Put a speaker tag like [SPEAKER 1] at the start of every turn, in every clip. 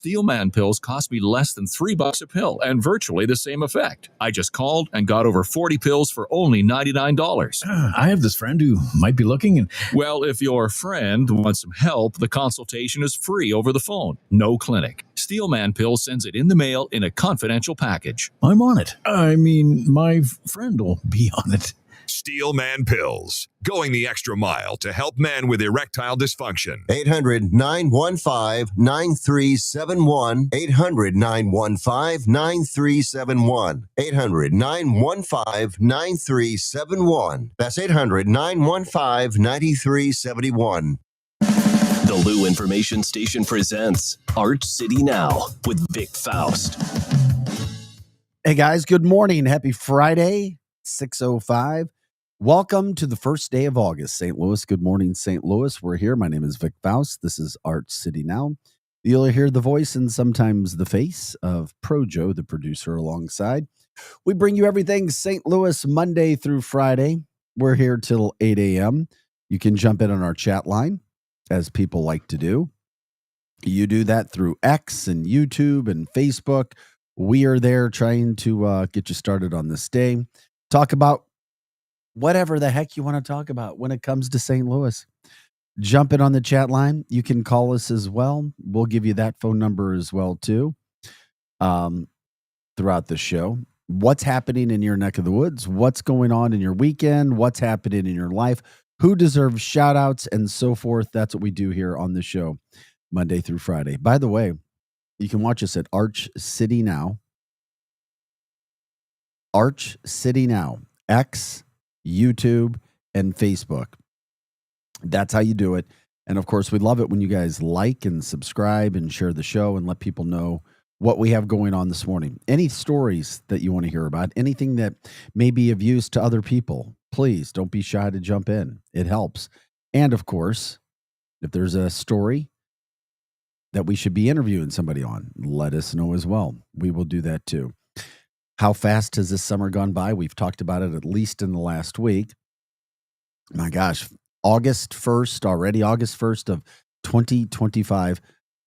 [SPEAKER 1] Steelman pills cost me less than $3 a pill and virtually the same effect. I just called and got over 40 pills for only $99.
[SPEAKER 2] I have this friend who might be looking and...
[SPEAKER 1] Well, if your friend wants some help, the consultation is free over the phone. No clinic. Steelman Pills sends it in the mail in a confidential package.
[SPEAKER 2] I'm on it. I mean, my friend will be on it.
[SPEAKER 3] Steelman Pills, going the extra mile to help men with erectile dysfunction.
[SPEAKER 4] 800-915-9371. 800-915-9371. 800-915-9371. That's 800-915-9371.
[SPEAKER 5] The Lou Information Station presents Arch City Now with Vic Faust.
[SPEAKER 6] Hey guys, good morning. Happy Friday, 6:05. Welcome to the first day of August, St. Louis. Good morning, St. Louis. We're here. My name is Vic Faust. This is Arch City Now. You'll hear the voice and sometimes the face of Pro Joe, the producer, alongside. We bring you everything St. Louis Monday through Friday. We're here till 8 a.m. You can jump in on our chat line, as people like to do. You do that through X and YouTube and Facebook. We are there trying to get you started on this day. Talk about whatever the heck you want to talk about when it comes to St. Louis. Jump in on the chat line. You can call us as well. We'll give you that phone number as well, too, throughout the show. What's happening in your neck of the woods? What's going on in your weekend? What's happening in your life? Who deserves shout outs and so forth. That's what we do here on the show, Monday through Friday. By the way, you can watch us at Arch City Now. Arch City Now. X, YouTube, and Facebook. That's how you do it. And of course, we love it when you guys like and subscribe and share the show and let people know what we have going on this morning. Any stories that you want to hear about, anything that may be of use to other people, please don't be shy to jump in. It helps. And of course, if there's a story that we should be interviewing somebody on, let us know as well. We will do that too. How fast has this summer gone by? We've talked about it at least in the last week. My gosh, August 1st already, August 1st of 2025.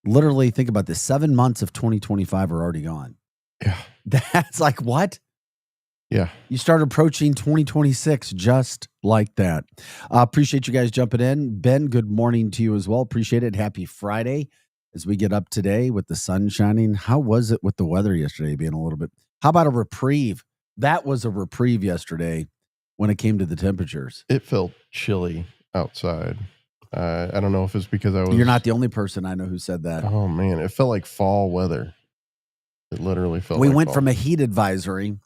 [SPEAKER 6] Literally, think about this. 7 months of 2025 are already gone.
[SPEAKER 7] Yeah.
[SPEAKER 6] That's like what?
[SPEAKER 7] Yeah.
[SPEAKER 6] You start approaching 2026 just like that. Appreciate you guys jumping in. Ben, good morning to you as well. Appreciate it. Happy Friday as we get up today with the sun shining. How was it with the weather yesterday being a little bit? How about a reprieve? That was a reprieve yesterday when it came to the temperatures.
[SPEAKER 7] It felt chilly outside. I don't know if it's because I was...
[SPEAKER 6] You're not the only person I know who said that.
[SPEAKER 7] Oh, man. It felt like fall weather. It literally felt
[SPEAKER 6] We
[SPEAKER 7] like
[SPEAKER 6] went
[SPEAKER 7] fall.
[SPEAKER 6] from a heat advisory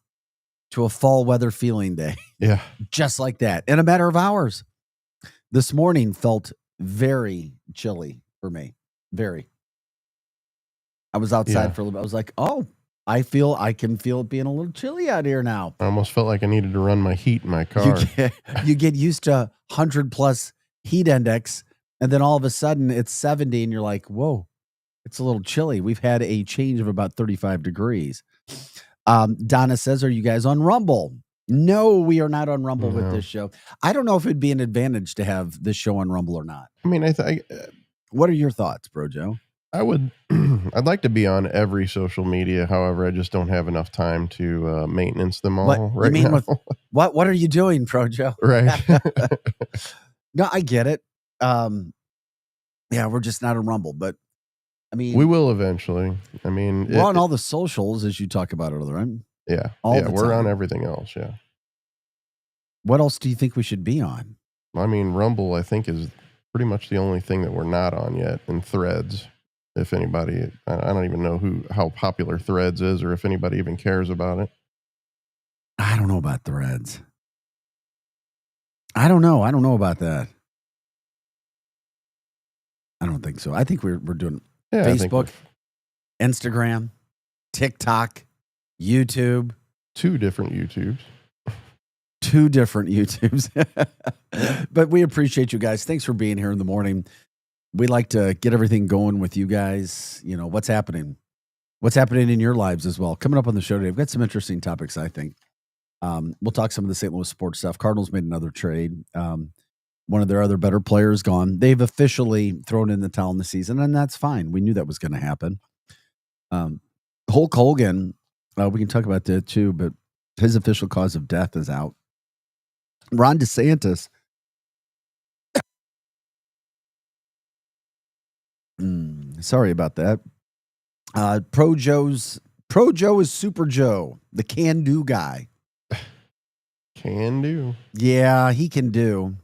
[SPEAKER 6] to a fall weather feeling day.
[SPEAKER 7] Yeah.
[SPEAKER 6] Just like that in a matter of hours. This morning felt very chilly for me. Very. I was outside for a little bit. I was like, oh, I can feel it being a little chilly out here now.
[SPEAKER 7] I almost felt like I needed to run my heat in my car.
[SPEAKER 6] You get used to 100 plus heat index, and then all of a sudden it's 70, and you're like, whoa, it's a little chilly. We've had a change of about 35 degrees. Donna says, are you guys on Rumble? No, we are not on Rumble with this show. I don't know if it'd be an advantage to have this show on Rumble or not.
[SPEAKER 7] I mean,
[SPEAKER 6] what are your thoughts, Bro Joe?
[SPEAKER 7] I'd like to be on every social media. However, I just don't have enough time to maintenance them all right now.
[SPEAKER 6] What are you doing, Pro Joe?
[SPEAKER 7] Right.
[SPEAKER 6] No, I get it. Yeah, we're just not on Rumble, but I mean,
[SPEAKER 7] we will eventually. I mean,
[SPEAKER 6] we're on all the socials as you talk about it, right?
[SPEAKER 7] Yeah. We're on everything else. Yeah.
[SPEAKER 6] What else do you think we should be on?
[SPEAKER 7] I mean, Rumble, I think, is pretty much the only thing that we're not on yet, and Threads. If anybody, I don't even know how popular Threads is, or if anybody even cares about it.
[SPEAKER 6] I don't know about Threads. I don't know about that. I don't think so. I think we're doing Facebook, Instagram, TikTok, YouTube.
[SPEAKER 7] Two different YouTubes.
[SPEAKER 6] But we appreciate you guys. Thanks for being here in the morning. We like to get everything going with you guys. You know, what's happening in your lives as well. Coming up on the show today, we've got some interesting topics, I think. We'll talk some of the St. Louis sports stuff. Cardinals made another trade. One of their other better players gone. They've officially thrown in the towel in the season, and that's fine. We knew that was going to happen. Hulk Hogan, we can talk about that too, but his official cause of death is out. Ron DeSantis. Sorry about that. Pro Joe is Super Joe, the can-do guy.
[SPEAKER 7] Can do.
[SPEAKER 6] Yeah, he can do.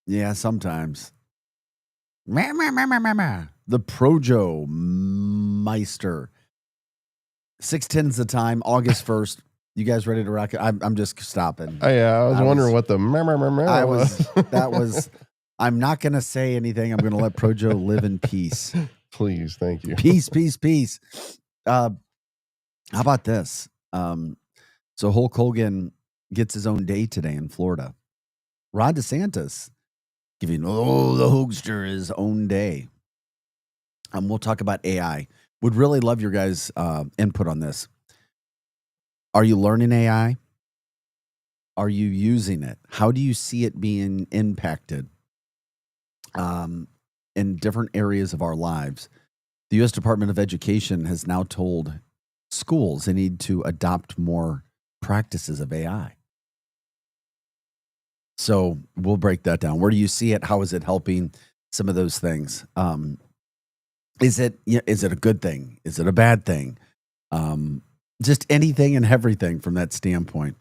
[SPEAKER 6] Yeah, sometimes. The Pro Joe Meister. 6:10 is the time, August 1st. You guys ready to rock it? I'm just stopping.
[SPEAKER 7] I was wondering what the was.
[SPEAKER 6] I'm not going to say anything. I'm going to let Pro Joe live in peace.
[SPEAKER 7] Please, thank you.
[SPEAKER 6] Peace. How about this? So Hulk Hogan gets his own day today in Florida. Ron DeSantis giving the Hulkster his own day. We'll talk about AI. Would really love your guys' input on this. Are you learning AI? Are you using it? How do you see it being impacted in different areas of our lives? The U.S. Department of Education has now told schools they need to adopt more practices of AI. So we'll break that down. Where do you see it? How is it helping? Some of those things. Is it a good thing? Is it a bad thing? Just anything and everything from that standpoint.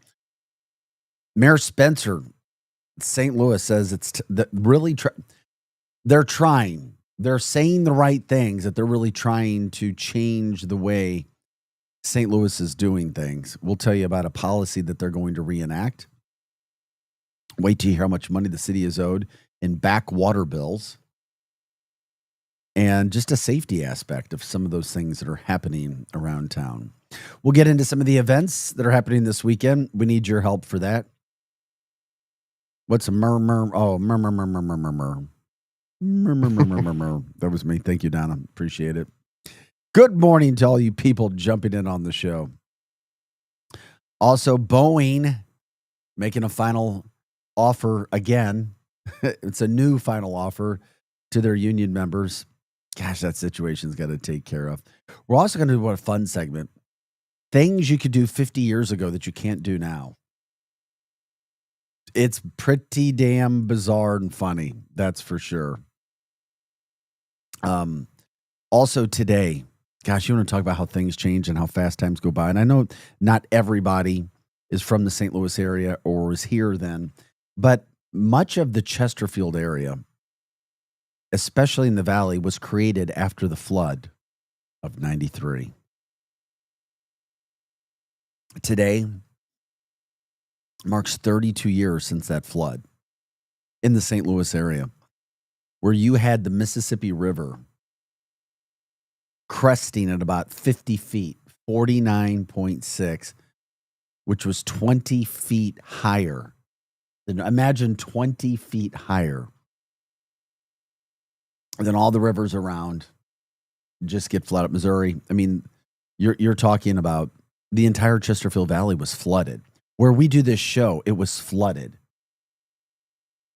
[SPEAKER 6] Mayor Spencer, St. Louis, says they're trying. They're saying the right things, that they're really trying to change the way St. Louis is doing things. We'll tell you about a policy that they're going to reenact. Wait till you hear how much money the city is owed in back water bills. And just a safety aspect of some of those things that are happening around town. We'll get into some of the events that are happening this weekend. We need your help for that. What's a murmur? Oh, murmur. That was me. Thank you, Donna. Appreciate it. Good morning to all you people jumping in on the show. Also, Boeing making a final offer again. It's a new final offer to their union members. Gosh, that situation's got to take care of. We're also going to do a fun segment. Things you could do 50 years ago that you can't do now. It's pretty damn bizarre and funny. That's for sure. Also today, gosh, you want to talk about how things change and how fast times go by. And I know not everybody is from the St. Louis area or is here then, but much of the Chesterfield area, especially in the valley, was created after the flood of 93. Today marks 32 years since that flood in the St. Louis area, where you had the Mississippi River cresting at about 50 feet, 49.6, which was 20 feet higher. Imagine 20 feet higher. And then all the rivers around just get flooded. Missouri, I mean, you're talking about the entire Chesterfield Valley was flooded. Where we do this show, it was flooded.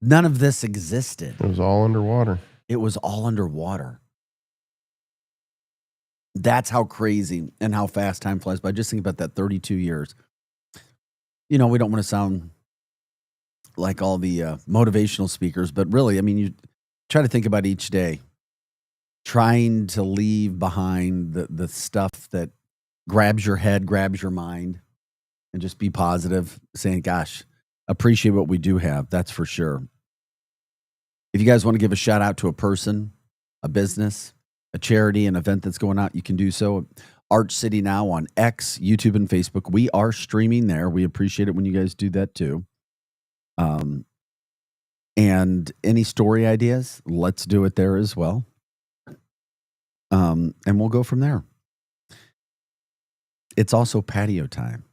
[SPEAKER 6] None of this existed.
[SPEAKER 7] It was all underwater.
[SPEAKER 6] It was all underwater. That's how crazy and how fast time flies by. Just think about that 32 years. You know, we don't want to sound like all the motivational speakers, but really, I mean, you try to think about each day, trying to leave behind the stuff that grabs your head, grabs your mind, and just be positive, saying, gosh, appreciate what we do have. That's for sure. If you guys want to give a shout out to a person, a business, a charity, an event that's going out, you can do so. Arch City Now on X, YouTube, and Facebook. We are streaming there. We appreciate it when you guys do that too. And any story ideas, let's do it there as well. And we'll go from there. It's also patio time.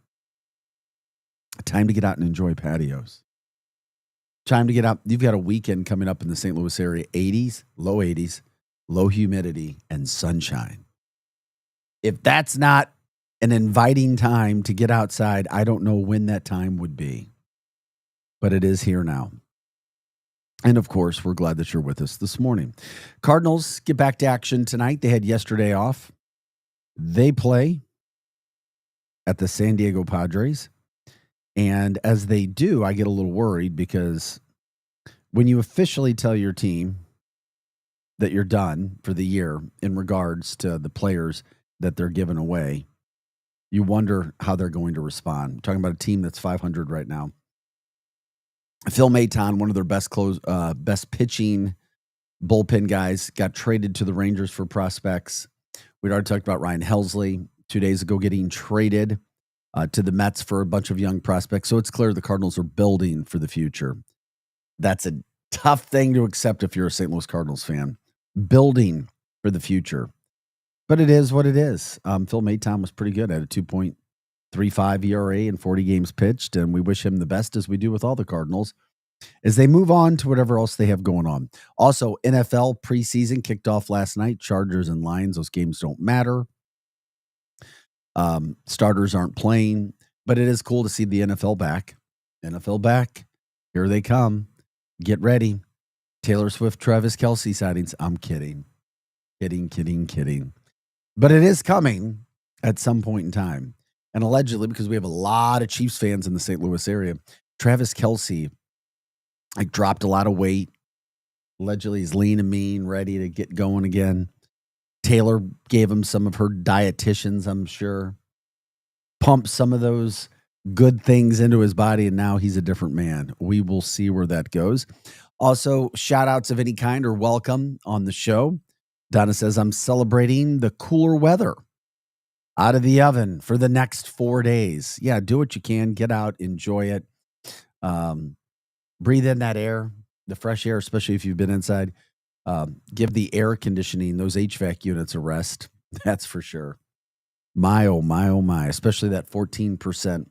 [SPEAKER 6] Time to get out and enjoy patios. Time to get out. You've got a weekend coming up in the St. Louis area. 80s, low humidity, and sunshine. If that's not an inviting time to get outside, I don't know when that time would be. But it is here now. And of course, we're glad that you're with us this morning. Cardinals get back to action tonight. They had yesterday off. They play at the San Diego Padres. And as they do, I get a little worried because when you officially tell your team that you're done for the year in regards to the players that they're giving away, you wonder how they're going to respond. I'm talking about a team that's 500 right now. Phil Maton, one of their best pitching bullpen guys, got traded to the Rangers for prospects. We'd already talked about Ryan Helsley 2 days ago getting traded to the Mets for a bunch of young prospects. So it's clear the Cardinals are building for the future. That's a tough thing to accept if you're a St. Louis Cardinals fan. Building for the future. But it is what it is. Phil Maton was pretty good at a 2.35 ERA in 40 games pitched, and we wish him the best, as we do with all the Cardinals, as they move on to whatever else they have going on. Also, NFL preseason kicked off last night. Chargers and Lions, those games don't matter. Starters aren't playing, but it is cool to see the NFL back. NFL back. Here they come. Get ready. Taylor Swift, Travis Kelce sightings. I'm kidding. Kidding. But it is coming at some point in time. And allegedly, because we have a lot of Chiefs fans in the St. Louis area, Travis Kelce dropped a lot of weight. Allegedly, he's lean and mean, ready to get going again. Taylor gave him some of her dietitians, I'm sure. Pumped some of those good things into his body, and now he's a different man. We will see where that goes. Also, shout-outs of any kind are welcome on the show. Donna says, I'm celebrating the cooler weather out of the oven for the next 4 days. Yeah, do what you can. Get out. Enjoy it. Breathe in that air, the fresh air, especially if you've been inside. Give the air conditioning, those HVAC units, a rest. That's for sure. My, oh, my, oh, my. Especially that 14%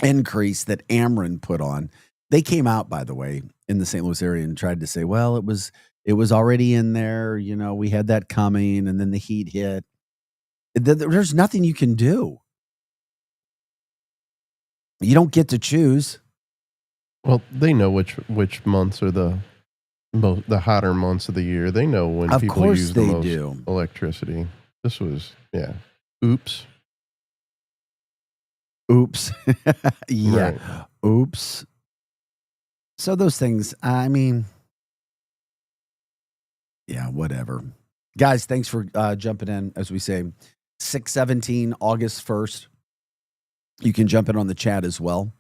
[SPEAKER 6] increase that Ameren put on. They came out, by the way, in the St. Louis area and tried to say, well, it was already in there. You know, we had that coming, and then the heat hit. There's nothing you can do. You don't get to choose.
[SPEAKER 7] Well, they know which months are the hotter months of the year. They know when
[SPEAKER 6] Of
[SPEAKER 7] people
[SPEAKER 6] course
[SPEAKER 7] use the
[SPEAKER 6] they
[SPEAKER 7] most
[SPEAKER 6] do.
[SPEAKER 7] electricity. This was, oops.
[SPEAKER 6] Oops. Yeah.
[SPEAKER 7] Right.
[SPEAKER 6] Oops. So those things, I mean, yeah, whatever. Guys, thanks for jumping in. As we say, 6/17, August 1st. You can jump in on the chat as well.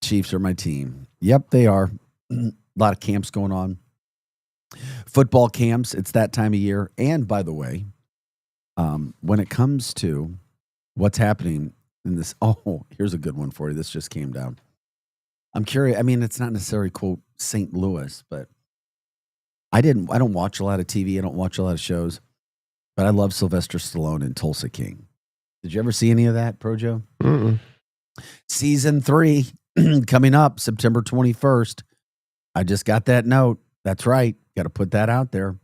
[SPEAKER 6] Chiefs are my team. Yep, they are. A lot of camps going on. Football camps, it's that time of year. And by the way, when it comes to what's happening in this, here's a good one for you. This just came down. I'm curious. I mean, it's not necessarily, quote, St. Louis, but I don't watch a lot of TV. I don't watch a lot of shows, but I love Sylvester Stallone and Tulsa King. Did you ever see any of that, Projo?
[SPEAKER 7] Mm-mm.
[SPEAKER 6] Season 3 coming up September 21st. I just got that note. That's right. Got to put that out there.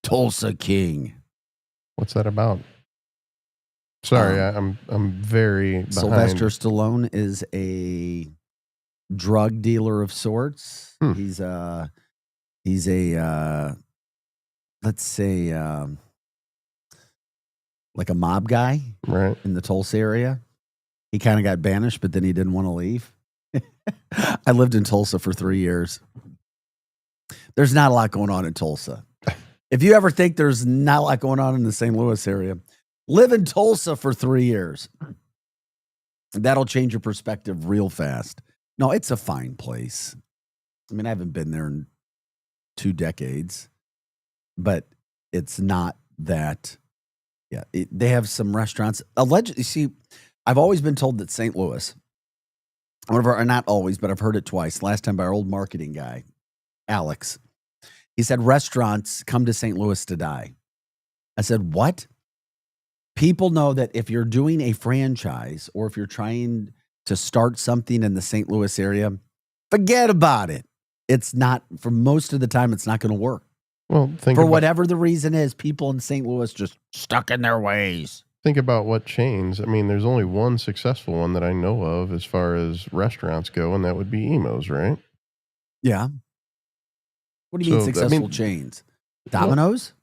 [SPEAKER 6] Tulsa King.
[SPEAKER 7] What's that about? Sorry, I'm very behind.
[SPEAKER 6] Sylvester Stallone is a drug dealer of sorts. He's a let's say like a mob guy,
[SPEAKER 7] right,
[SPEAKER 6] in the Tulsa area. He kind of got banished, but then he didn't want to leave. I lived in Tulsa for 3 years. There's not a lot going on in Tulsa. If you ever think there's not a lot going on in the St. Louis area, live in Tulsa for 3 years. That'll change your perspective real fast. No, it's a fine place. I mean, I haven't been there in 2 decades, but it's not that. Yeah, they have some restaurants. Allegedly, see, I've always been told that St. Louis, or not always, but I've heard it twice. Last time by our old marketing guy, Alex. He said restaurants come to St. Louis to die. I said, what? People know that if you're doing a franchise or if you're trying to start something in the St. Louis area, forget about it. It's not, for most of the time, it's not going to work.
[SPEAKER 7] Well,
[SPEAKER 6] for whatever the reason is, people in St. Louis just stuck in their ways.
[SPEAKER 7] Think about what chains. I mean, there's only one successful one that I know of as far as restaurants go, and that would be Emo's, right?
[SPEAKER 6] Yeah. What do you mean successful chains? Domino's?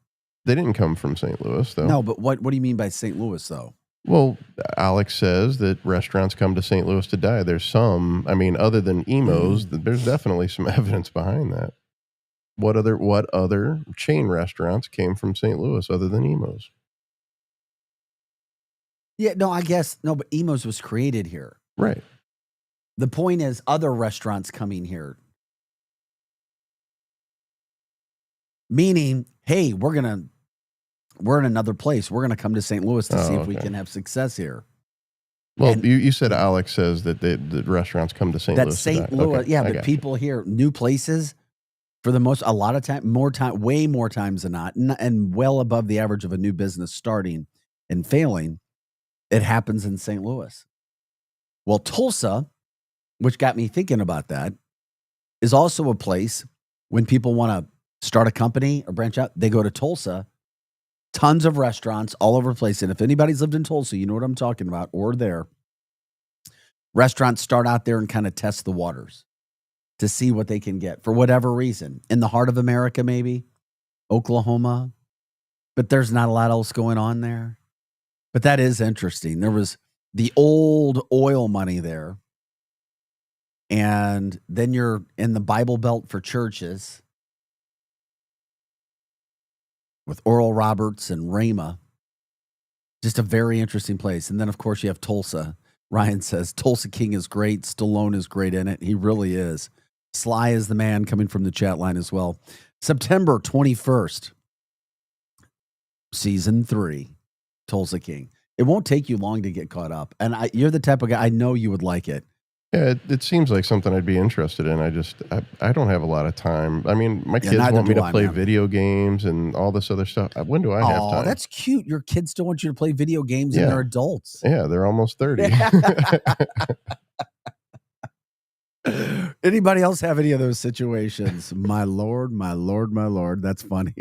[SPEAKER 7] They didn't come from St. Louis, though.
[SPEAKER 6] No, but what do you mean by St. Louis, though?
[SPEAKER 7] Well, Alex says that restaurants come to St. Louis to die. There's some, I mean, other than Emo's, there's definitely some evidence behind that. What other chain restaurants came from St. Louis other than Emo's?
[SPEAKER 6] Yeah, no, I guess, no, but Emo's was created here.
[SPEAKER 7] Right.
[SPEAKER 6] The point is other restaurants coming here. Meaning, hey, we're in another place. We're going to come to St. Louis to see if we can have success here.
[SPEAKER 7] Well,
[SPEAKER 6] And
[SPEAKER 7] you said Alex says that the restaurants come to St. Louis.
[SPEAKER 6] That's St.
[SPEAKER 7] to die.
[SPEAKER 6] Louis.
[SPEAKER 7] Okay,
[SPEAKER 6] Yeah,
[SPEAKER 7] I
[SPEAKER 6] but
[SPEAKER 7] got
[SPEAKER 6] people here, new places, for the most, a lot of time, way more times than not, and well above the average of a new business starting and failing, it happens in St. Louis. Well, Tulsa, which got me thinking about that, is also a place when people want to start a company or branch out, they go to Tulsa. Tons of restaurants all over the place. And if anybody's lived in Tulsa, you know what I'm talking about, or there. Restaurants start out there and kind of test the waters to see what they can get for whatever reason. In the heart of America, maybe, Oklahoma. But there's not a lot else going on there. But that is interesting. There was the old oil money there. And then you're in the Bible Belt for churches with Oral Roberts and Rhema. Just a very interesting place. And then, of course, you have Tulsa. Ryan says, Tulsa King is great. Stallone is great in it. He really is. Sly is the man, coming from the chat line as well. September 21st, season 3, Tulsa King. It won't take you long to get caught up. And you're the type of guy, I know you would like it.
[SPEAKER 7] Yeah, it seems like something I'd be interested in. I don't have a lot of time. I mean, my kids want me to play video games and all this other stuff. When do I have time?
[SPEAKER 6] Oh, that's cute. Your kids don't want you to play video games and they're adults.
[SPEAKER 7] Yeah, they're almost 30.
[SPEAKER 6] Anybody else have any of those situations? My Lord, my Lord, my Lord. That's funny.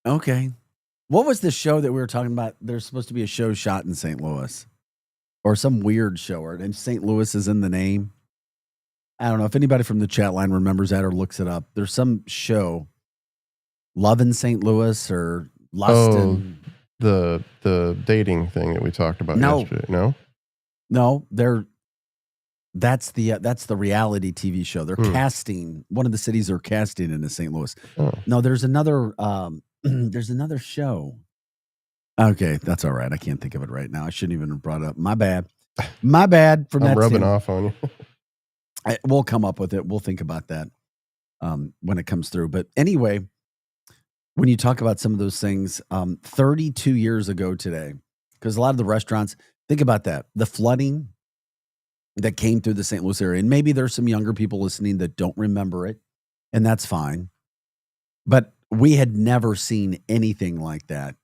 [SPEAKER 6] Okay. What was the show that we were talking about? There's supposed to be a show shot in St. Louis or some weird show, and St. Louis is in the name. I don't know if anybody from the chat line remembers that or looks it up. There's some show, Love in St. Louis or Lust in...
[SPEAKER 7] the dating thing that we talked about yesterday.
[SPEAKER 6] No, that's the reality TV show. They're casting, one of the cities they're casting in is St. Louis.
[SPEAKER 7] Oh.
[SPEAKER 6] No, there's another there's another show. Okay, that's all right. I can't think of it right now. I shouldn't even have brought it up. My bad. My bad. From
[SPEAKER 7] I'm rubbing off on you.
[SPEAKER 6] We'll come up with it. We'll think about that when it comes through. But anyway, when you talk about some of those things, 32 years ago today, because a lot of the restaurants, think about that. The flooding that came through the St. Louis area, and maybe there's some younger people listening that don't remember it, and that's fine. But we had never seen anything like that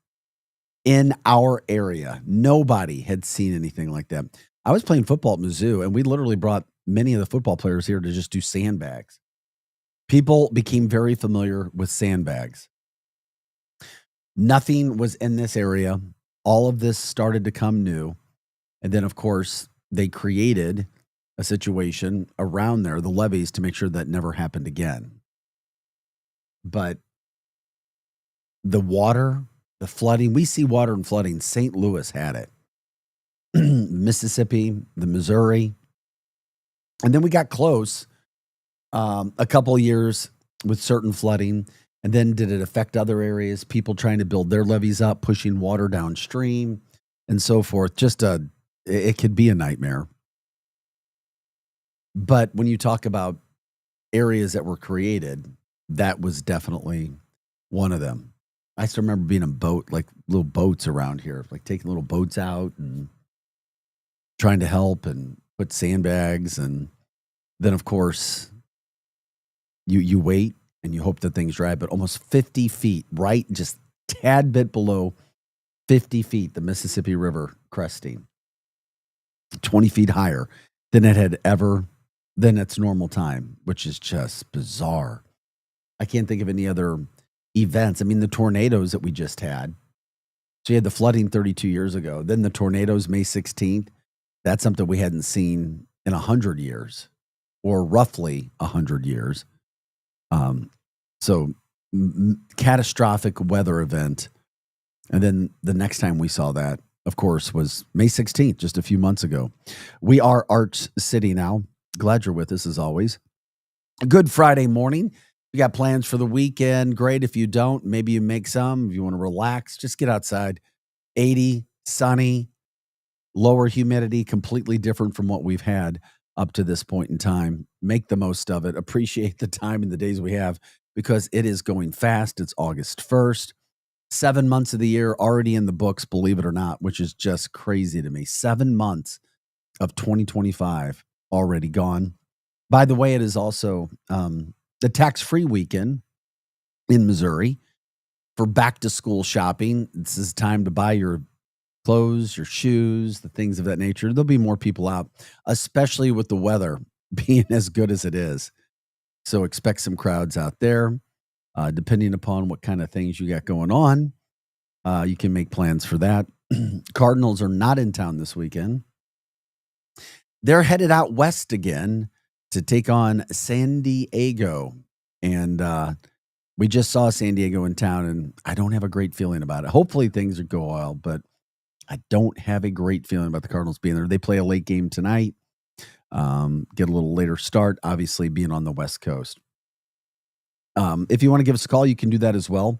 [SPEAKER 6] in our area. Nobody had seen anything like that. I was playing football at Mizzou, and we literally brought many of the football players here to just do sandbags. People became very familiar with sandbags. Nothing was in this area. All of this started to come new. And then, of course, they created a situation around there, the levees, to make sure that never happened again. But the water, the flooding, we see water and flooding. St. Louis had it. Mississippi, the Missouri. And then we got close a couple of years with certain flooding. And then did it affect other areas? People trying to build their levees up, pushing water downstream and so forth. It could be a nightmare. But when you talk about areas that were created, that was definitely one of them. I still remember being in little boats around here, like taking little boats out and trying to help and put sandbags. And then, of course, you wait and you hope that things dry, but almost 50 feet, right? Just tad bit below 50 feet, the Mississippi River cresting, 20 feet higher than it had ever, than its normal time, which is just bizarre. I can't think of any other events. I mean, the tornadoes that we just had. So you had the flooding 32 years ago. Then the tornadoes, May 16th. That's something we hadn't seen in 100 years, or roughly 100 years. So catastrophic weather event. And then the next time we saw that, of course, was May 16th, just a few months ago. We are Arch City now. Glad you're with us as always. A good Friday morning. You got plans for the weekend. Great. If you don't, maybe you make some. If you want to relax, just get outside. 80, sunny, lower humidity, completely different from what we've had up to this point in time. Make the most of it. Appreciate the time and the days we have because it is going fast. It's August 1st. 7 months of the year already in the books, believe it or not, which is just crazy to me. 7 months of 2025 already gone. By the way, it is also the tax-free weekend in Missouri for back-to-school shopping. This is time to buy your clothes, your shoes, the things of that nature. There'll be more people out, especially with the weather being as good as it is. So expect some crowds out there. Depending upon what kind of things you got going on, you can make plans for that. Cardinals are not in town this weekend. They're headed out west again to take on San Diego. And we just saw San Diego in town, and I don't have a great feeling about it. Hopefully things go well, but I don't have a great feeling about the Cardinals being there. They play a late game tonight, get a little later start, obviously being on the West Coast. If you want to give us a call, you can do that as well.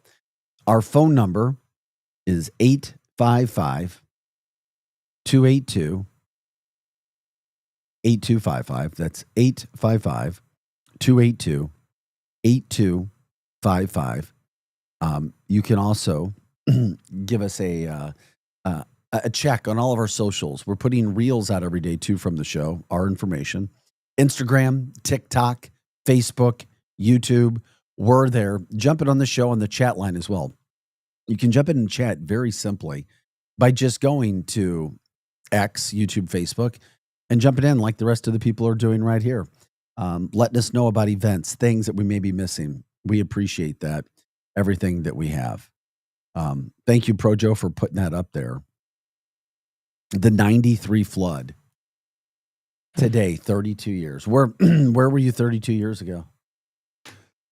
[SPEAKER 6] Our phone number is 855-282-8255. That's 855-282-8255. You can also give us a check on all of our socials. We're putting reels out every day, too, from the show, our information. Instagram, TikTok, Facebook, YouTube. We're there. Jump in on the show on the chat line as well. You can jump in and chat very simply by just going to X, YouTube, Facebook, and jumping in like the rest of the people are doing right here. Letting us know about events, things that we may be missing. We appreciate that, everything that we have. Thank you, Projo, for putting that up there. The 93 flood. Today, 32 years. Where were you 32 years ago?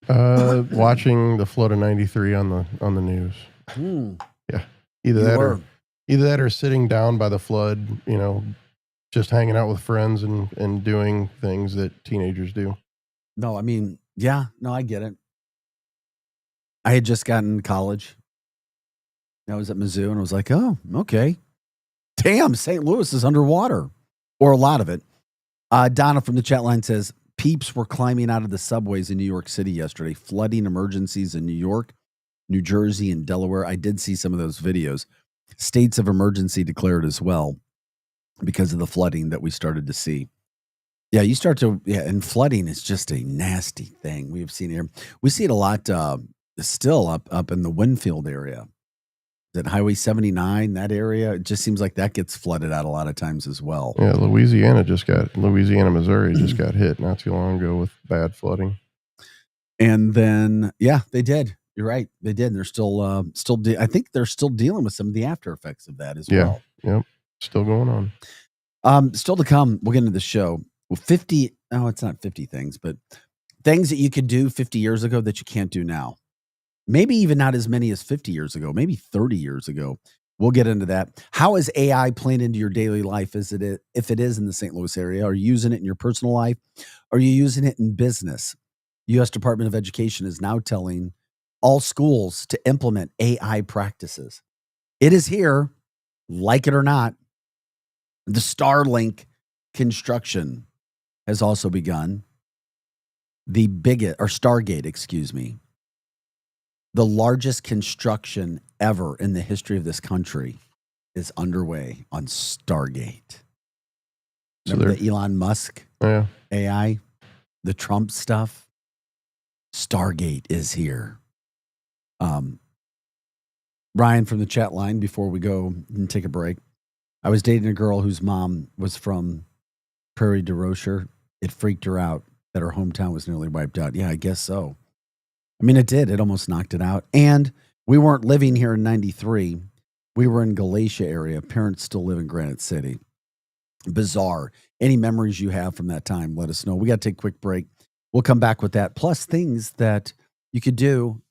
[SPEAKER 7] Watching the flood of '93 on the news. Yeah, either that or sitting down by the flood. Just hanging out with friends and doing things that teenagers do.
[SPEAKER 6] No, I mean, yeah, no, I get it. I had just gotten to college. I was at Mizzou, and I was like, oh, okay, damn, St. Louis is underwater, or a lot of it. Donna from the chat line says, peeps were climbing out of the subways in New York City yesterday, flooding emergencies in New York, New Jersey, and Delaware. I did see some of those videos. States of emergency declared as well because of the flooding that we started to see. Yeah, and flooding is just a nasty thing we've seen here. We see it a lot still up in the Winfield area. That Highway 79, that area, it just seems like that gets flooded out a lot of times as well.
[SPEAKER 7] Yeah, Louisiana, Missouri just got hit not too long ago with bad flooding.
[SPEAKER 6] And then, yeah, they did. You're right. They did. And they're still I think they're still dealing with some of the after effects of that as well.
[SPEAKER 7] Yep. Still going on.
[SPEAKER 6] Still to come, we'll get into the show. Well, it's not 50 things, but things that you could do 50 years ago that you can't do now. Maybe even not as many as 50 years ago, maybe 30 years ago. We'll get into that. How is AI playing into your daily life? If it is in the St. Louis area? Are you using it in your personal life? Are you using it in business? U.S. Department of Education is now telling all schools to implement AI practices. It is here, like it or not. The Starlink construction has also begun. Stargate, excuse me. The largest construction ever in the history of this country is underway on Stargate. Remember the Elon Musk AI, the Trump stuff? Stargate is here. Ryan from the chat line, before we go and take a break, I was dating a girl whose mom was from Prairie du Rocher. It freaked her out that her hometown was nearly wiped out. Yeah, I guess so. I mean, it did. It almost knocked it out. And we weren't living here in 93. We were in Galatia area. Parents still live in Granite City. Bizarre. Any memories you have from that time, let us know. We got to take a quick break. We'll come back with that. Plus things that you could do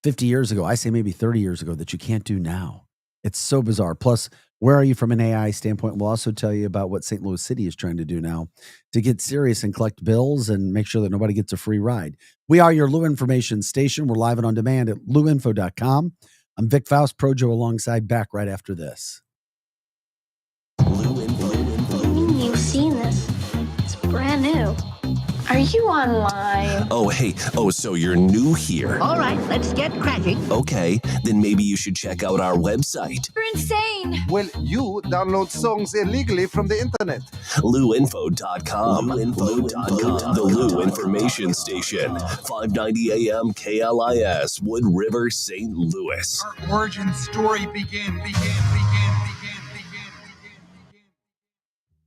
[SPEAKER 6] 50 years ago, I say maybe 30 years ago, that you can't do now. It's so bizarre. Plus, where are you from an AI standpoint? We'll also tell you about what St. Louis City is trying to do now to get serious and collect bills and make sure that nobody gets a free ride. We are your Lou Information Station. We're live and on demand at louinfo.com. I'm Vic Faust, Projo alongside, back right after this.
[SPEAKER 8] You've seen this. It's brand new. Are you online?
[SPEAKER 5] Oh, hey. Oh, so you're new here.
[SPEAKER 9] All right, let's get cracking.
[SPEAKER 5] Okay, then maybe you should check out our website.
[SPEAKER 8] You're insane.
[SPEAKER 10] Well, you download songs illegally from the internet.
[SPEAKER 5] LouInfo.com. LouInfo.com. The Lou Information Station. 590 AM KLIS, Wood River, St. Louis.
[SPEAKER 11] Our origin story began.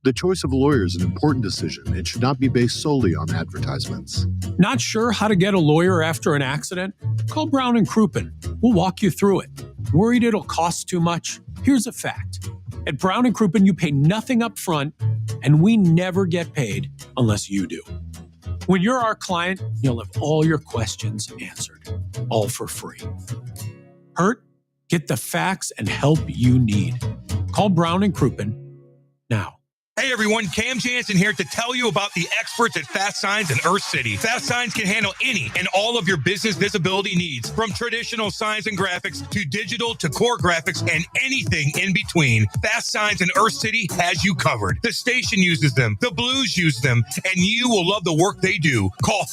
[SPEAKER 12] The choice of a lawyer is an important decision. It should not be based solely on advertisements.
[SPEAKER 13] Not sure how to get a lawyer after an accident? Call Brown & Crouppen. We'll walk you through it. Worried it'll cost too much? Here's a fact. At Brown & Crouppen, you pay nothing up front, and we never get paid unless you do. When you're our client, you'll have all your questions answered, all for free. Hurt? Get the facts and help you need. Call Brown & Crouppen now.
[SPEAKER 11] Hey everyone, Cam Jansen here to tell you about the experts at Fast Signs in Earth City. Fast Signs can handle any and all of your business visibility needs, from traditional signs and graphics to digital to core graphics and anything in between. Fast Signs in Earth City has you covered. The station uses them, the Blues use them, and you will love the work they do. Call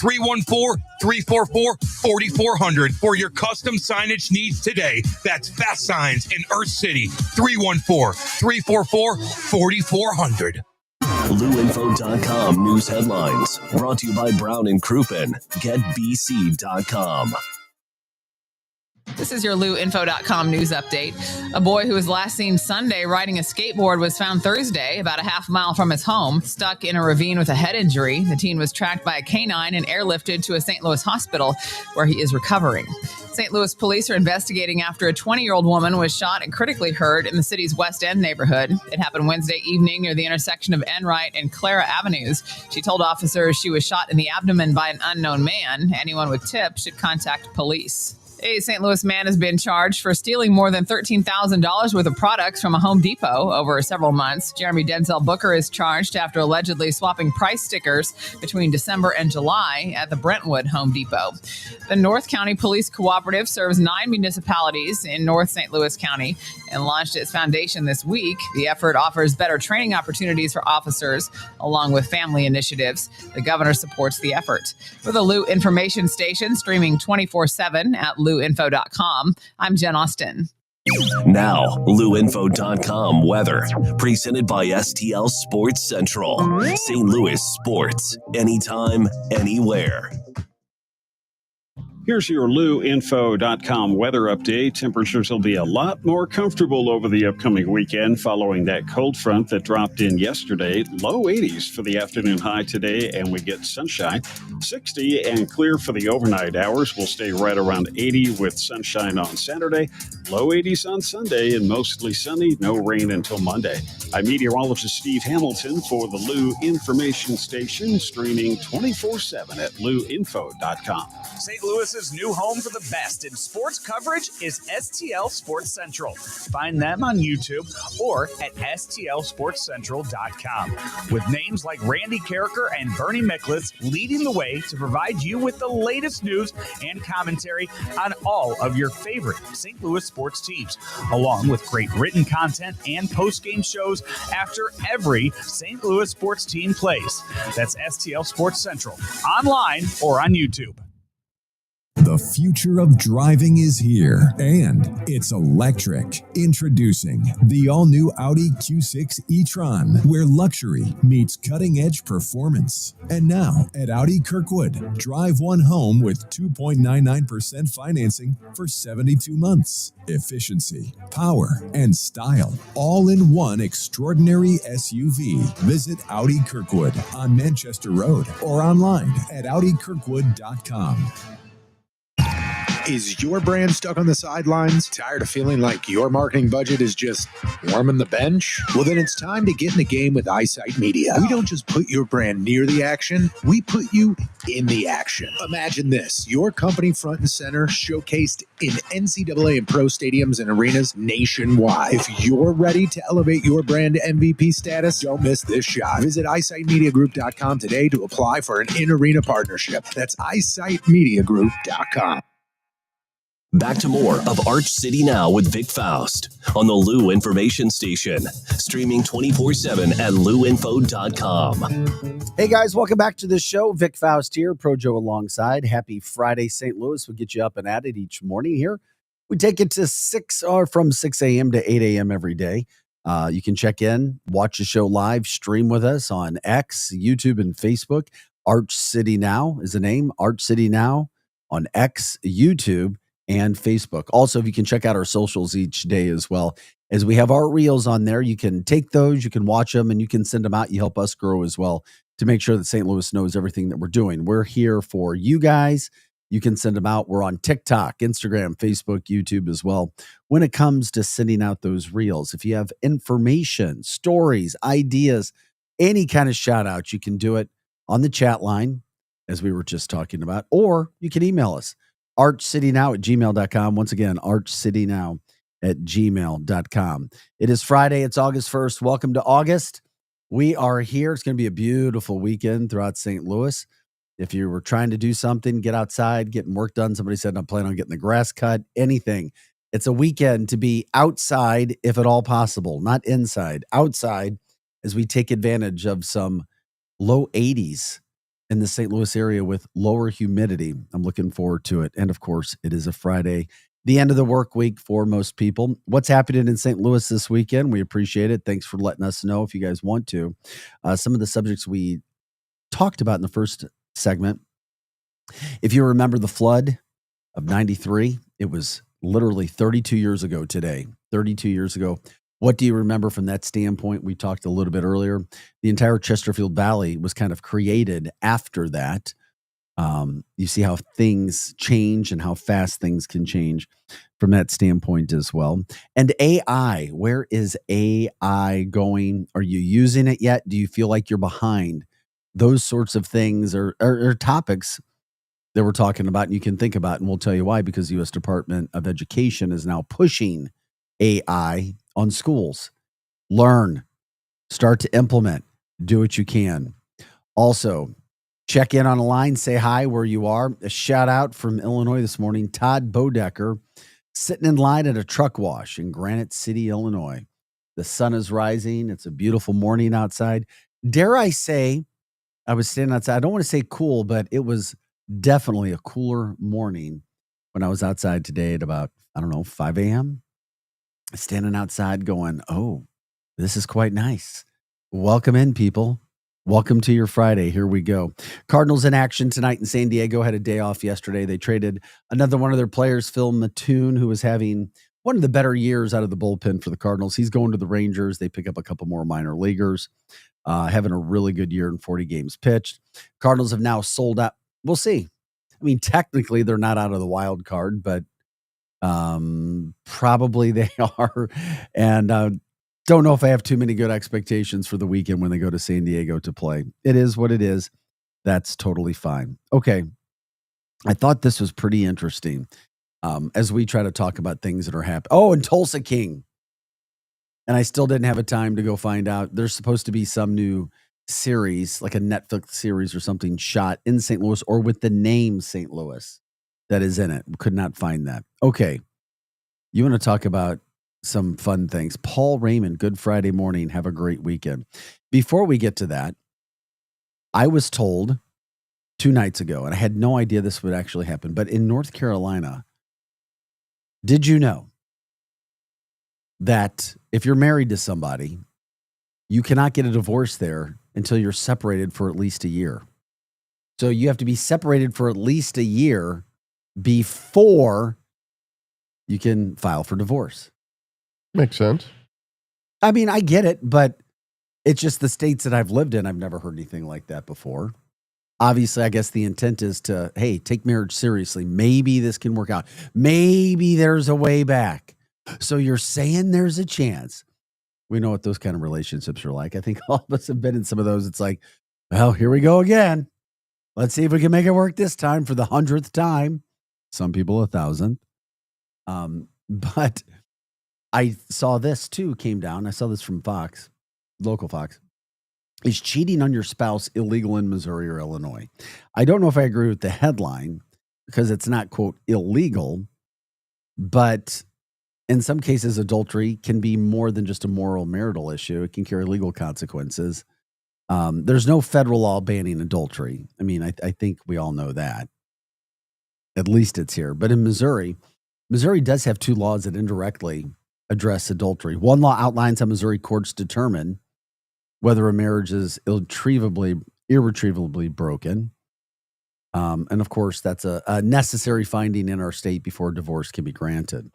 [SPEAKER 11] 314-344-4400 for your custom signage needs today. That's Fast Signs in Earth City, 314-344-4400.
[SPEAKER 5] LouInfo.com news headlines brought to you by Brown & Crouppen. GetBC.com.
[SPEAKER 14] This is your LouInfo.com news update. A boy who was last seen Sunday riding a skateboard was found Thursday about a half mile from his home, stuck in a ravine with a head injury. The teen was tracked by a canine and airlifted to a St. Louis hospital where he is recovering. St. Louis police are investigating after a 20-year-old woman was shot and critically hurt in the city's West End neighborhood. It happened Wednesday evening near the intersection of Enright and Clara Avenues. She told officers she was shot in the abdomen by an unknown man. Anyone with tips should contact police. A St. Louis man has been charged for stealing more than $13,000 worth of products from a Home Depot over several months. Jeremy Denzel Booker is charged after allegedly swapping price stickers between December and July at the Brentwood Home Depot. The North County Police Cooperative serves 9 municipalities in North St. Louis County and launched its foundation this week. The effort offers better training opportunities for officers along with family initiatives. The governor supports the effort. For the Lou Information Station, streaming 24/7 at LouInfo.com, I'm Jen Austin.
[SPEAKER 5] Now, LouInfo.com weather, presented by STL Sports Central. St. Louis sports, anytime, anywhere.
[SPEAKER 15] Here's your LouInfo.com weather update. Temperatures will be a lot more comfortable over the upcoming weekend following that cold front that dropped in yesterday. Low 80s for the afternoon high today, and we get sunshine. 60 and clear for the overnight hours. We'll stay right around 80 with sunshine on Saturday. Low 80s on Sunday and mostly sunny. No rain until Monday. I'm meteorologist Steve Hamilton for the Lou Information Station, streaming 24/7 at LouInfo.com.
[SPEAKER 16] St. Louis's new home for the best in sports coverage is STL Sports Central. Find them on YouTube or at STLSportsCentral.com. With names like Randy Carricker and Bernie Micklitz leading the way to provide you with the latest news and commentary on all of your favorite St. Louis sports teams, along with great written content and post-game shows after every St. Louis sports team plays. That's STL Sports Central, online or on YouTube.
[SPEAKER 17] The future of driving is here, and it's electric. Introducing the all-new Audi Q6 e-tron, where luxury meets cutting-edge performance. And now, at Audi Kirkwood, drive one home with 2.99% financing for 72 months. Efficiency, power, and style, all in one extraordinary SUV. Visit Audi Kirkwood on Manchester Road or online at audikirkwood.com.
[SPEAKER 9] Is your brand stuck on the sidelines? Tired of feeling like your marketing budget is just warming the bench? Well, then it's time to get in the game with Eyesight Media. We don't just put your brand near the action, we put you in the action. Imagine this, your company front and center, showcased in NCAA and pro stadiums and arenas nationwide. If you're ready to elevate your brand to MVP status, don't miss this shot. Visit eyesightmediagroup.com today to apply for an in-arena partnership. That's eyesightmediagroup.com.
[SPEAKER 5] Back to more of Arch City Now with Vic Faust on the Lou Information Station. Streaming 24/7 at louinfo.com.
[SPEAKER 6] Hey guys, welcome back to the show. Vic Faust here, Pro Joe alongside. Happy Friday, St. Louis. We'll get you up and at it each morning here. We take it to from 6 a.m. to 8 a.m. every day. You can check in, watch the show live, stream with us on X, YouTube, and Facebook. Arch City Now is the name. Arch City Now on X, YouTube, and Facebook. Also, if you can check out our socials each day as well, as we have our reels on there. You can take those, you can watch them, and you can send them out. You help us grow as well to make sure that St. Louis knows everything that we're doing. We're here for you guys. You can send them out. We're on TikTok, Instagram, Facebook, YouTube as well. When it comes to sending out those reels, if you have information, stories, ideas, any kind of shout out, you can do it on the chat line, as we were just talking about, or you can email us. archcitynow@gmail.com. Once again, archcitynow@gmail.com. It is Friday. It's August 1st. Welcome to August. We are here. It's going to be a beautiful weekend throughout St. Louis. If you were trying to do something, get outside, getting work done. Somebody said, I'm planning on getting the grass cut, anything. It's a weekend to be outside, if at all possible, not inside, outside, as we take advantage of some low 80s in the St. Louis area with lower humidity. I'm looking forward to it. And of course, it is a Friday, the end of the work week for most people. What's happening in St. Louis this weekend? We appreciate it. Thanks for letting us know if you guys want to. Some of the subjects we talked about in the first segment. If you remember the flood of 93, it was literally 32 years ago today. 32 years ago. What do you remember from that standpoint? We talked a little bit earlier. The entire Chesterfield Valley was kind of created after that. You see how things change and how fast things can change from that standpoint as well. And AI, where is AI going? Are you using it yet? Do you feel like you're behind? Those sorts of things are topics that we're talking about and you can think about, and we'll tell you why, because the U.S. Department of Education is now pushing AI on schools. Learn, start to implement, do what you can. Also, check in on a line, say hi where you are. A shout out from Illinois this morning, Todd Bodecker, sitting in line at a truck wash in Granite City, Illinois. The sun is rising. It's a beautiful morning outside. Dare I say, I was standing outside. I don't want to say cool, but it was definitely a cooler morning when I was outside today at about, 5 a.m. Standing outside going, oh, this is quite nice. Welcome in, people. Welcome to your Friday. Here we go. Cardinals in action tonight in San Diego. Had a day off yesterday. They traded another one of their players, Phil Mattoon, who was having one of the better years out of the bullpen for the Cardinals. He's going to the Rangers. They pick up a couple more minor leaguers, having a really good year in 40 games pitched. Cardinals have now sold out. We'll see. I mean, technically, they're not out of the wild card, but probably they are. And don't know if I have too many good expectations for the weekend when they go to San Diego to play. It is what it is. That's totally fine. Okay. I thought this was pretty interesting as we try to talk about things that are happening. Oh, and Tulsa King. And I still didn't have a time to go find out. There's supposed to be some new series, like a Netflix series or something, shot in St. Louis or with the name St. Louis that is in it. Could not find that. Okay. You want to talk about some fun things. Paul Raymond, Good Friday morning. Have a great weekend. Before we get to that, I was told 2 nights ago, and I had no idea this would actually happen, but in North Carolina, did you know that if you're married to somebody, you cannot get a divorce there until you're separated for at least a year? So you have to be separated for at least a year before you can file for divorce.
[SPEAKER 7] Makes sense.
[SPEAKER 6] I mean, I get it, but it's just the states that I've lived in. I've never heard anything like that before. Obviously, I guess the intent is to, hey, take marriage seriously. Maybe this can work out. Maybe there's a way back. So you're saying there's a chance. We know what those kind of relationships are like. I think all of us have been in some of those. It's like, well, here we go again. Let's see if we can make it work this time for the 100th time. Some people 1,000th. But I saw this too, came down. I saw this from Fox, local Fox. Is cheating on your spouse illegal in Missouri or Illinois? I don't know if I agree with the headline because it's not, quote, illegal, but in some cases, adultery can be more than just a moral marital issue. It can carry legal consequences. There's no federal law banning adultery. I mean, I think we all know that. At least it's here. But in Missouri does have 2 laws that indirectly address adultery. One law outlines how Missouri courts determine whether a marriage is irretrievably broken. And of course, that's a necessary finding in our state before divorce can be granted.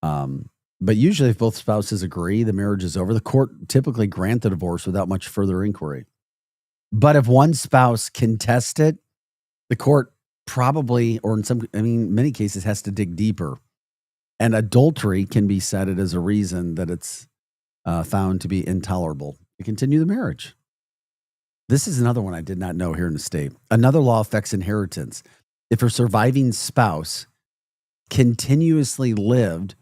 [SPEAKER 6] But usually if both spouses agree the marriage is over, the court typically grant the divorce without much further inquiry. But if one spouse contests it, the court probably, or in many cases, has to dig deeper. And adultery can be cited as a reason that it's found to be intolerable to continue the marriage. This is another one I did not know here in the state. Another law affects inheritance. If a surviving spouse continuously lived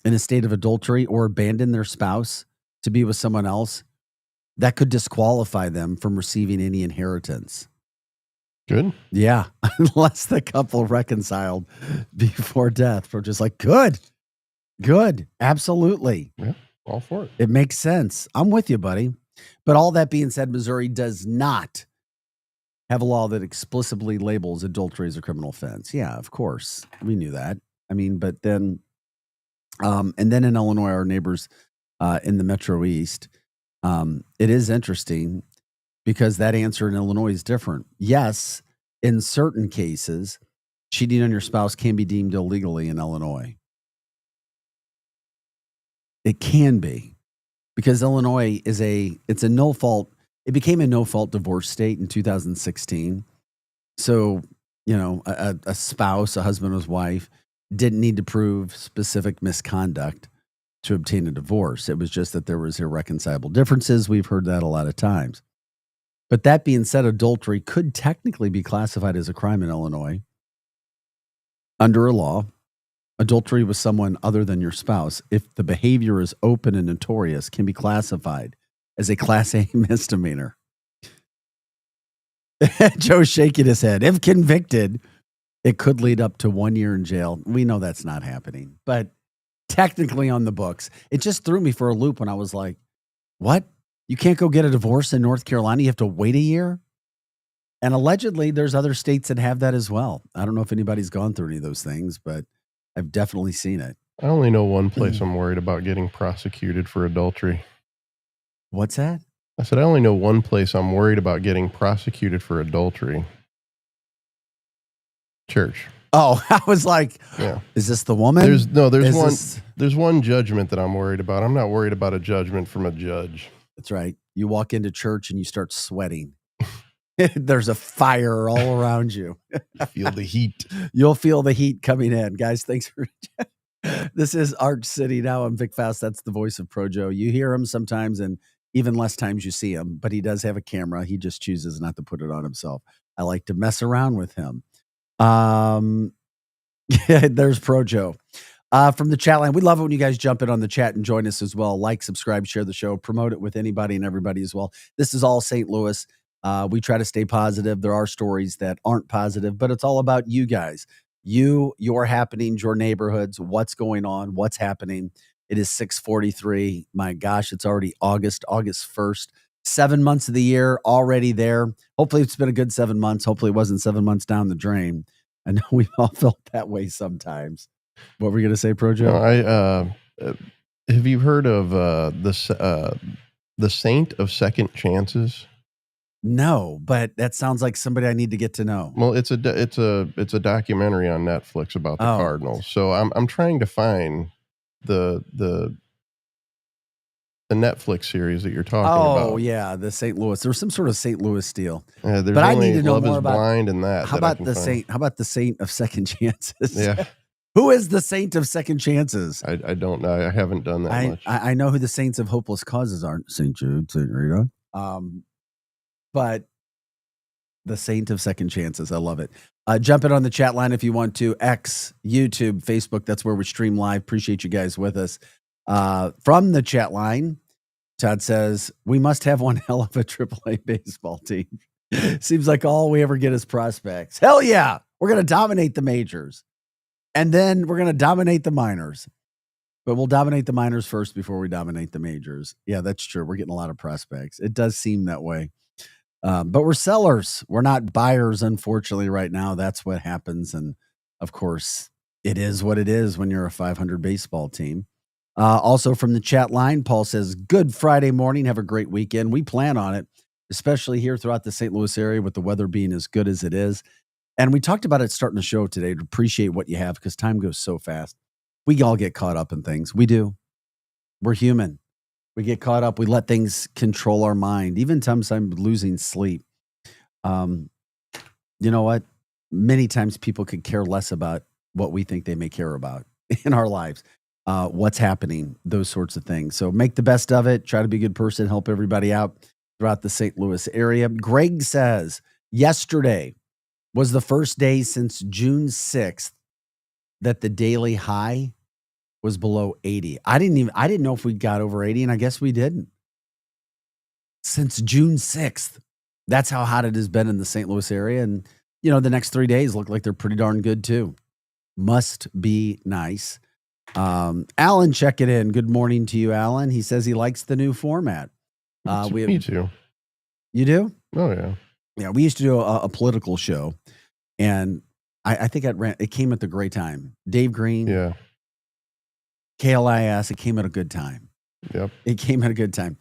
[SPEAKER 6] in a state of adultery or abandoned their spouse to be with someone else, that could disqualify them from receiving any inheritance.
[SPEAKER 7] Good.
[SPEAKER 6] Yeah. Unless the couple reconciled before death. We're just like, good. Absolutely.
[SPEAKER 7] Yeah. All for it.
[SPEAKER 6] It makes sense. I'm with you, buddy. But all that being said, Missouri does not have a law that explicitly labels adultery as a criminal offense. Yeah, of course. We knew that. I mean, but then, and then in Illinois, our neighbors in the Metro East, it is interesting because that answer in Illinois is different. Yes, in certain cases, cheating on your spouse can be deemed illegally in Illinois. It can be, because Illinois it's a no fault. It became a no fault divorce state in 2016. So, a spouse, a husband or wife, didn't need to prove specific misconduct to obtain a divorce. It was just that there was irreconcilable differences. We've heard that a lot of times. But that being said, adultery could technically be classified as a crime in Illinois under a law. Adultery with someone other than your spouse, if the behavior is open and notorious, can be classified as a Class A misdemeanor. Joe's shaking his head. If convicted, it could lead up to 1 year in jail. We know that's not happening, but technically on the books. It just threw me for a loop when I was like, what? You can't go get a divorce in North Carolina? You have to wait a year? And allegedly, there's other states that have that as well. I don't know if anybody's gone through any of those things, but I've definitely seen it.
[SPEAKER 7] I only know one place I'm worried about getting prosecuted for adultery.
[SPEAKER 6] What's that?
[SPEAKER 7] I said, I only know one place I'm worried about getting prosecuted for adultery. Church.
[SPEAKER 6] Oh, I was like,
[SPEAKER 7] yeah.
[SPEAKER 6] Is this the woman?
[SPEAKER 7] There's one judgment that I'm worried about. I'm not worried about a judgment from a judge.
[SPEAKER 6] That's right. You walk into church and you start sweating. There's a fire all around you.
[SPEAKER 7] Feel the heat.
[SPEAKER 6] You'll feel the heat coming in. Guys, thanks for this is Arch City Now. I'm Vic Faust. That's the voice of Projo. You hear him sometimes and even less times you see him, but he does have a camera. He just chooses not to put it on himself. I like to mess around with him. There's Projo. From the chat line, we love it when you guys jump in on the chat and join us as well. Like, subscribe, share the show, promote it with anybody and everybody as well. This is all St. Louis. We try to stay positive. There are stories that aren't positive, but it's all about you guys. Your happenings, your neighborhoods, what's going on, what's happening. It is 6:43. My gosh, it's already August 1st. 7 months of the year already there. Hopefully it's been a good 7 months. Hopefully it wasn't 7 months down the drain. I know we've all felt that way sometimes. What were you going to say, Projo?
[SPEAKER 7] Have you heard of the Saint of Second Chances?
[SPEAKER 6] No, but that sounds like somebody I need to get to know.
[SPEAKER 7] Well, it's a documentary on Netflix about the Cardinals. So I'm trying to find the the Netflix series that you're talking about.
[SPEAKER 6] Oh yeah, the St. Louis. There was some sort of St. Louis deal.
[SPEAKER 7] Yeah, there's
[SPEAKER 6] but I
[SPEAKER 7] only
[SPEAKER 6] need to know
[SPEAKER 7] Love
[SPEAKER 6] more
[SPEAKER 7] is
[SPEAKER 6] about
[SPEAKER 7] Blind and that.
[SPEAKER 6] How
[SPEAKER 7] that I
[SPEAKER 6] about
[SPEAKER 7] can
[SPEAKER 6] the
[SPEAKER 7] find.
[SPEAKER 6] Saint? How about the Saint of Second Chances?
[SPEAKER 7] Yeah.
[SPEAKER 6] Who is the Saint of Second Chances?
[SPEAKER 7] I don't know. I haven't done that much.
[SPEAKER 6] I know who the Saints of Hopeless Causes aren't. St. Jude, St. Rita. But the Saint of Second Chances. I love it. Jump in on the chat line if you want to. X, YouTube, Facebook. That's where we stream live. Appreciate you guys with us. From the chat line, Todd says, we must have one hell of a AAA baseball team. Seems like all we ever get is prospects. Hell yeah. We're going to dominate the majors. And then we're going to dominate the minors. But we'll dominate the minors first before we dominate the majors. Yeah, that's true. We're getting a lot of prospects. It does seem that way. But we're sellers. We're not buyers, unfortunately, right now. That's what happens. And, of course, it is what it is when you're a 500 baseball team. Also from the chat line, Paul says, good Friday morning. Have a great weekend. We plan on it, especially here throughout the St. Louis area with the weather being as good as it is. And we talked about it starting the show today to appreciate what you have because time goes so fast. We all get caught up in things. We do. We're human. We get caught up. We let things control our mind. Even sometimes losing sleep. You know what? Many times people could care less about what we think they may care about in our lives. What's happening, those sorts of things. So make the best of it. Try to be a good person. Help everybody out throughout the St. Louis area. Greg says, yesterday was the first day since June 6th that the daily high was below 80. I didn't know if we got over 80, and I guess we didn't. Since June 6th. That's how hot it has been in the St. Louis area. And, you know, the next 3 days look like they're pretty darn good too. Must be nice. Alan, check it in. Good morning to you, Alan. He says he likes the new format.
[SPEAKER 7] Me too.
[SPEAKER 6] You do?
[SPEAKER 7] Oh, yeah.
[SPEAKER 6] Yeah, we used to do a political show, and I think it came at the great time. Dave Green,
[SPEAKER 7] Yeah.
[SPEAKER 6] KLIS, it came at a good time.
[SPEAKER 7] Yep.
[SPEAKER 6] It came at a good time.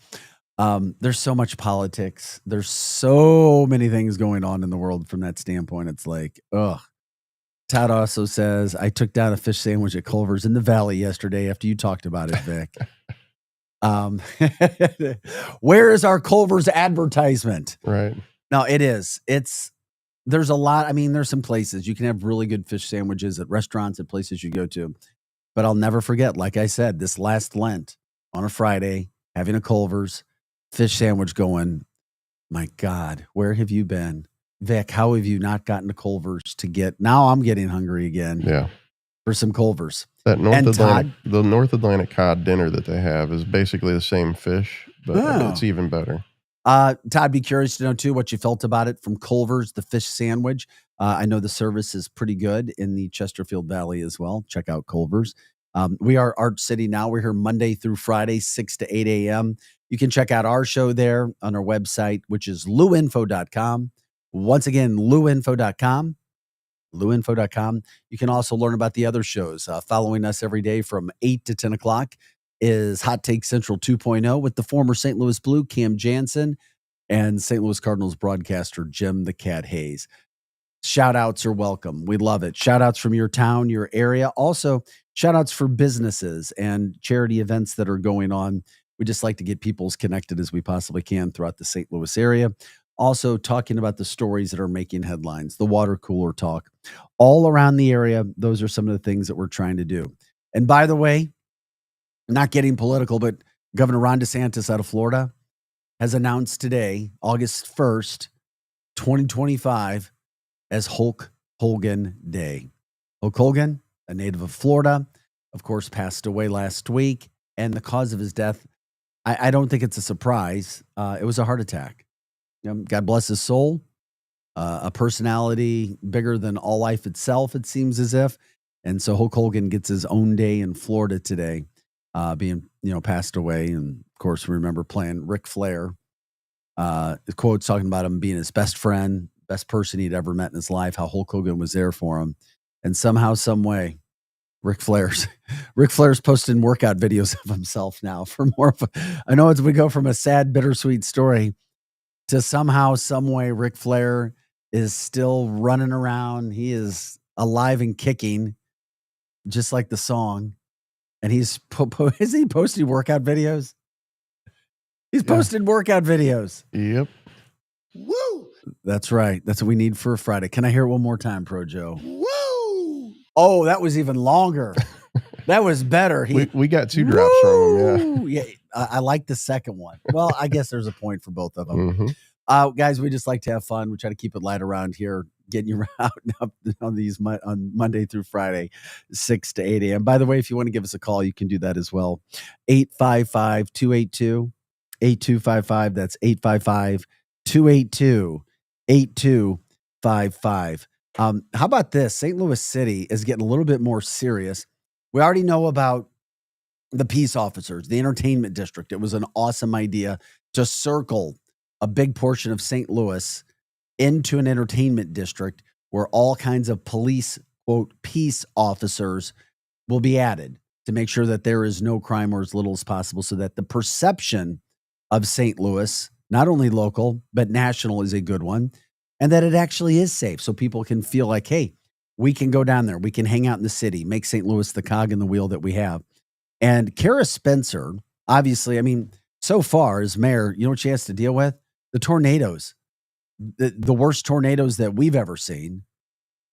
[SPEAKER 6] There's so much politics. There's so many things going on in the world from that standpoint. It's like, ugh. Todd also says, I took down a fish sandwich at Culver's in the Valley yesterday after you talked about it, Vic. Where is our Culver's advertisement?
[SPEAKER 7] Right.
[SPEAKER 6] No, it is. There's a lot. I mean, there's some places you can have really good fish sandwiches at restaurants, at places you go to. But I'll never forget, like I said, this last Lent on a Friday, having a Culver's fish sandwich going. My God, where have you been? Vic, how have you not gotten to Culver's to get? Now I'm getting hungry again.
[SPEAKER 7] Yeah.
[SPEAKER 6] For some Culver's.
[SPEAKER 7] That the North Atlantic cod dinner that they have is basically the same fish, but it's even better.
[SPEAKER 6] Todd, be curious to know too what you felt about it from Culver's, the fish sandwich. I know the service is pretty good in the Chesterfield Valley as well. Check out Culver's. We are Arch City now. We're here Monday through Friday, 6 to 8 a.m. You can check out our show there on our website, which is luinfo.com. Once again, luinfo.com. luinfo.com. You can also learn about the other shows. Following us every day from 8 to 10 o'clock is Hot Take Central 2.0 with the former St. Louis Blue, Cam Jansen, and St. Louis Cardinals broadcaster, Jim the Cat Hayes. Shout outs are welcome. We love it. Shout outs from your town, your area. Also, shout outs for businesses and charity events that are going on. We just like to get people as connected as we possibly can throughout the St. Louis area. Also talking about the stories that are making headlines, the water cooler talk, all around the area. Those are some of the things that we're trying to do. And by the way, not getting political, but Governor Ron DeSantis out of Florida has announced today, August 1st, 2025, as Hulk Hogan Day. Hulk Hogan, a native of Florida, of course, passed away last week. And the cause of his death, I don't think it's a surprise. It was a heart attack. God bless his soul. A personality bigger than all life itself, it seems as if. And so Hulk Hogan gets his own day in Florida today, being passed away. And of course, remember playing Ric Flair. The quotes talking about him being his best friend, best person he'd ever met in his life, how Hulk Hogan was there for him. And somehow, some way, Ric Flair's posting workout videos of himself now for more of I know as we go from a sad, bittersweet story to somehow, some way, Ric Flair is still running around. He is alive and kicking, just like the song. And is he posting workout videos? He's posted workout videos.
[SPEAKER 7] Yep.
[SPEAKER 10] Woo!
[SPEAKER 6] That's right. That's what we need for a Friday. Can I hear it one more time, Pro Joe?
[SPEAKER 10] Woo!
[SPEAKER 6] Oh, that was even longer. That was better.
[SPEAKER 7] We got 2 drops from him.
[SPEAKER 6] Yeah. I like the second one. Well, I guess there's a point for both of them.
[SPEAKER 7] Mm-hmm.
[SPEAKER 6] Guys, we just like to have fun. We try to keep it light around here, getting you out up on these on Monday through Friday, 6 to 8 a.m. By the way, if you want to give us a call, you can do that as well. 855-282-8255. That's 855-282-8255. How about this? St. Louis City is getting a little bit more serious. We already know about the peace officers, the entertainment district. It was an awesome idea to circle a big portion of St. Louis into an entertainment district where all kinds of police, quote, peace officers will be added to make sure that there is no crime or as little as possible, so that the perception of St. Louis, not only local, but national, is a good one, and that it actually is safe, so people can feel like, hey, we can go down there, we can hang out in the city, make St. Louis the cog in the wheel that we have. And Kara Spencer, obviously, I mean, so far as mayor, you know what she has to deal with? The tornadoes, the worst tornadoes that we've ever seen,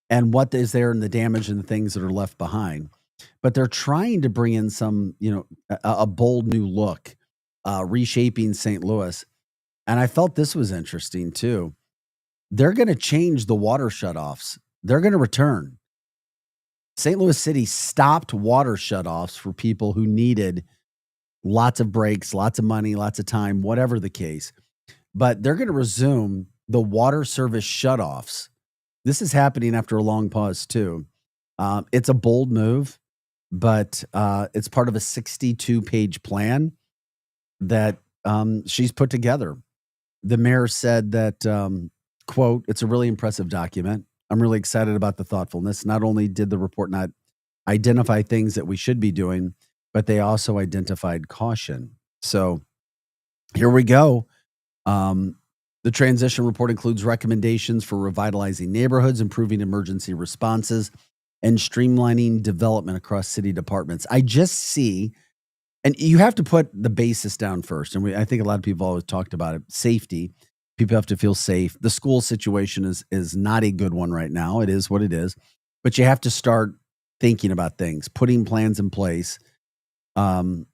[SPEAKER 6] and what is there and the damage and the things that are left behind. But they're trying to bring in some, a bold new look, reshaping St. Louis. And I felt this was interesting too. They're going to change the water shutoffs. They're going to return. St. Louis City stopped water shutoffs for people who needed lots of breaks, lots of money, lots of time, whatever the case. But they're going to resume the water service shutoffs. This is happening after a long pause too. It's a bold move, but it's part of a 62-page plan that she's put together. The mayor said that, quote, "It's a really impressive document. I'm really excited about the thoughtfulness. Not only did the report not identify things that we should be doing, but they also identified caution." So here we go. The transition report includes recommendations for revitalizing neighborhoods, improving emergency responses, and streamlining development across city departments. I just see, and you have to put the basis down first. And I think a lot of people always talked about it. Safety. People have to feel safe. The school situation is not a good one right now. It is what it is. But you have to start thinking about things, putting plans in place, put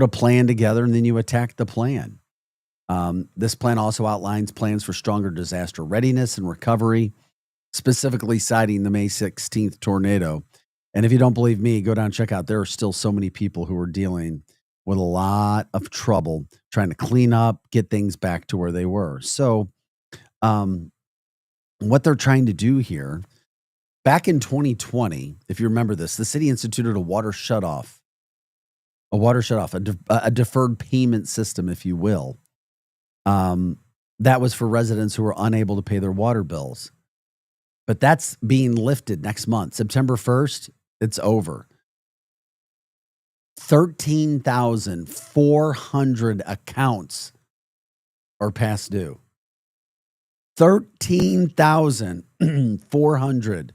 [SPEAKER 6] a plan together, and then you attack the plan. This plan also outlines plans for stronger disaster readiness and recovery, specifically citing the May 16th tornado. And if you don't believe me, go down and check out. There are still so many people who are dealing with a lot of trouble trying to clean up, get things back to where they were. So what they're trying to do here, back in 2020, if you remember this, the city instituted a water shutoff, a deferred payment system, if you will. That was for residents who were unable to pay their water bills. But that's being lifted next month. September 1st, it's over. 13,400 accounts are past due. 13,400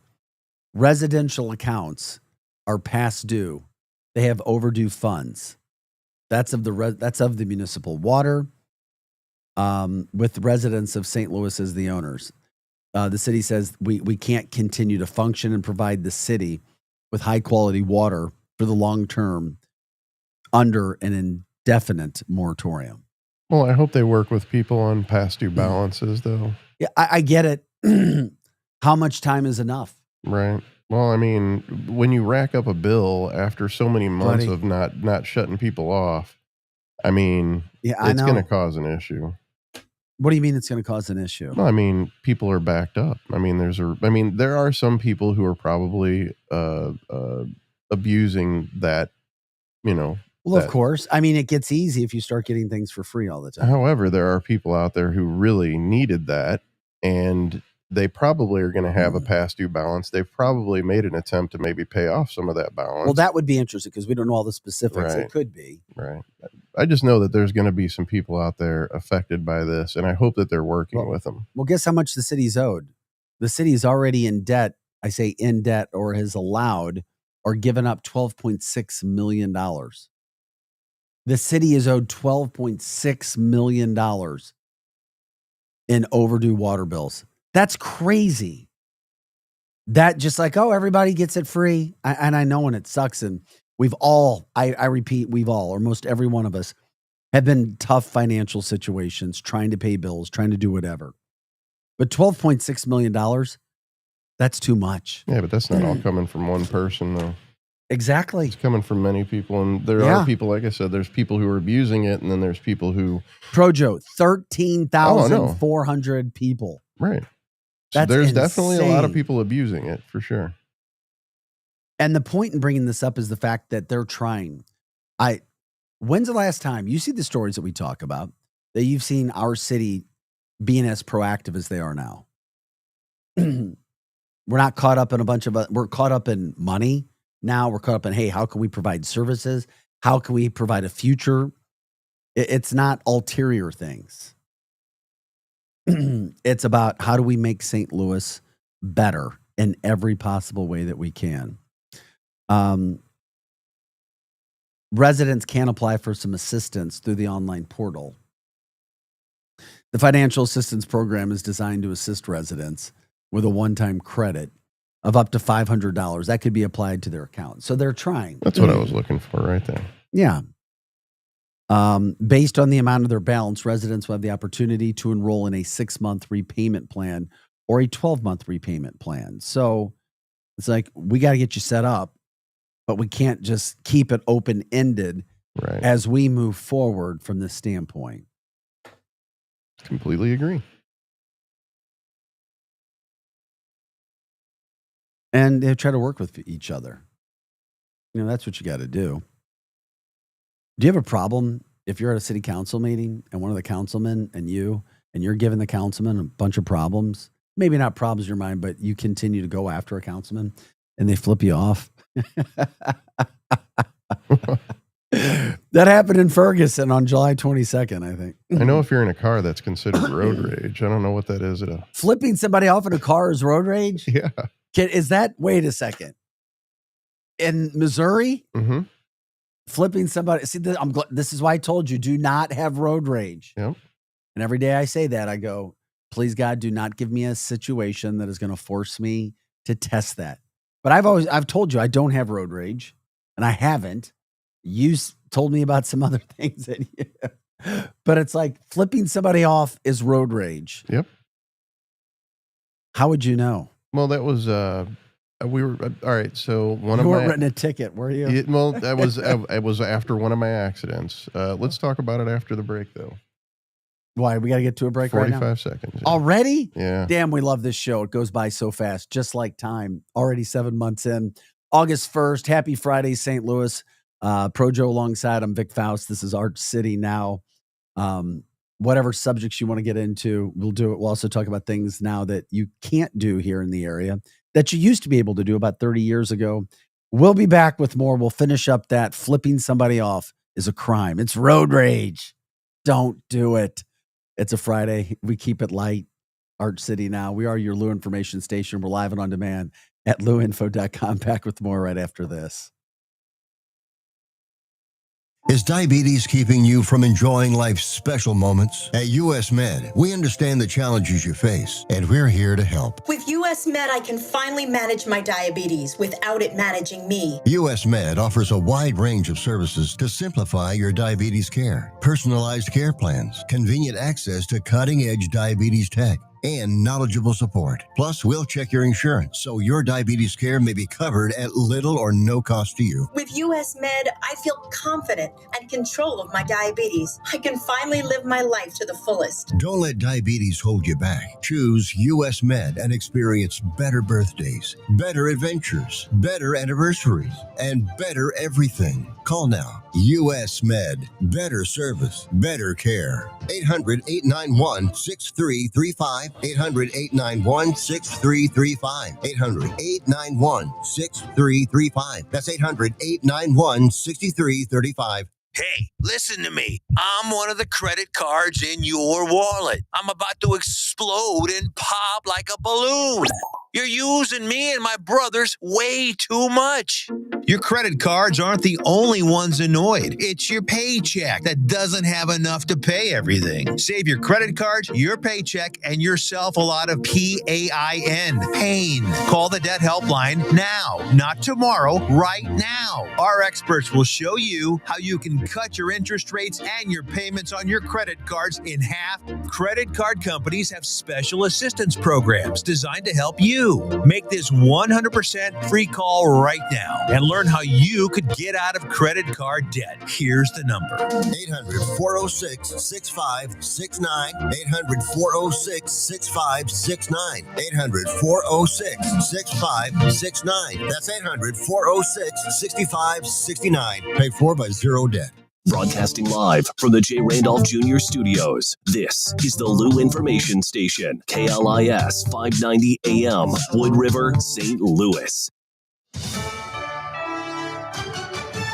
[SPEAKER 6] residential accounts are past due. They have overdue funds. That's of the municipal water, with residents of St. Louis as the owners. The city says we can't continue to function and provide the city with high quality water for the long term under an indefinite moratorium.
[SPEAKER 7] Well, I hope they work with people on past due balances, though.
[SPEAKER 6] Yeah, I get it. How much time is enough?
[SPEAKER 7] Right. Well, I mean, when you rack up a bill after so many months of not shutting people off, I mean, it's going to cause an issue.
[SPEAKER 6] What do you mean it's going to cause an issue?
[SPEAKER 7] Well, I mean, people are backed up. I mean, there are some people who are probably abusing that,
[SPEAKER 6] Well, of course. I mean, it gets easy if you start getting things for free all the time.
[SPEAKER 7] However, there are people out there who really needed that, and they probably are going to have a past due balance. They've probably made an attempt to maybe pay off some of that balance.
[SPEAKER 6] Well, that would be interesting because we don't know all the specifics.
[SPEAKER 7] Right.
[SPEAKER 6] It could be.
[SPEAKER 7] Right. I just know that there's going to be some people out there affected by this, and I hope that they're working with them.
[SPEAKER 6] Well, guess how much the city's owed? The city's already in debt. I say in debt, or has allowed or given up $12.6 million. The city is owed $12.6 million in overdue water bills. That's crazy. That just like, oh, everybody gets it free. And I know, and it sucks. And we've all, I repeat, we've all, or most every one of us, have been in tough financial situations, trying to pay bills, trying to do whatever. But $12.6 million, that's too much.
[SPEAKER 7] Yeah, but that's not all coming from one person, though.
[SPEAKER 6] Exactly.
[SPEAKER 7] It's coming from many people. And there are people, like I said, there's people who are abusing it. And then there's people who.
[SPEAKER 6] Projo, 13,400 people.
[SPEAKER 7] Right. So there's definitely a lot of people abusing it, for sure.
[SPEAKER 6] And the point in bringing this up is the fact that they're trying. When's the last time you see the stories that we talk about that you've seen our city being as proactive as they are now? We're not caught up in we're caught up in money. Now we're caught up in, hey, how can we provide services? How can we provide a future? It's not ulterior things. It's about how do we make St. Louis better in every possible way that we can. Residents can apply for some assistance through the online portal. The financial assistance program is designed to assist residents with a one-time credit of up to $500. That could be applied to their account. So they're trying.
[SPEAKER 7] That's what I was looking for right there.
[SPEAKER 6] Yeah. Based on the amount of their balance, residents will have the opportunity to enroll in a 6-month repayment plan or a 12-month repayment plan. So it's like, we got to get you set up, but we can't just keep it open-ended as we move forward from this standpoint.
[SPEAKER 7] Completely agree.
[SPEAKER 6] And they try to work with each other. You know, that's what you got to do. Do you have a problem if you're at a city council meeting and one of the councilmen and you're giving the councilman a bunch of problems? Maybe not problems in your mind, but you continue to go after a councilman and they flip you off. That happened in Ferguson on July 22nd, I think.
[SPEAKER 7] I know if you're in a car, that's considered road rage. I don't know what that is at all.
[SPEAKER 6] Flipping somebody off in a car is road rage?
[SPEAKER 7] Yeah.
[SPEAKER 6] Is that, wait a second. In Missouri?
[SPEAKER 7] Mm-hmm.
[SPEAKER 6] Flipping somebody. See, this is why I told you, do not have road rage.
[SPEAKER 7] Yep.
[SPEAKER 6] And every day I say that, I go, please God, do not give me a situation that is going to force me to test that. But I've told you I don't have road rage, and I haven't. You told me about some other things but it's like flipping somebody off is road rage.
[SPEAKER 7] Yep.
[SPEAKER 6] How would you know?
[SPEAKER 7] Well, that was we were all right. So one
[SPEAKER 6] you
[SPEAKER 7] of
[SPEAKER 6] weren't
[SPEAKER 7] my
[SPEAKER 6] written a ticket, were you?
[SPEAKER 7] It was after one of my accidents. Let's talk about it after the break, though.
[SPEAKER 6] Why? We got to get to a break right now?
[SPEAKER 7] 45 seconds. Yeah.
[SPEAKER 6] Already?
[SPEAKER 7] Yeah.
[SPEAKER 6] Damn, we love this show. It goes by so fast, just like time. Already 7 months in. August 1st. Happy Friday, St. Louis. Projo alongside. I'm Vic Faust. This is Arch City Now. Whatever subjects you want to get into, we'll do it. We'll also talk about things now that you can't do here in the area that you used to be able to do about 30 years ago. We'll be back with more. We'll finish up that flipping somebody off is a crime. It's road rage. Don't do it. It's a Friday. We keep it light. Arch City Now. We are your Lou information station. We're live and on demand at louinfo.com. Back with more right after this.
[SPEAKER 18] Is diabetes keeping you from enjoying life's special moments? At US Med, we understand the challenges you face, and we're here to help.
[SPEAKER 19] With US Med, I can finally manage my diabetes without it managing me.
[SPEAKER 18] US Med offers a wide range of services to simplify your diabetes care. Personalized care plans, convenient access to cutting-edge diabetes tech, and knowledgeable support. Plus, we'll check your insurance so your diabetes care may be covered at little or no cost to you.
[SPEAKER 19] With US Med, I feel confident and control of my diabetes. I can finally live my life to the fullest.
[SPEAKER 18] Don't let diabetes hold you back. Choose US Med and experience better birthdays, better adventures, better anniversaries, and better everything. Call now. US Med. Better service, better care. 800-891-6335. 800-891-6335. 800-891-6335. That's 800-891-6335.
[SPEAKER 20] Hey, listen to me. I'm one of the credit cards in your wallet. I'm about to explode and pop like a balloon. You're using me and my brothers way too much.
[SPEAKER 21] Your credit cards aren't the only ones annoyed. It's your paycheck that doesn't have enough to pay everything. Save your credit cards, your paycheck, and yourself a lot of PAIN. Pain. Call the debt helpline now, not tomorrow, right now. Our experts will show you how you can cut your interest rates and your payments on your credit cards in half. Credit card companies have special assistance programs designed to help you. Make this 100% free call right now and learn how you could get out of credit card debt. Here's the number.
[SPEAKER 18] 800-406-6569. 800-406-6569. 800-406-6569. That's 800-406-6569. Paid for by Zero Debt.
[SPEAKER 5] Broadcasting live from the J. Randolph Jr. Studios, this is the Lou Information Station, KLIS 590 AM, Wood River, St. Louis.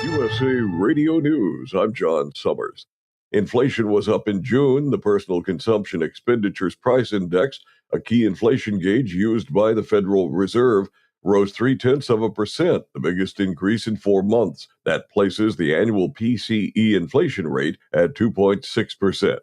[SPEAKER 22] USA Radio News, I'm John Summers. Inflation was up in June. The Personal Consumption Expenditures Price Index, a key inflation gauge used by the Federal Reserve, rose 0.3%, the biggest increase in 4 months. That places the annual PCE inflation rate at 2.6%.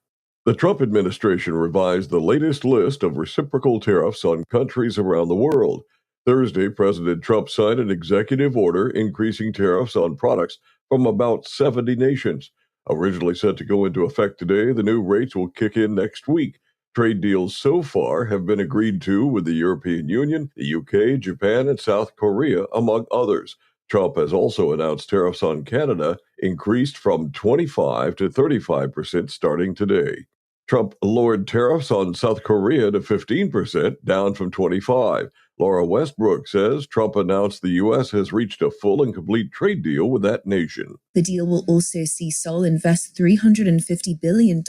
[SPEAKER 22] The Trump administration revised the latest list of reciprocal tariffs on countries around the world. Thursday, President Trump signed an executive order increasing tariffs on products from about 70 nations. Originally set to go into effect today, the new rates will kick in next week. Trade deals so far have been agreed to with the European Union, the UK, Japan, and South Korea, among others. Trump has also announced tariffs on Canada increased from 25 to 35% starting today. Trump lowered tariffs on South Korea to 15%, down from 25%. Laura Westbrook says Trump announced the U.S. has reached a full and complete trade deal with that nation.
[SPEAKER 23] The deal will also see Seoul invest $350 billion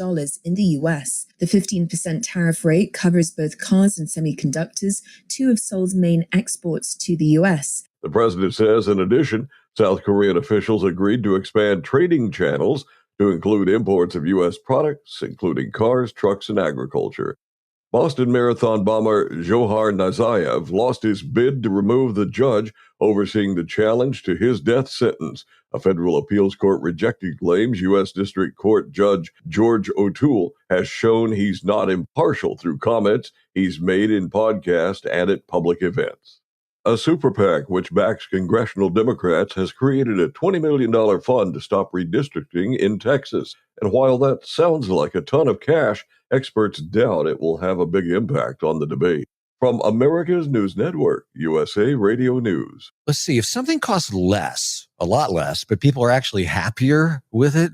[SPEAKER 23] in the U.S. The 15% tariff rate covers both cars and semiconductors, two of Seoul's main exports to the U.S.
[SPEAKER 22] The president says, in addition, South Korean officials agreed to expand trading channels to include imports of U.S. products, including cars, trucks, and agriculture. Boston Marathon bomber Johar Nazayev lost his bid to remove the judge overseeing the challenge to his death sentence. A federal appeals court rejected claims U.S. District Court Judge George O'Toole has shown he's not impartial through comments he's made in podcasts and at public events. A super PAC, which backs congressional Democrats, has created a $20 million fund to stop redistricting in Texas. And while that sounds like a ton of cash, experts doubt it will have a big impact on the debate. From America's News Network, USA Radio News.
[SPEAKER 24] Let's see, if something costs less, a lot less, but people are actually happier with it,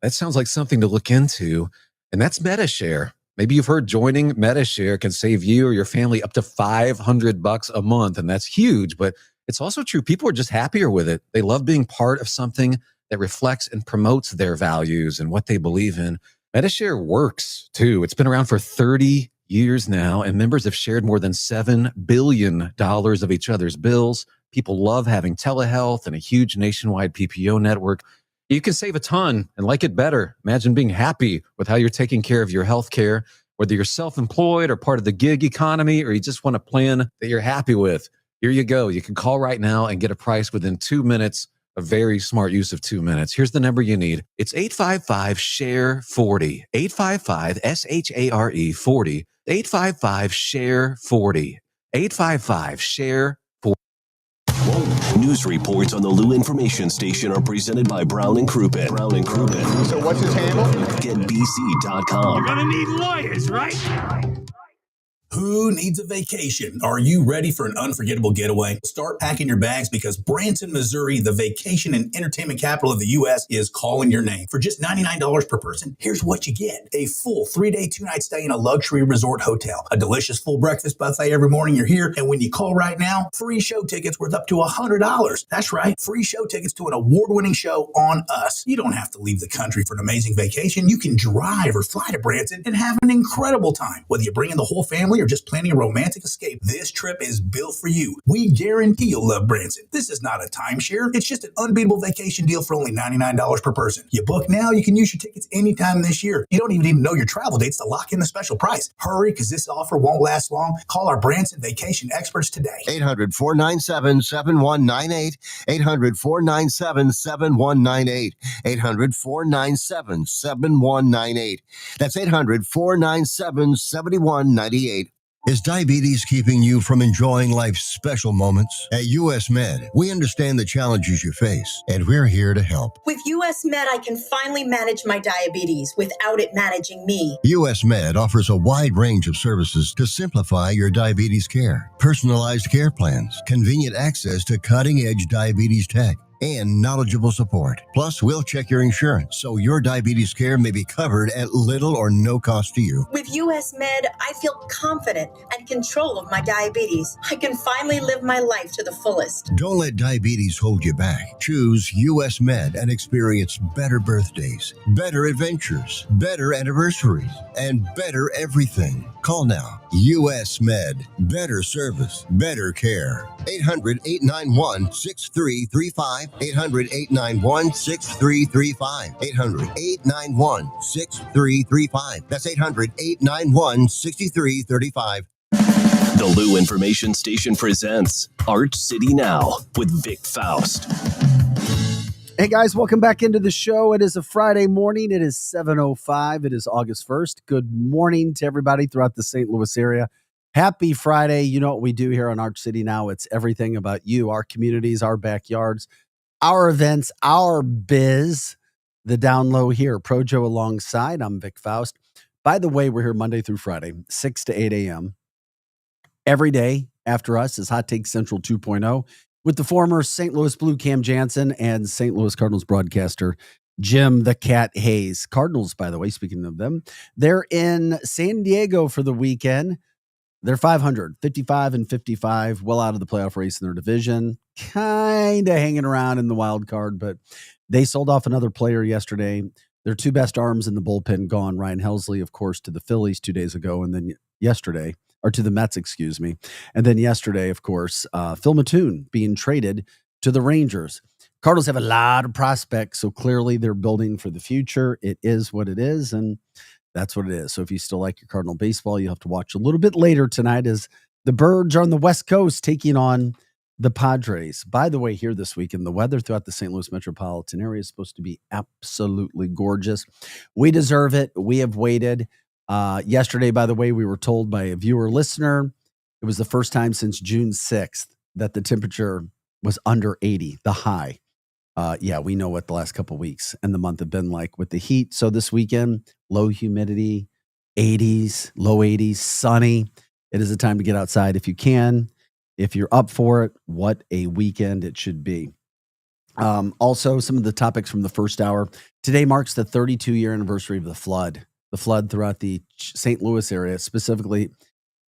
[SPEAKER 24] that sounds like something to look into. And that's MediShare. Maybe you've heard joining MediShare can save you or your family up to $500 a month. And that's huge, but it's also true. People are just happier with it. They love being part of something that reflects and promotes their values and what they believe in. MediShare works too. It's been around for 30 years now, and members have shared more than $7 billion of each other's bills. People love having telehealth and a huge nationwide PPO network. You can save a ton and like it better. Imagine being happy with how you're taking care of your health care, whether you're self-employed or part of the gig economy, or you just want a plan that you're happy with. Here you go. You can call right now and get a price within 2 minutes. A very smart use of 2 minutes. Here's the number you need. It's 855-SHARE-40. 855-SHARE 40. 855-SHARE-40. 855-SHARE-40.
[SPEAKER 5] News reports on the Lou Information Station are presented by Brown and Crouppen. Brown and Crouppen.
[SPEAKER 10] So what's his handle?
[SPEAKER 5] GetBC.com.
[SPEAKER 25] You're gonna need lawyers, right? Who needs a vacation? Are you ready for an unforgettable getaway? Start packing your bags because Branson, Missouri, the vacation and entertainment capital of the U.S., is calling your name. For just $99 per person, here's what you get. A full 3-day, 2-night stay in a luxury resort hotel. A delicious full breakfast buffet every morning you're here. And when you call right now, free show tickets worth up to $100. That's right, free show tickets to an award-winning show on us. You don't have to leave the country for an amazing vacation. You can drive or fly to Branson and have an incredible time. Whether you bring in the whole family family, or just planning a romantic escape, this trip is built for you. We guarantee you'll love Branson. This is not a timeshare. It's just an unbeatable vacation deal for only $99 per person. You book now, you can use your tickets anytime this year. You don't even need to know your travel dates to lock in the special price. Hurry, because this offer won't last long. Call our Branson vacation experts today.
[SPEAKER 18] 800-497-7198. 800-497-7198. 800-497-7198. That's 800-497-7198. Is diabetes keeping you from enjoying life's special moments? At US Med, we understand the challenges you face, and we're here to help.
[SPEAKER 19] With US Med, I can finally manage my diabetes without it managing me.
[SPEAKER 18] US Med offers a wide range of services to simplify your diabetes care. Personalized care plans, convenient access to cutting-edge diabetes tech, and knowledgeable support. Plus, we'll check your insurance so your diabetes care may be covered at little or no cost to you.
[SPEAKER 19] With US Med, I feel confident and control of my diabetes. I can finally live my life to the fullest.
[SPEAKER 18] Don't let diabetes hold you back. Choose US Med and experience better birthdays, better adventures, better anniversaries, and better everything. Call now. US Med. Better service, better care. 800-891-6335. 800-891-6335. 800-891-6335. That's 800-891-6335.
[SPEAKER 5] The Lou Information Station presents Arch City Now with Vic Faust.
[SPEAKER 6] Hey guys, welcome back into the show. It is a Friday morning. It is 7:05. It is August 1st. Good morning to everybody throughout the St. Louis area. Happy Friday. You know what we do here on Arch City Now. It's everything about you, our communities, our backyards, our events, our biz. The down low here. Projo alongside. I'm Vic Faust. By the way, we're here Monday through Friday, 6 to 8 a.m. Every day after us is Hot Take Central 2.0. with the former St. Louis Blue Cam Jansen and St. Louis Cardinals broadcaster Jim the Cat Hayes. Cardinals, by the way, speaking of them, they're in San Diego for the weekend. They're 500, 55-55, well out of the playoff race in their division, kind of hanging around in the wild card, but they sold off another player yesterday. Their two best arms in the bullpen gone. Ryan Helsley, of course, to the Phillies 2 days ago, and then yesterday, or to the Mets, excuse me. And then yesterday, of course, Phil Mattoon being traded to the Rangers. Cardinals have a lot of prospects, so clearly they're building for the future. It is what it is, and that's what it is. So if you still like your Cardinal baseball, you have to watch a little bit later tonight as the Birds are on the West Coast taking on the Padres. By the way, here this weekend, the weather throughout the St. Louis metropolitan area is supposed to be absolutely gorgeous. We deserve it. We have waited. Yesterday, by the way, we were told by a viewer listener, it was the first time since June 6th that the temperature was under 80, the high. Yeah, we know what the last couple of weeks and the month have been like with the heat. So this weekend, low humidity, 80s, low 80s, sunny. It is a time to get outside if you can. If you're up for it, what a weekend it should be. Also, some of the topics from the first hour. Today marks the 32-year anniversary of the flood. The flood throughout the St. Louis area specifically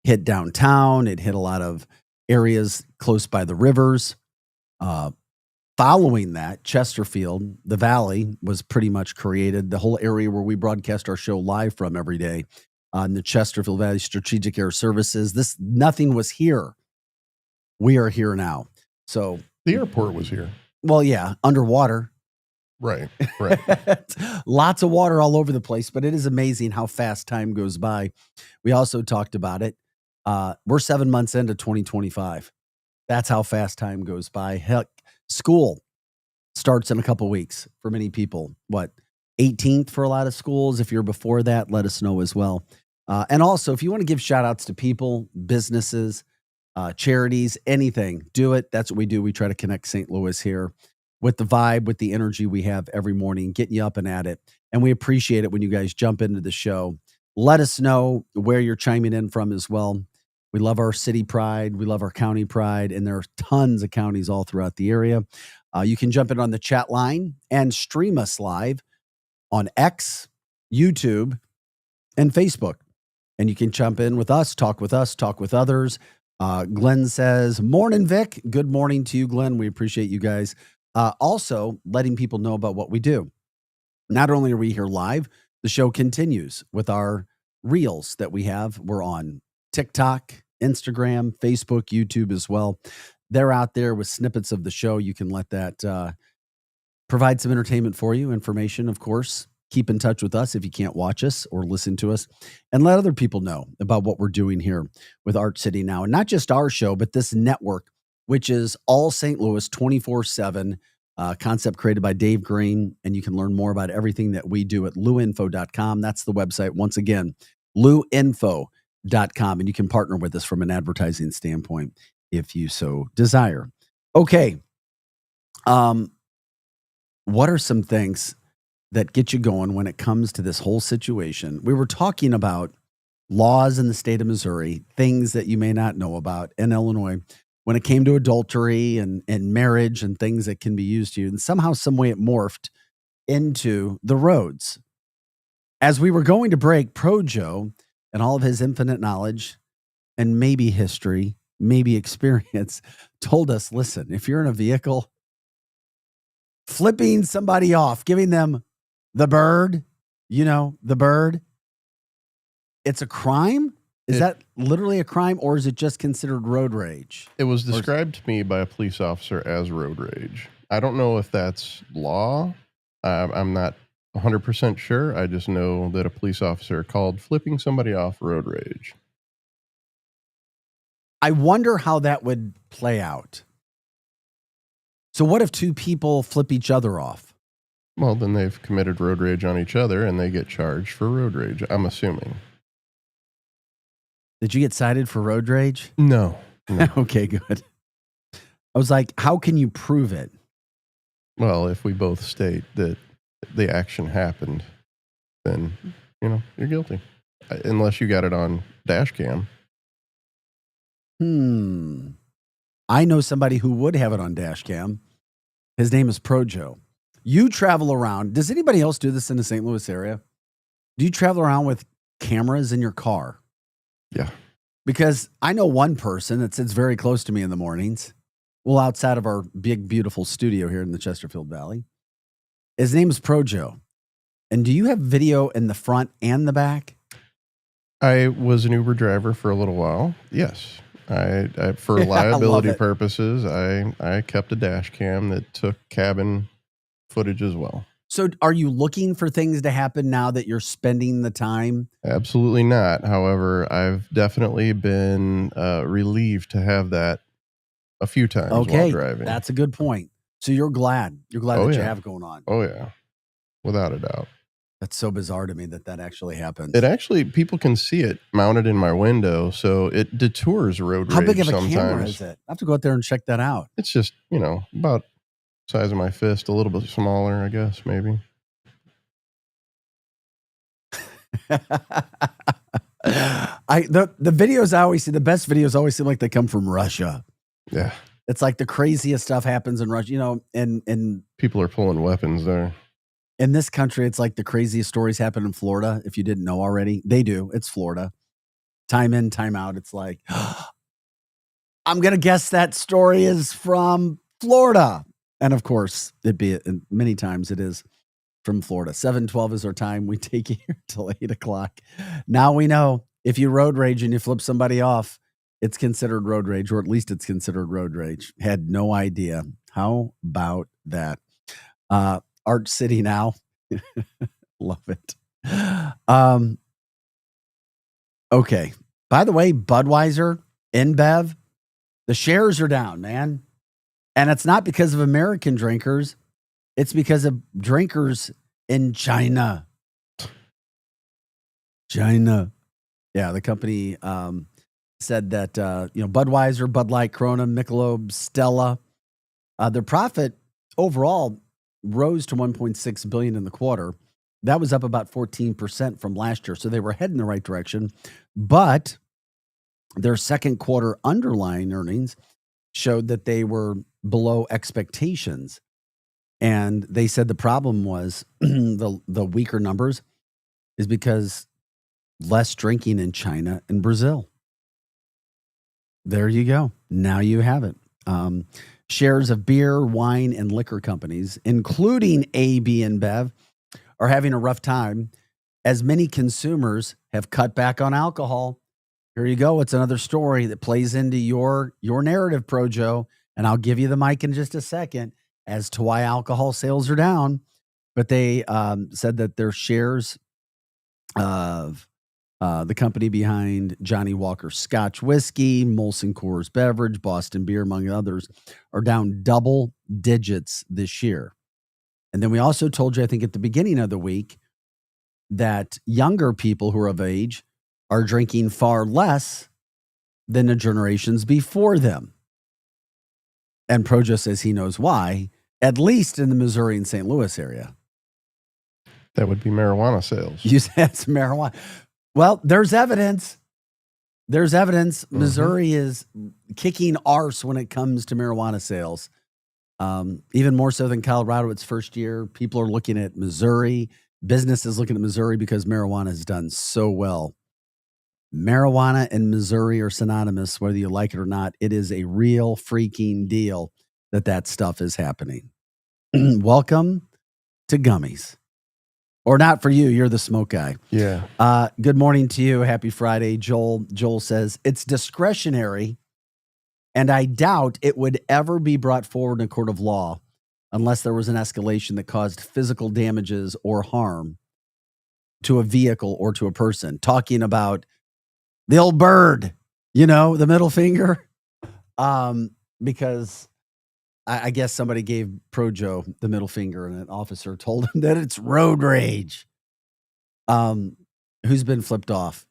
[SPEAKER 6] hit downtown. It hit a lot of areas close by the rivers. Following that, Chesterfield, the valley, was pretty much created. The whole area where we broadcast our show live from every day on the Chesterfield Valley Strategic Air Services. Nothing was here. We are here now. So
[SPEAKER 7] the airport was here.
[SPEAKER 6] Well, yeah, underwater.
[SPEAKER 7] Right.
[SPEAKER 6] Lots of water all over the place, but it is amazing how fast time goes by. We also talked about it. We're 7 months into 2025. That's how fast time goes by. Heck, school starts in a couple weeks for many people. 18th for a lot of schools. If you're before that, let us know as well. And also, if you want to give shout outs to people, businesses, charities, anything, do it. That's what we do. We try to connect St. Louis here with the vibe, with the energy we have every morning, getting you up and at it. And we appreciate it when you guys jump into the show. Let us know where you're chiming in from as well. We love our city pride. We love our county pride. And there are tons of counties all throughout the area. You can jump in on the chat line and stream us live on X, YouTube, and Facebook. And you can jump in with us, talk with others. Glenn says, morning, Vic. Good morning to you, Glenn. We appreciate you guys. Also, letting people know about what we do. Not only are we here live, the show continues with our reels that we have. We're on TikTok, Instagram, Facebook, YouTube as well. They're out there with snippets of the show. You can let that provide some entertainment for you, information, of course. Keep in touch with us if you can't watch us or listen to us, and let other people know about what we're doing here with Art City Now. And not just our show, but this network, which is all St. Louis 24/7, concept created by Dave Green. And you can learn more about everything that we do at luinfo.com. That's the website. Once again, luinfo.com. And you can partner with us from an advertising standpoint if you so desire. Okay. What are some things that get you going when it comes to this whole situation? We were talking about laws in the state of Missouri, things that you may not know about in Illinois when it came to adultery and marriage and things that can be used to you. And somehow, some way it morphed into the roads. As we were going to break, Projo and all of his infinite knowledge and maybe history, maybe experience, told us, listen, if you're in a vehicle, flipping somebody off, giving them the bird, the bird, it's a crime? Is that literally a crime, or is it just considered road rage?
[SPEAKER 7] It was described to me by a police officer as road rage. I don't know if that's law. I'm not 100% sure. I just know that a police officer called flipping somebody off road rage.
[SPEAKER 6] I wonder how that would play out. So what if two people flip each other off?
[SPEAKER 7] Well, then they've committed road rage on each other and they get charged for road rage, I'm assuming.
[SPEAKER 6] Did you get cited for road rage?
[SPEAKER 7] No.
[SPEAKER 6] Okay, good. I was like, how can you prove it?
[SPEAKER 7] Well, if we both state that the action happened, then, you're guilty. Unless you got it on dash cam.
[SPEAKER 6] I know somebody who would have it on dash cam. His name is Projo. You travel around. Does anybody else do this in the St. Louis area? Do you travel around with cameras in your car?
[SPEAKER 7] Yeah.
[SPEAKER 6] Because I know one person that sits very close to me in the mornings. Well, outside of our big, beautiful studio here in the Chesterfield Valley. His name is Projo. And do you have video in the front and the back?
[SPEAKER 7] I was an Uber driver for a little while. Yes. I for liability purposes, I kept a dash cam that took cabin footage as well.
[SPEAKER 6] So are you looking for things to happen now that you're spending the time?
[SPEAKER 7] Absolutely not. However, I've definitely been relieved to have that a few times while driving.
[SPEAKER 6] That's a good point. So you're glad. You're glad that you have it going on.
[SPEAKER 7] Oh, yeah. Without a doubt.
[SPEAKER 6] That's so bizarre to me that actually happens.
[SPEAKER 7] It actually, people can see it mounted in my window, so it detours road rage sometimes.
[SPEAKER 6] How big of a camera is it? I have to go out there and check that out.
[SPEAKER 7] It's just, about the size of my fist, a little bit smaller, I guess, maybe.
[SPEAKER 6] The videos I always see, the best videos always seem like they come from Russia.
[SPEAKER 7] Yeah.
[SPEAKER 6] It's like the craziest stuff happens in Russia, and
[SPEAKER 7] people are pulling weapons there.
[SPEAKER 6] In this country, it's like the craziest stories happen in Florida. If you didn't know already, they do. It's Florida. Time in, time out. It's like, I'm going to guess that story is from Florida. And of course, many times it is from Florida. 7:12 is our time. We take you here till 8 o'clock. Now we know if you road rage and you flip somebody off, it's considered road rage, or at least it's considered road rage. Had no idea. How about that? Art City Now. Love it. Okay. By the way, Budweiser, InBev, the shares are down, man. And it's not because of American drinkers. It's because of drinkers in China. China. Yeah, the company said that, Budweiser, Bud Light, Corona, Michelob, Stella, their profit overall rose to $1.6 billion in the quarter. That was up about 14% from last year. So they were heading in the right direction. But their second quarter underlying earnings showed that they were below expectations. And they said the problem was the weaker numbers is because less drinking in China and Brazil. There you go. Now you have it. Shares of beer, wine, and liquor companies, including AB InBev, are having a rough time as many consumers have cut back on alcohol. Here you go. It's another story that plays into your narrative, Projo, and I'll give you the mic in just a second as to why alcohol sales are down. But they said that their shares of the company behind Johnny Walker Scotch Whiskey, Molson Coors Beverage, Boston Beer, among others, are down double digits this year. And then we also told you, I think at the beginning of the week, that younger people who are of age are drinking far less than the generations before them. And Projo says he knows why, at least in the Missouri and St. Louis area.
[SPEAKER 7] That would be marijuana sales.
[SPEAKER 6] You said it's marijuana. Well, there's evidence. There's evidence.
[SPEAKER 7] Mm-hmm.
[SPEAKER 6] Missouri is kicking arse when it comes to marijuana sales. Even more so than Colorado, its first year. People are looking at Missouri. Businesses looking at Missouri because marijuana has done so well. Marijuana and Missouri are synonymous, whether you like it or not. It is a real freaking deal that stuff is happening. Welcome to gummies. Or not for you. You're the smoke guy.
[SPEAKER 7] Yeah.
[SPEAKER 6] Good morning to you. Happy Friday. Joel says, it's discretionary, and I doubt it would ever be brought forward in a court of law unless there was an escalation that caused physical damages or harm to a vehicle or to a person. Talking about the old bird, the middle finger. Because I guess somebody gave Projo the middle finger and an officer told him that it's road rage. Who's been flipped off?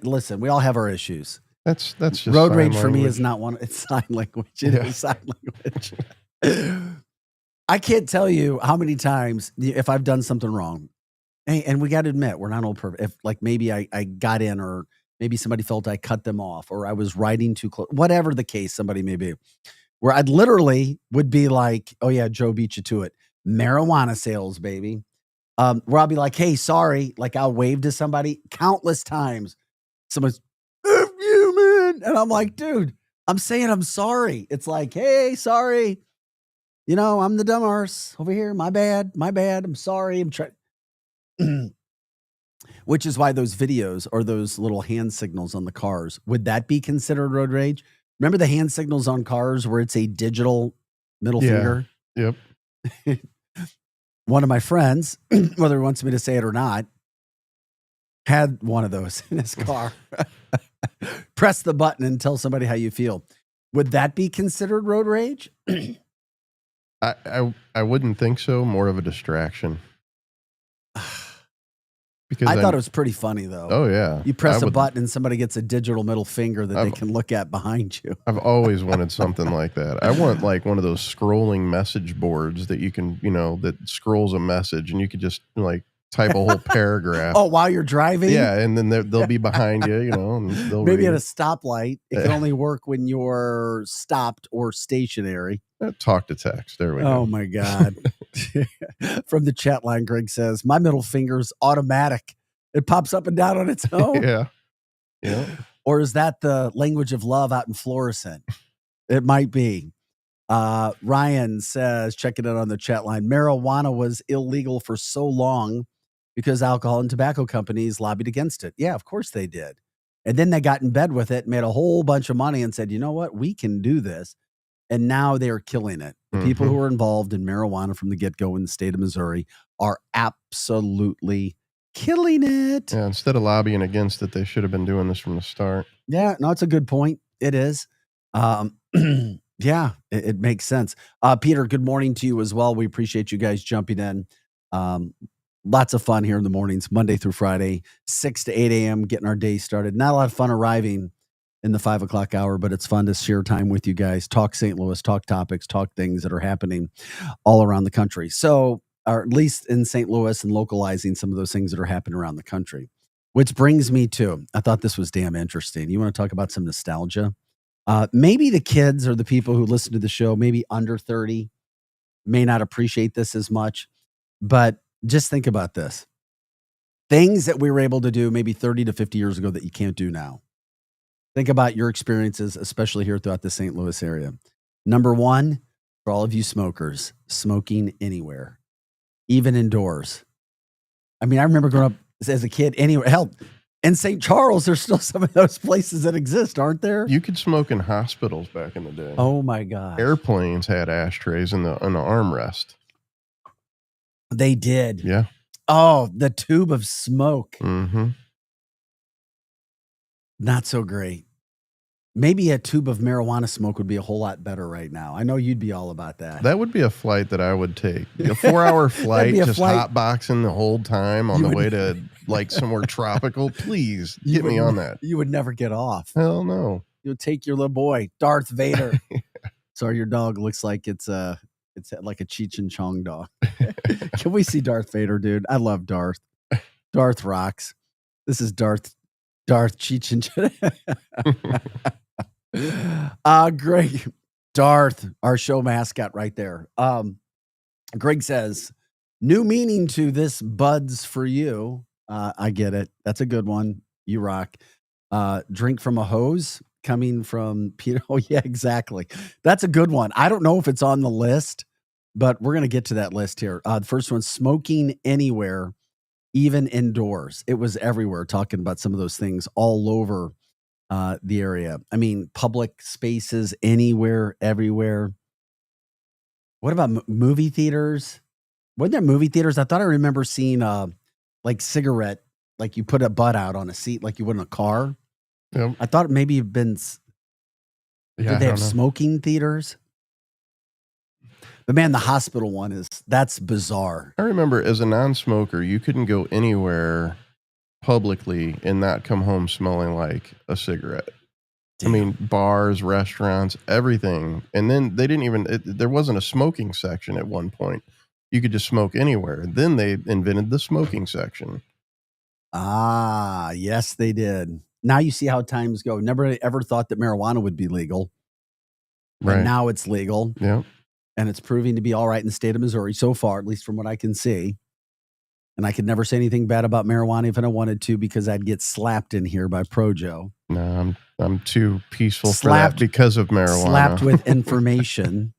[SPEAKER 6] Listen, we all have our issues.
[SPEAKER 7] That's just
[SPEAKER 6] road
[SPEAKER 7] sign
[SPEAKER 6] rage for me
[SPEAKER 7] language.
[SPEAKER 6] is not one. It's sign language. It is sign language. I can't tell you how many times if I've done something wrong. Hey, and we got to admit, we're not all perfect. If maybe I got in, or maybe somebody felt I cut them off, or I was riding too close, whatever the case somebody may be. Where I'd literally would be like, oh yeah, Joe beat you to it. Marijuana sales, baby. Where I'll be like, hey, sorry. Like I'll wave to somebody countless times. Someone's, F you, man. And I'm like, dude, I'm saying I'm sorry. It's like, hey, sorry. I'm the dumb arse over here. My bad. I'm sorry. I'm trying. Which is why those videos or those little hand signals on the cars, would that be considered road rage? Remember the hand signals on cars where it's a digital middle finger?
[SPEAKER 7] Yep.
[SPEAKER 6] One of my friends, whether he wants me to say it or not, had one of those in his car. Press the button and tell somebody how you feel. Would that be considered road rage?
[SPEAKER 7] I wouldn't think so. More of a distraction. Because
[SPEAKER 6] I thought it was pretty funny, though.
[SPEAKER 7] Oh, yeah.
[SPEAKER 6] You press a button and somebody gets a digital middle finger that they can look at behind you.
[SPEAKER 7] I've always wanted something like that. I want like one of those scrolling message boards that you can, that scrolls a message and you could just like type a whole paragraph.
[SPEAKER 6] Oh, while you're driving?
[SPEAKER 7] Yeah, and then they'll be behind you, and they'll
[SPEAKER 6] maybe
[SPEAKER 7] read.
[SPEAKER 6] at a stoplight. It can only work when you're stopped or stationary.
[SPEAKER 7] Talk to text. There we go.
[SPEAKER 6] Oh, my God. From the chat line, Greg says, my middle finger's automatic. It pops up and down on its own.
[SPEAKER 7] Yeah.
[SPEAKER 6] Or is that the language of love out in Florissant? It might be. Ryan says, checking it on the chat line, marijuana was illegal for so long because alcohol and tobacco companies lobbied against it. Yeah, of course they did. And then they got in bed with it, made a whole bunch of money and said, you know what? We can do this. And now they are killing it. The people who are involved in marijuana from the get-go in the state of Missouri are absolutely killing it.
[SPEAKER 7] Yeah, instead of lobbying against it, they should have been doing this from the start.
[SPEAKER 6] Yeah, no, it's a good point. It is. Yeah, it makes sense. Peter, good morning to you as well. We appreciate you guys jumping in. Lots of fun here in the mornings, Monday through Friday, 6 to 8 a.m., getting our day started. Not a lot of fun arriving in the 5 o'clock hour, but it's fun to share time with you guys, talk St. Louis, talk topics, talk things that are happening all around the country. So, or at least in St. Louis, and localizing some of those things that are happening around the country. Which brings me to, I thought this was damn interesting. You want to talk about some nostalgia? Maybe the kids or the people who listen to the show, maybe under 30, may not appreciate this as much, but just think about this. Things that we were able to do maybe 30 to 50 years ago that you can't do now. Think about your experiences, especially here throughout the St. Louis area. Number one, for all of you smokers, smoking anywhere, even indoors. I mean, I remember growing up as a kid anywhere. Hell, In St. Charles, there's still some of those places that exist, aren't there?
[SPEAKER 7] You could smoke in hospitals back in the day.
[SPEAKER 6] Oh my God.
[SPEAKER 7] Airplanes had ashtrays in the armrest.
[SPEAKER 6] They did.
[SPEAKER 7] Yeah.
[SPEAKER 6] Oh, the tube of smoke.
[SPEAKER 7] Mm-hmm.
[SPEAKER 6] Not so great. Maybe a tube of marijuana smoke would be a whole lot better right now. I know you'd be all about that.
[SPEAKER 7] That would be a flight that I would take. A 4-hour flight, just hotboxing the whole time on the way to like somewhere tropical. Please get me on that.
[SPEAKER 6] You would never get off.
[SPEAKER 7] Hell no.
[SPEAKER 6] You would take your little boy, Darth Vader. Sorry, your dog looks like it's like a Cheech and Chong dog. Can we see Darth Vader, dude? I love Darth. Darth rocks. This is Darth Cheech and Greg, Darth, our show mascot right there. Greg says, new meaning to this buds for you. I get it. That's a good one. You rock. Drink from a hose coming from Peter. Oh yeah, exactly. That's a good one. I don't know if it's on the list, but we're going to get to that list here. The first one, smoking anywhere, even indoors. It was everywhere, talking about some of those things all over the area. I mean, public spaces, anywhere, everywhere. What about movie theaters? Wasn't there movie theaters? I thought I remember seeing like cigarette, like you put a butt out on a seat like you would in a car.
[SPEAKER 7] Yep.
[SPEAKER 6] I thought maybe it'd been. Did they have smoking theaters? But man, the hospital one that's bizarre.
[SPEAKER 7] I remember as a non-smoker, you couldn't go anywhere publicly and not come home smelling like a cigarette. Damn. I mean, bars, restaurants, everything. And then they didn't even, there wasn't a smoking section at one point. You could just smoke anywhere. Then they invented the smoking section.
[SPEAKER 6] Ah, yes, they did. Now you see how times go. Never ever thought that marijuana would be legal. But now it's legal.
[SPEAKER 7] Yeah.
[SPEAKER 6] And it's proving to be all right in the state of Missouri so far, at least from what I can see. And I could never say anything bad about marijuana if I wanted to, because I'd get slapped in here by Projo.
[SPEAKER 7] No, I'm too peaceful for that because of marijuana.
[SPEAKER 6] Slapped with information.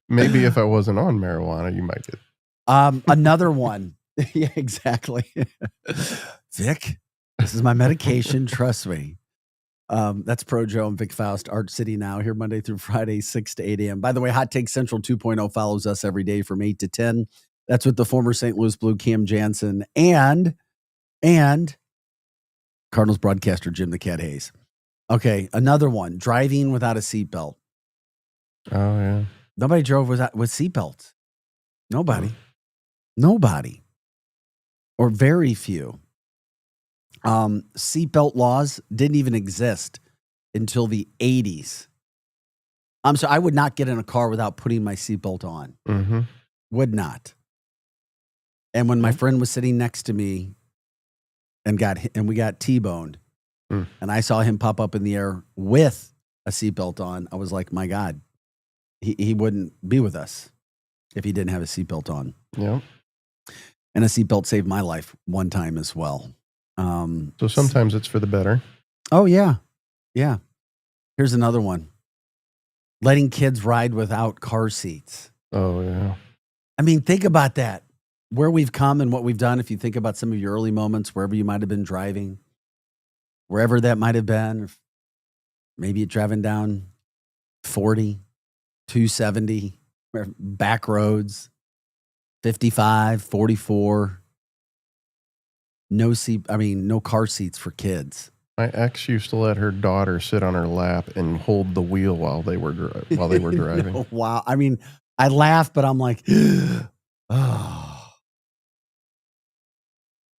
[SPEAKER 7] Maybe if I wasn't on marijuana, you might get.
[SPEAKER 6] Another one. Yeah, exactly. Vic, this is my medication. Trust me. That's Projo and Vic Faust, Art City Now, here Monday through Friday, 6 to 8 a.m. By the way, Hot Take Central 2.0 follows us every day from 8 to 10. That's with the former St. Louis Blue Cam Jansen and Cardinals broadcaster Jim the Cat Hayes. Okay, another one, driving without a seatbelt.
[SPEAKER 7] Oh, yeah.
[SPEAKER 6] Nobody drove with seatbelts. Nobody. Or very few. Seatbelt laws didn't even exist until the 80s. So I would not get in a car without putting my seatbelt on.
[SPEAKER 7] Mm-hmm.
[SPEAKER 6] Would not. And when my friend was sitting next to me and we got T-boned, and I saw him pop up in the air with a seatbelt on, I was like, my God, he wouldn't be with us if he didn't have a seatbelt on.
[SPEAKER 7] Yeah.
[SPEAKER 6] And a seatbelt saved my life one time as well.
[SPEAKER 7] So sometimes it's for the better.
[SPEAKER 6] Oh, yeah. Yeah. Here's another one. Letting kids ride without car seats.
[SPEAKER 7] Oh, yeah.
[SPEAKER 6] I mean, think about that. Where we've come and what we've done. If you think about some of your early moments, wherever you might have been driving, wherever that might have been, maybe you're driving down 40, 270, back roads, 55, 44. No car seats for kids.
[SPEAKER 7] My ex used to let her daughter sit on her lap and hold the wheel while they were driving.
[SPEAKER 6] No, wow. I mean, I laugh, but I'm like, oh.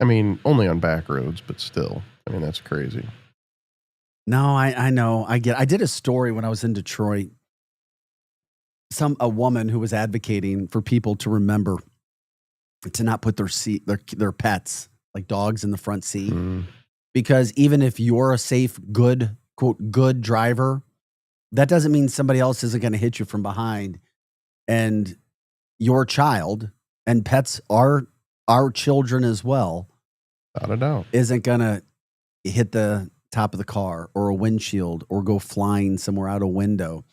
[SPEAKER 7] I mean, only on back roads, but still. I mean, that's crazy.
[SPEAKER 6] No, I know. I did a story when I was in Detroit. A woman who was advocating for people to remember to not put their pets, like dogs, in the front seat. Because even if you're a safe, good, quote, good driver, that doesn't mean somebody else isn't going to hit you from behind. And your child, and pets are our children as well,
[SPEAKER 7] without a doubt,
[SPEAKER 6] isn't going to hit the top of the car or a windshield or go flying somewhere out a window.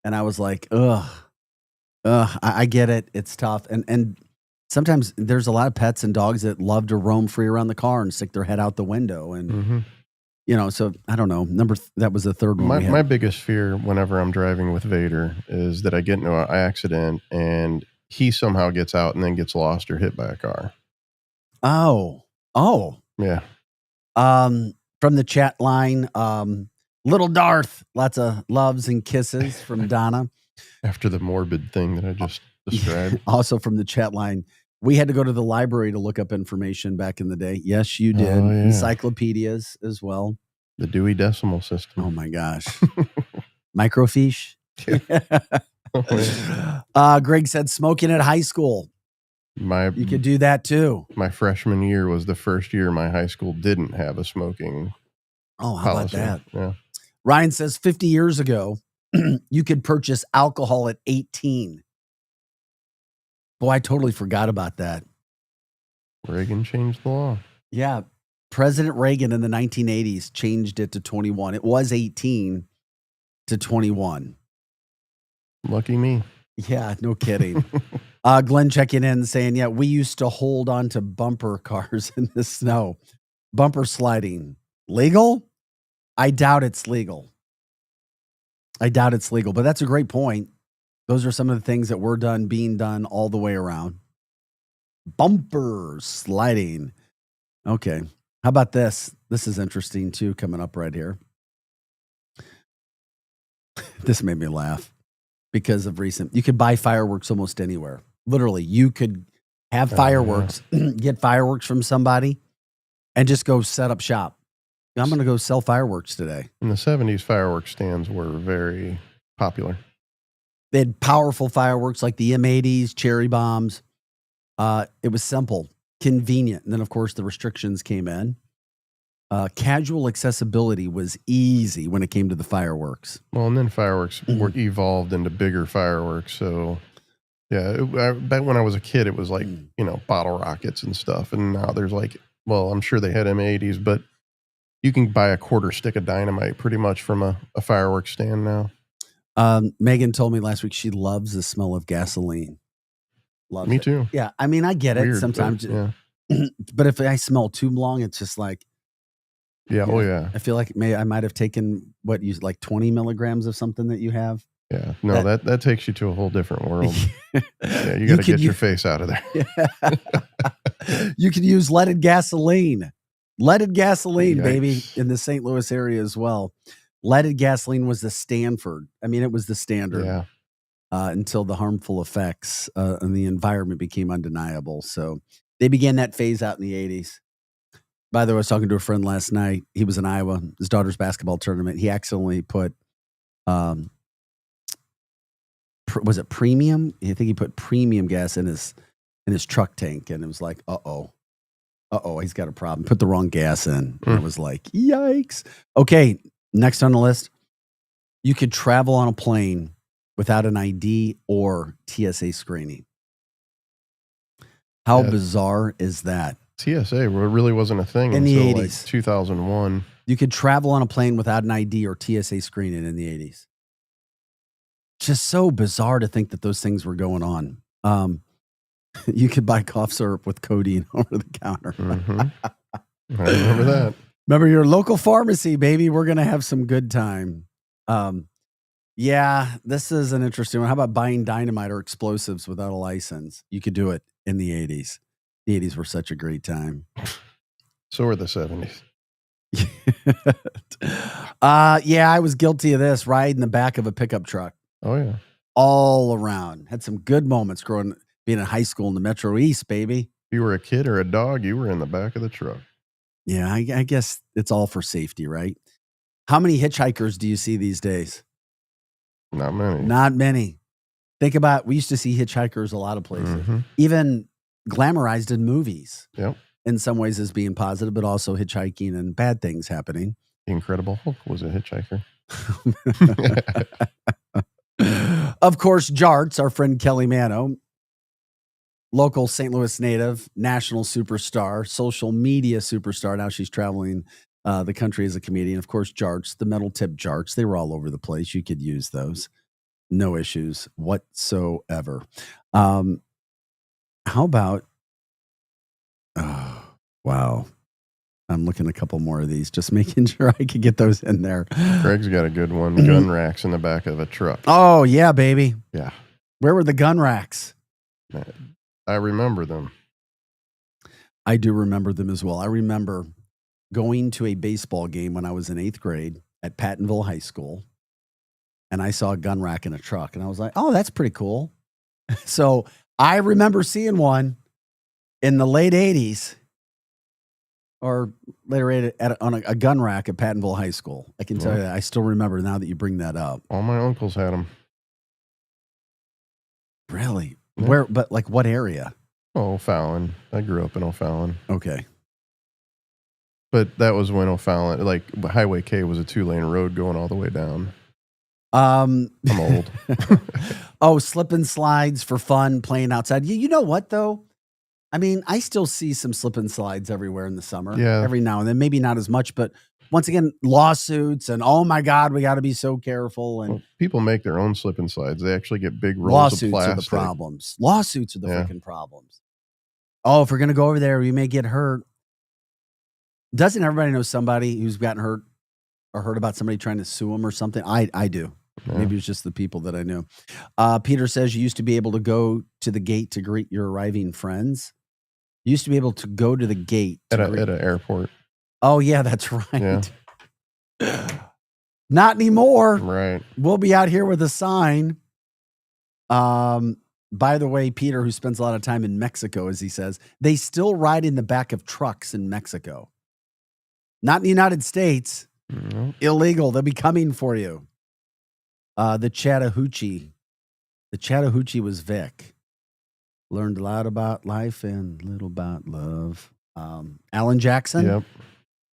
[SPEAKER 6] And I was like, I get it. It's tough. And sometimes there's a lot of pets and dogs that love to roam free around the car and stick their head out the window. And, so I don't know. That was the third one.
[SPEAKER 7] My biggest fear whenever I'm driving with Vader is that I get into an accident and he somehow gets out and then gets lost or hit by a car.
[SPEAKER 6] Oh.
[SPEAKER 7] Yeah.
[SPEAKER 6] From the chat line, Little Darth, lots of loves and kisses from Donna.
[SPEAKER 7] After the morbid thing that I just described.
[SPEAKER 6] Also from the chat line, we had to go to the library to look up information back in the day. Yes, you did.
[SPEAKER 7] Oh, yeah.
[SPEAKER 6] Encyclopedias as well.
[SPEAKER 7] The Dewey Decimal System.
[SPEAKER 6] Oh my gosh. Microfiche. Greg said smoking at high school. You could do that too.
[SPEAKER 7] My freshman year was the first year my high school didn't have a smoking
[SPEAKER 6] policy. About that?
[SPEAKER 7] Yeah.
[SPEAKER 6] Ryan says 50 years ago, you could purchase alcohol at 18. Boy, I totally forgot about that.
[SPEAKER 7] Reagan changed the law.
[SPEAKER 6] Yeah. President Reagan in the 1980s changed it to 21. It was 18 to 21.
[SPEAKER 7] Lucky me.
[SPEAKER 6] Yeah, no kidding. Glenn checking in saying, yeah, we used to hold on to bumper cars in the snow. Bumper sliding. Legal? I doubt it's legal. But that's a great point. Those are some of the things that were being done all the way around. Bumper sliding. Okay. How about this? This is interesting too, coming up right here. This made me laugh because of recent. You could buy fireworks almost anywhere. Literally, you could have fireworks, get fireworks from somebody, and just go set up shop. I'm going to go sell fireworks today.
[SPEAKER 7] In the 70s, fireworks stands were very popular.
[SPEAKER 6] They had powerful fireworks like the M80s, cherry bombs. It was simple, convenient. And then, of course, the restrictions came in. Casual accessibility was easy when it came to the fireworks.
[SPEAKER 7] Well, and then fireworks were evolved into bigger fireworks. So, yeah, back when I was a kid, it was like, bottle rockets and stuff. And now there's I'm sure they had M80s, but you can buy a quarter stick of dynamite pretty much from a fireworks stand now.
[SPEAKER 6] Megan told me last week she loves the smell of gasoline. Loves
[SPEAKER 7] Me
[SPEAKER 6] it.
[SPEAKER 7] too.
[SPEAKER 6] Yeah, I mean, I get it
[SPEAKER 7] Weird,
[SPEAKER 6] sometimes.
[SPEAKER 7] but,
[SPEAKER 6] But if I smell too long, it's just like,
[SPEAKER 7] yeah. Oh, yeah.
[SPEAKER 6] I feel like I might have taken 20 milligrams of something that you have.
[SPEAKER 7] Yeah. No, that takes you to a whole different world. Yeah, you got to get your face out of there.
[SPEAKER 6] You could use leaded gasoline. Leaded gasoline,
[SPEAKER 7] Yikes.
[SPEAKER 6] baby, in the St. Louis area as well. Leaded gasoline was the Stanford. I mean, it was the standard.
[SPEAKER 7] Yeah.
[SPEAKER 6] Until the harmful effects on the environment became undeniable. So they began that phase out in the 80s. By the way, I was talking to a friend last night. He was in Iowa, his daughter's basketball tournament. He accidentally put, was it premium? I think he put premium gas in his truck tank. And it was like, uh-oh, he's got a problem. Put the wrong gas in. And it was like, yikes. Okay, next on the list. You could travel on a plane without an ID or TSA screening. How bizarre is that?
[SPEAKER 7] TSA really wasn't a thing
[SPEAKER 6] in the
[SPEAKER 7] until
[SPEAKER 6] 80s.
[SPEAKER 7] 2001.
[SPEAKER 6] You could travel on a plane without an ID or TSA screening in the 80s. Just so bizarre to think that those things were going on. You could buy cough syrup with codeine over the counter.
[SPEAKER 7] I remember that.
[SPEAKER 6] Remember your local pharmacy, baby. We're going to have some good time. Yeah, this is an interesting one. How about buying dynamite or explosives without a license? You could do it in the 80s. The 80s were such a great time.
[SPEAKER 7] So were the 70s.
[SPEAKER 6] Yeah, I was guilty of this, riding in the back of a pickup truck.
[SPEAKER 7] Oh, yeah.
[SPEAKER 6] All around. Had some good moments being in high school in the Metro East, baby.
[SPEAKER 7] If you were a kid or a dog, you were in the back of the truck.
[SPEAKER 6] Yeah, I guess it's all for safety, right? How many hitchhikers do you see these days?
[SPEAKER 7] Not many.
[SPEAKER 6] Not many. Think about, we used to see hitchhikers a lot of places. Even glamorized in movies.
[SPEAKER 7] Yep.
[SPEAKER 6] In some ways as being positive, but also hitchhiking and bad things happening.
[SPEAKER 7] The Incredible Hulk was a hitchhiker.
[SPEAKER 6] Of course, Jarts, our friend Kelly Mano, local St. Louis native, national superstar, social media superstar. Now she's traveling the country as a comedian. Of course, Jarts, the metal tip Jarts, they were all over the place. You could use those. No issues whatsoever. How How about, oh, wow. I'm looking at a couple more of these, just making sure I could get those in there.
[SPEAKER 7] Greg's got a good one. Gun racks in the back of a truck.
[SPEAKER 6] Oh, yeah, baby.
[SPEAKER 7] Yeah.
[SPEAKER 6] Where were the gun racks?
[SPEAKER 7] I remember them.
[SPEAKER 6] I do remember them as well. I remember going to a baseball game when I was in 8th grade at Pattonville High School, and I saw a gun rack in a truck, and I was like, oh, that's pretty cool. So I remember seeing one in the late 80s or later on a gun rack at Pattonville High School. I can tell you that. I still remember now that you bring that up.
[SPEAKER 7] All my uncles had them.
[SPEAKER 6] Really?
[SPEAKER 7] Yeah.
[SPEAKER 6] Where? But like what area?
[SPEAKER 7] Oh, O'Fallon. I grew up in O'Fallon.
[SPEAKER 6] Okay.
[SPEAKER 7] But that was when O'Fallon, like Highway K was a 2-lane road going all the way down. I'm old.
[SPEAKER 6] Oh, slip and slides for fun, playing outside. You know what, though? I mean, I still see some slip and slides everywhere in the summer.
[SPEAKER 7] Yeah.
[SPEAKER 6] Every now and then. Maybe not as much, but once again, lawsuits and, oh, my God, we got to be so careful. And
[SPEAKER 7] people make their own slip and slides. They actually get big rolls of plastic.
[SPEAKER 6] Lawsuits are the problems. Lawsuits are the freaking problems. Oh, if we're going to go over there, we may get hurt. Doesn't everybody know somebody who's gotten hurt or heard about somebody trying to sue them or something? I do. Yeah. Maybe it's just the people that I knew. Peter says you used to be able to go to the gate to greet your arriving friends. You used to be able to go to the gate
[SPEAKER 7] at an airport.
[SPEAKER 6] Oh, yeah, that's right.
[SPEAKER 7] Yeah.
[SPEAKER 6] Not anymore.
[SPEAKER 7] Right.
[SPEAKER 6] We'll be out here with a sign. By the way, Peter, who spends a lot of time in Mexico, as he says, they still ride in the back of trucks in Mexico. Not in the United States.
[SPEAKER 7] Mm-hmm.
[SPEAKER 6] Illegal. They'll be coming for you. The Chattahoochee. The Chattahoochee was Vic. Learned a lot about life and little about love. Alan Jackson.
[SPEAKER 7] Yep.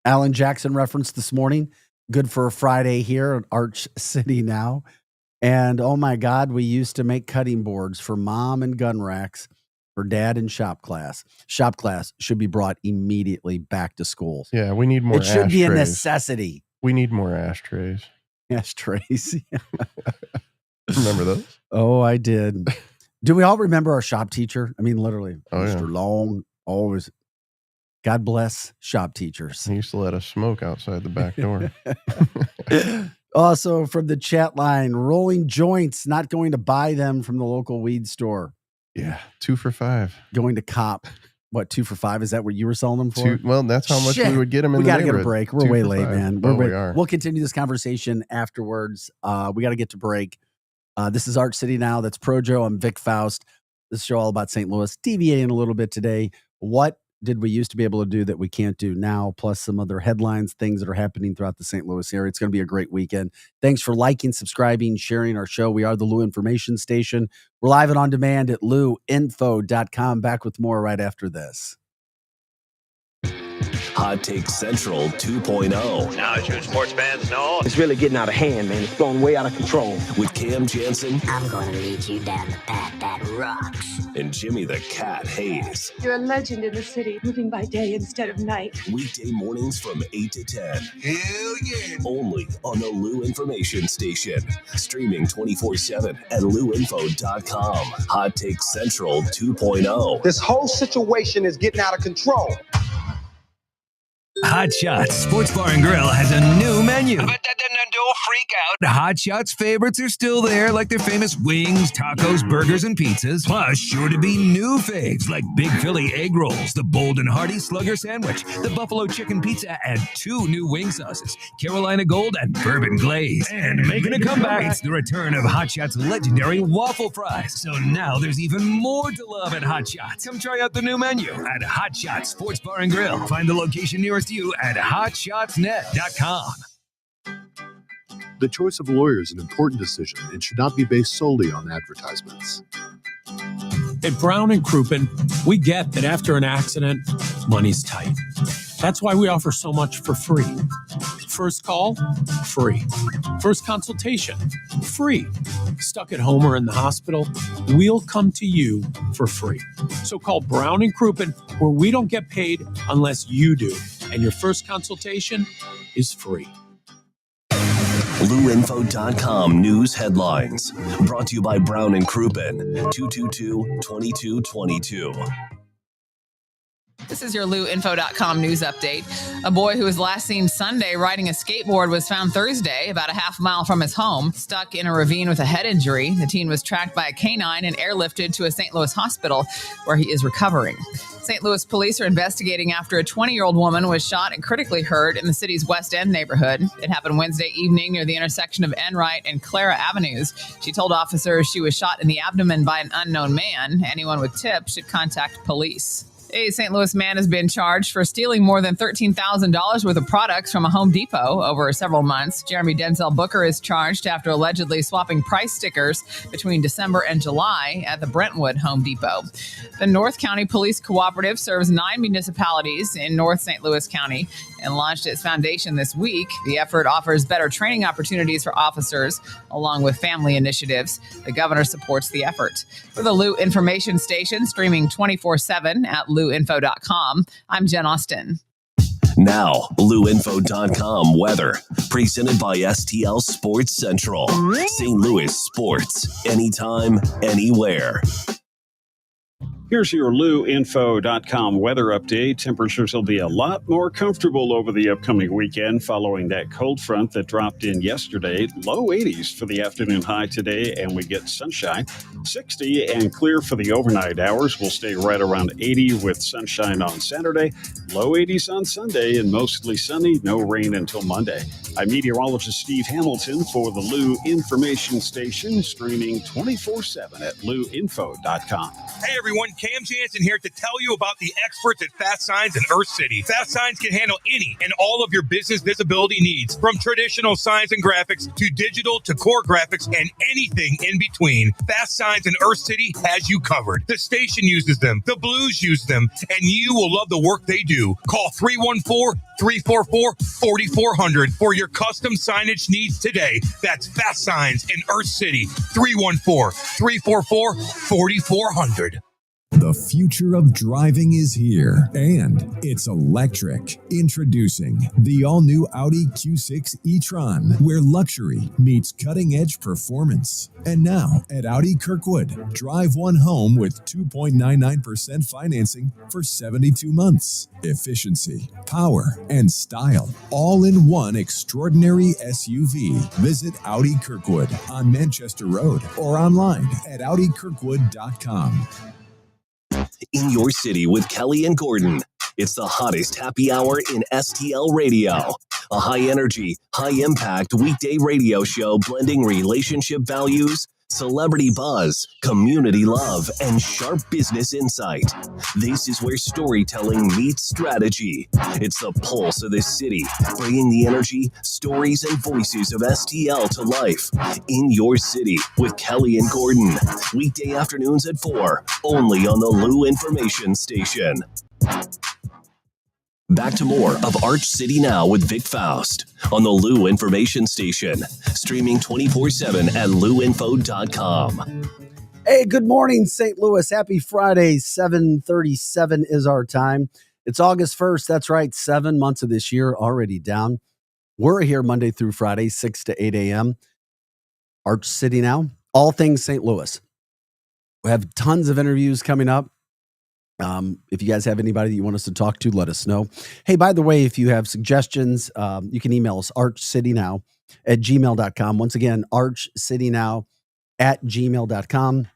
[SPEAKER 6] Alan Jackson referenced this morning. Good for a Friday here at Arch City now. And oh my God, we used to make cutting boards for mom and gun racks for dad in shop class. Shop class should be brought immediately back to schools.
[SPEAKER 7] Yeah, we need more
[SPEAKER 6] ashtrays. It should be a
[SPEAKER 7] necessity. We need more ashtrays.
[SPEAKER 6] Ashtrays.
[SPEAKER 7] Remember those?
[SPEAKER 6] Oh, I did. Do we all remember our shop teacher? I mean, literally,
[SPEAKER 7] oh,
[SPEAKER 6] Mr.
[SPEAKER 7] Yeah.
[SPEAKER 6] Long, always. God bless shop teachers.
[SPEAKER 7] He used to let us smoke outside the back door.
[SPEAKER 6] Also, from the chat line, rolling joints, not going to buy them from the local weed store.
[SPEAKER 7] Yeah, 2 for $5.
[SPEAKER 6] Going to cop. What, 2 for $5? Is that what you were selling them for?
[SPEAKER 7] Well, that's how much we would get them in
[SPEAKER 6] we
[SPEAKER 7] the
[SPEAKER 6] got to get a
[SPEAKER 7] neighborhood.
[SPEAKER 6] break. We're way late,
[SPEAKER 7] $5.
[SPEAKER 6] man.
[SPEAKER 7] We are.
[SPEAKER 6] We'll continue this conversation afterwards. We got to get to break. This is Arch City Now. That's Projo. I'm Vic Faust. This is a show all about St. Louis. Deviating a little bit today. What did we used to be able to do that we can't do now, plus some other headlines, things that are happening throughout the St. Louis area. It's going to be a great weekend. Thanks for liking, subscribing, sharing our show. We are the Lou Information Station. We're live and on demand at luinfo.com. Back with more right after this.
[SPEAKER 5] Hot Take Central 2.0.
[SPEAKER 1] Now, as you sports fans know,
[SPEAKER 2] it's really getting out of hand, man. It's going way out of control.
[SPEAKER 5] With Cam Jansen.
[SPEAKER 3] I'm going to lead you down the path that rocks.
[SPEAKER 5] And Jimmy the Cat Hayes.
[SPEAKER 4] You're a legend in the city, moving by day instead of night.
[SPEAKER 5] Weekday mornings from 8 to 10.
[SPEAKER 1] Hell yeah.
[SPEAKER 5] Only on the Lou Information Station. Streaming 24/7 at luinfo.com. Hot Take Central 2.0.
[SPEAKER 2] This whole situation is getting out of control.
[SPEAKER 8] Hot Shots Sports Bar and Grill has a new menu.
[SPEAKER 1] But don't freak out.
[SPEAKER 8] Hot Shots favorites are still there, like their famous wings, tacos, burgers, and pizzas. Plus, sure to be new faves like Big Philly egg rolls, the Bold and Hearty Slugger sandwich, the Buffalo chicken pizza, and 2 new wing sauces, Carolina Gold and Bourbon Glaze. And making a comeback, it's the return of Hot Shots' legendary waffle fries. So now there's even more to love at Hot Shots. Come try out the new menu at Hot Shots Sports Bar and Grill. Find the location nearest you at hotshotsnet.com.
[SPEAKER 12] The choice of a lawyer is an important decision and should not be based solely on advertisements.
[SPEAKER 13] At Brown and Crouppen, we get that after an accident, money's tight. That's why we offer so much for free. First call, free. First consultation, free. Stuck at home or in the hospital, we'll come to you for free. So call Brown and Crouppen, where we don't get paid unless you do. And your first consultation is free.
[SPEAKER 5] LouInfo.com news headlines. Brought to you by Brown and Crouppen, 222-2222.
[SPEAKER 11] This is your LouInfo.com news update. A boy who was last seen Sunday riding a skateboard was found Thursday about a half mile from his home, stuck in a ravine with a head injury. The teen was tracked by a canine and airlifted to a St. Louis hospital where he is recovering. St. Louis police are investigating after a 20-year-old woman was shot and critically hurt in the city's West End neighborhood. It happened Wednesday evening near the intersection of Enright and Clara Avenues. She told officers she was shot in the abdomen by an unknown man. Anyone with tips should contact police. A St. Louis man has been charged for stealing more than $13,000 worth of products from a Home Depot over several months. Jeremy Denzel Booker is charged after allegedly swapping price stickers between December and July at the Brentwood Home Depot. The North County Police Cooperative serves 9 municipalities in North St. Louis County and launched its foundation this week. The effort offers better training opportunities for officers along with family initiatives. The governor supports the effort. For the Lou Information Station, streaming 24/7 at LouInfo.com, I'm Jen Austin.
[SPEAKER 5] Now, LouInfo.com weather. Presented by STL Sports Central. St. Louis sports. Anytime, anywhere.
[SPEAKER 14] Here's your LouInfo.com weather update. Temperatures will be a lot more comfortable over the upcoming weekend following that cold front that dropped in yesterday. Low 80s for the afternoon high today, and we get sunshine. 60 and clear for the overnight hours. We'll stay right around 80 with sunshine on Saturday. Low 80s on Sunday and mostly sunny. No rain until Monday. I'm meteorologist Steve Hamilton for the Lou Information Station, streaming 24/7 at LouInfo.com.
[SPEAKER 15] Hey everyone, Cam Jansen here to tell you about the experts at Fast Signs in Earth City. Fast Signs can handle any and all of your business visibility needs, from traditional signs and graphics to digital to core graphics and anything in between. Fast Signs in Earth City has you covered. The station uses them, the Blues use them, and you will love the work they do. Call 314-344-4400 for your custom signage needs today. That's Fast Signs in Earth City. 314-344-4400.
[SPEAKER 16] The future of driving is here, and it's electric. Introducing the all-new Audi Q6 e-tron, where luxury meets cutting-edge performance. And now, at Audi Kirkwood, drive one home with 2.99% financing for 72 months. Efficiency, power, and style, all in one extraordinary SUV. Visit Audi Kirkwood on Manchester Road or online at AudiKirkwood.com.
[SPEAKER 5] In your city with Kelly and Gordon. It's the hottest happy hour in STL radio. A high-energy, high-impact weekday radio show blending relationship values, celebrity buzz, community love, and sharp business insight. This is where storytelling meets strategy. It's the pulse of this city, bringing the energy, stories, and voices of STL to life. In your city with Kelly and Gordon. Weekday afternoons at 4, only on the Lou Information Station. Back to more of Arch City Now with Vic Faust on the Lou Information Station, streaming 24/7 at LouInfo.com.
[SPEAKER 6] Hey, good morning, St. Louis. Happy Friday. 7:37 is our time. It's August 1st. That's right. 7 months of this year already down. We're here Monday through Friday, 6 to 8 a.m. Arch City Now, all things St. Louis. We have tons of interviews coming up. If you guys have anybody that you want us to talk to, let us know. Hey, by the way, if you have suggestions, you can email us archcitynow@gmail.com. Once again, archcitynow@gmail.com.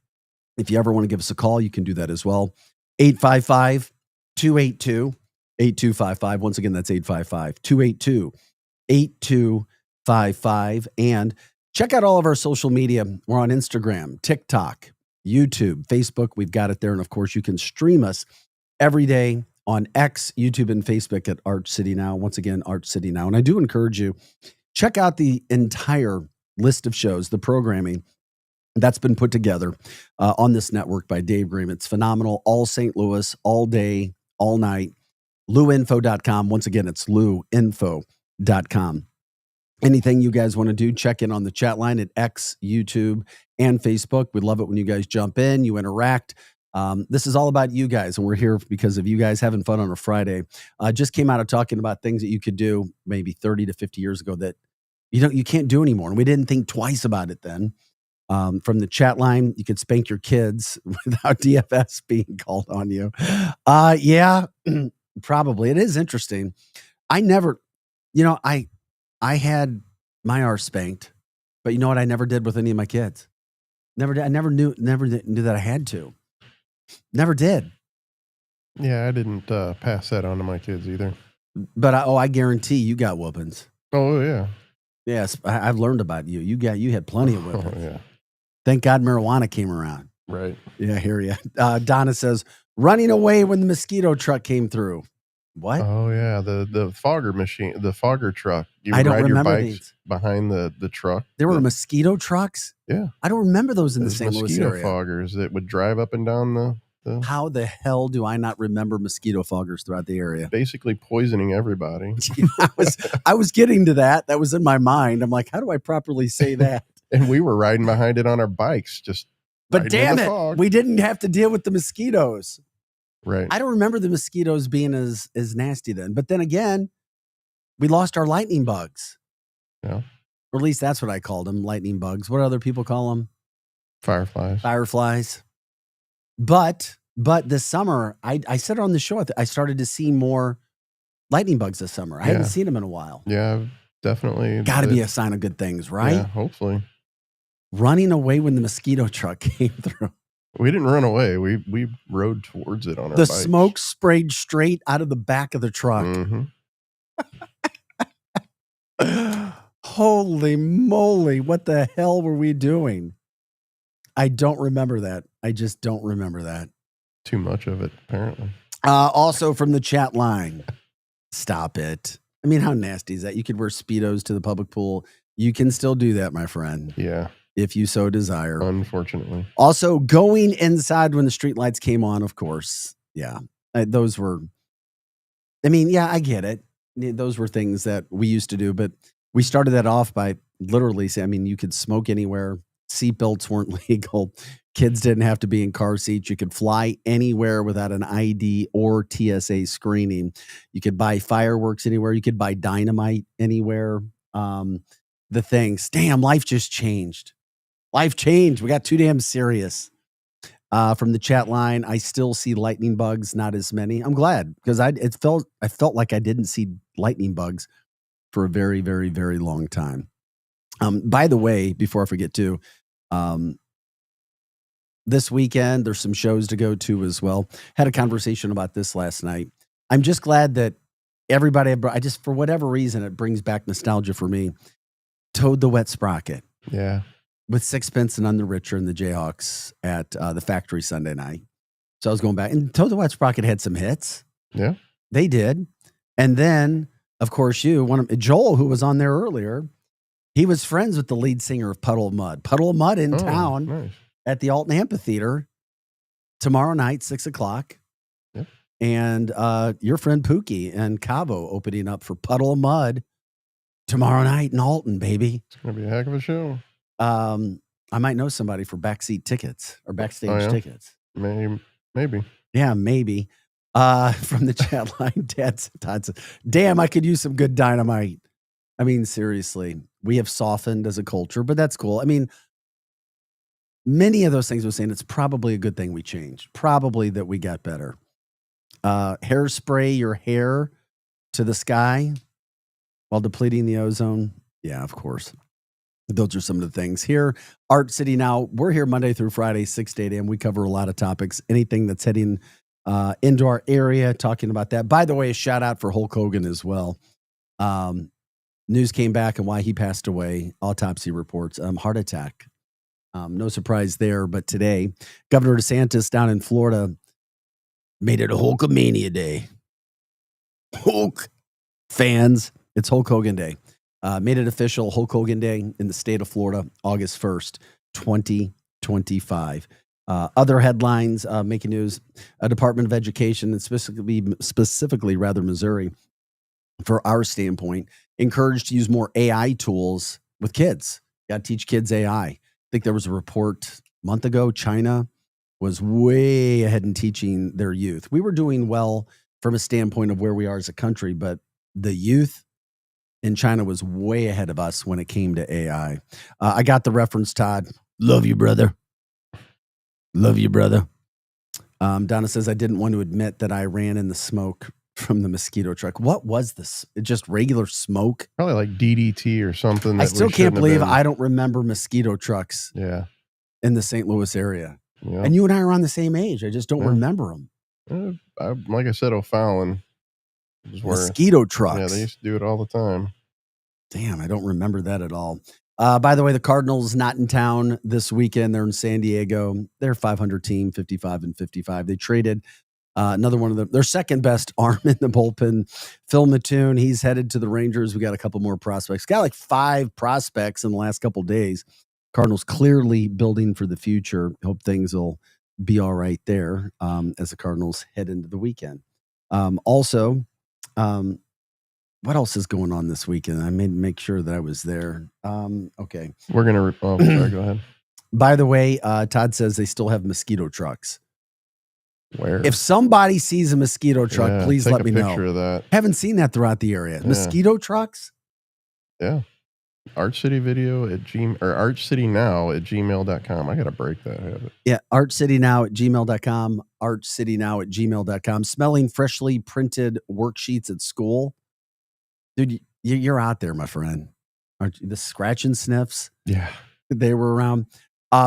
[SPEAKER 6] If you ever want to give us a call, you can do that as well. 855-282-8255. Once again, that's 855-282-8255. And check out all of our social media. We're on Instagram, TikTok, YouTube, Facebook. We've got it there. And of course, you can stream us every day on X, YouTube, and Facebook at Arch City Now. Once again, Arch City Now. And I do encourage you, check out the entire list of shows, the programming that's been put together on this network by Dave Graham. It's phenomenal. All St. Louis, all day, all night. LouInfo.com. Once again, it's LouInfo.com. Anything you guys want to do, check in on the chat line at X, YouTube, and Facebook. We love it when you guys jump in, you interact. This is all about you guys, and we're here because of you guys having fun on a Friday. Just came out of talking about things that you could do maybe 30 to 50 years ago that You can't do anymore. And we didn't think twice about it then. From the chat line, you could spank your kids without DFS being called on you. Yeah, probably. It is interesting. I never, I had my arse spanked, but you know what? I never did with any of my kids. Never did. I never knew that I had to. Never did.
[SPEAKER 7] Yeah, I didn't pass that on to my kids either.
[SPEAKER 6] But I guarantee you got whoopings.
[SPEAKER 7] Oh yeah.
[SPEAKER 6] Yes, I've learned about you. You had plenty of whoopings.
[SPEAKER 7] Oh yeah.
[SPEAKER 6] Thank God marijuana came around.
[SPEAKER 7] Right.
[SPEAKER 6] Yeah, I hear you. Donna says, running away when the mosquito truck came through. What?
[SPEAKER 7] Oh yeah, the fogger machine, the fogger truck. You
[SPEAKER 6] I don't
[SPEAKER 7] ride
[SPEAKER 6] remember
[SPEAKER 7] your bikes
[SPEAKER 6] these.
[SPEAKER 7] behind the truck.
[SPEAKER 6] There were mosquito trucks?
[SPEAKER 7] Yeah.
[SPEAKER 6] I don't remember those in the
[SPEAKER 7] There's
[SPEAKER 6] St. Louis
[SPEAKER 7] mosquito
[SPEAKER 6] area.
[SPEAKER 7] foggers that would drive up and down the
[SPEAKER 6] How the hell do I not remember mosquito foggers throughout the area?
[SPEAKER 7] basically poisoning everybody.
[SPEAKER 6] I was getting to that. That was in my mind. I'm like, how do I properly say that?
[SPEAKER 7] And we were riding behind it on our bikes, just
[SPEAKER 6] But
[SPEAKER 7] riding in
[SPEAKER 6] damn
[SPEAKER 7] the
[SPEAKER 6] it,
[SPEAKER 7] fog.
[SPEAKER 6] we didn't have to deal with the mosquitoes.
[SPEAKER 7] Right.
[SPEAKER 6] I don't remember the mosquitoes being as nasty then. But then again, we lost our lightning bugs.
[SPEAKER 7] Yeah.
[SPEAKER 6] Or at least that's what I called them, lightning bugs. What do other people call them?
[SPEAKER 7] Fireflies.
[SPEAKER 6] Fireflies. But this summer, I said it on the show, I started to see more lightning bugs this summer. I hadn't seen them in a while.
[SPEAKER 7] Yeah, definitely.
[SPEAKER 6] Got to be a sign of good things, right?
[SPEAKER 7] Yeah, hopefully.
[SPEAKER 6] Running away when the mosquito truck came through.
[SPEAKER 7] We didn't run away. We rode towards it on our
[SPEAKER 6] The
[SPEAKER 7] bikes.
[SPEAKER 6] smoke sprayed straight out of the back of the truck. Holy moly. What the hell were we doing? I don't remember that. I just don't remember that.
[SPEAKER 7] Too much of it, apparently.
[SPEAKER 6] Also from the chat line. Stop it. I mean, how nasty is that? You could wear Speedos to the public pool. You can still do that, my friend.
[SPEAKER 7] Yeah.
[SPEAKER 6] If you so desire.
[SPEAKER 7] Unfortunately.
[SPEAKER 6] Also, going inside when the streetlights came on, of course. Yeah. Those were, I mean, yeah, I get it. Those were things that we used to do, but we started that off by literally saying, I mean, you could smoke anywhere. Seatbelts weren't legal. Kids didn't have to be in car seats. You could fly anywhere without an ID or TSA screening. You could buy fireworks anywhere. You could buy dynamite anywhere. The things, damn, life just changed. Life changed. We got too damn serious. From the chat line, I still see lightning bugs, not as many. I'm glad because I felt like I didn't see lightning bugs for a very, very, very long time. By the way, before I forget to, this weekend there's some shows to go to as well. Had a conversation about this last night. I'm just glad that everybody, I just, for whatever reason, it brings back nostalgia for me. Toad the Wet Sprocket.
[SPEAKER 7] Yeah.
[SPEAKER 6] With Sixpence and None the Richer and the Jayhawks at the Factory Sunday night. So I was going back, and Toad the Wet Sprocket had some hits.
[SPEAKER 7] Yeah.
[SPEAKER 6] They did. And then, of course, Joel, who was on there earlier, he was friends with the lead singer of Puddle of Mud. Puddle of Mud in town
[SPEAKER 7] nice.
[SPEAKER 6] At the Alton Amphitheater tomorrow night, 6:00.
[SPEAKER 7] Yep.
[SPEAKER 6] And your friend Pookie and Cabo opening up for Puddle of Mud tomorrow night in Alton, baby.
[SPEAKER 7] It's going to be a heck of a show.
[SPEAKER 6] I might know somebody for backseat tickets or backstage tickets.
[SPEAKER 7] Maybe.
[SPEAKER 6] Yeah, maybe. From the chat line, Todd said, damn, I could use some good dynamite. I mean, seriously, we have softened as a culture, but that's cool. I mean, many of those things we're saying, it's probably a good thing we changed. Probably that we got better. Hairspray your hair to the sky while depleting the ozone. Yeah, of course. Those are some of the things here. Art City Now, we're here Monday through Friday, 6 to 8 a.m. We cover a lot of topics, anything that's heading into our area, talking about that. By the way, a shout out for Hulk Hogan as well. News came back and why he passed away. Autopsy reports, heart attack. No surprise there, but today, Governor DeSantis down in Florida made it a Hulkamania Day. Hulk fans, it's Hulk Hogan Day. Made it official, Hulk Hogan Day in the state of Florida, August 1st, 2025. Other headlines making news, Department of Education, and specifically Missouri, for our standpoint, encouraged to use more AI tools with kids. Got to teach kids AI. I think there was a report a month ago, China was way ahead in teaching their youth. We were doing well from a standpoint of where we are as a country, but the youth, And China was way ahead of us when it came to AI. I got the reference, Todd. Love you, brother. Love you, brother. Donna says, I didn't want to admit that I ran in the smoke from the mosquito truck. What was this? Just regular smoke?
[SPEAKER 7] Probably like DDT or something.
[SPEAKER 6] I still can't believe I don't remember mosquito trucks
[SPEAKER 7] Yeah.
[SPEAKER 6] in the St. Louis area.
[SPEAKER 7] Yeah.
[SPEAKER 6] And you and I are on the same age. I just don't remember them.
[SPEAKER 7] Like I said, O'Fallon. is where-
[SPEAKER 6] Mosquito trucks.
[SPEAKER 7] Yeah, they used to do it all the time.
[SPEAKER 6] Damn, I don't remember that at all. By the way, the Cardinals not in town this weekend. They're in San Diego. They're a 500 team, 55-55. They traded another one of their second best arm in the bullpen, Phil Mattoon. He's headed to the Rangers. We got a couple more prospects. Got like 5 prospects in the last couple of days. Cardinals clearly building for the future. Hope things will be all right there as the Cardinals head into the weekend. Also, what else is going on this weekend? I made make sure that I was there. Okay.
[SPEAKER 7] We're going to, sorry, go ahead.
[SPEAKER 6] By the way, Todd says they still have mosquito trucks.
[SPEAKER 7] Where?
[SPEAKER 6] If somebody sees a mosquito truck,
[SPEAKER 7] Yeah,
[SPEAKER 6] please
[SPEAKER 7] take
[SPEAKER 6] let
[SPEAKER 7] a
[SPEAKER 6] me know.
[SPEAKER 7] picture of that.
[SPEAKER 6] Haven't seen that throughout the area.
[SPEAKER 7] Yeah.
[SPEAKER 6] Mosquito trucks?
[SPEAKER 7] Yeah. Arch City Video at archcitynow@gmail.com. I got to break that habit.
[SPEAKER 6] Yeah, archcitynow@gmail.com, archcitynow@gmail.com. Smelling freshly printed worksheets at school. Dude, you're out there, my friend. Aren't you? The scratch and sniffs.
[SPEAKER 7] Yeah.
[SPEAKER 6] They were around.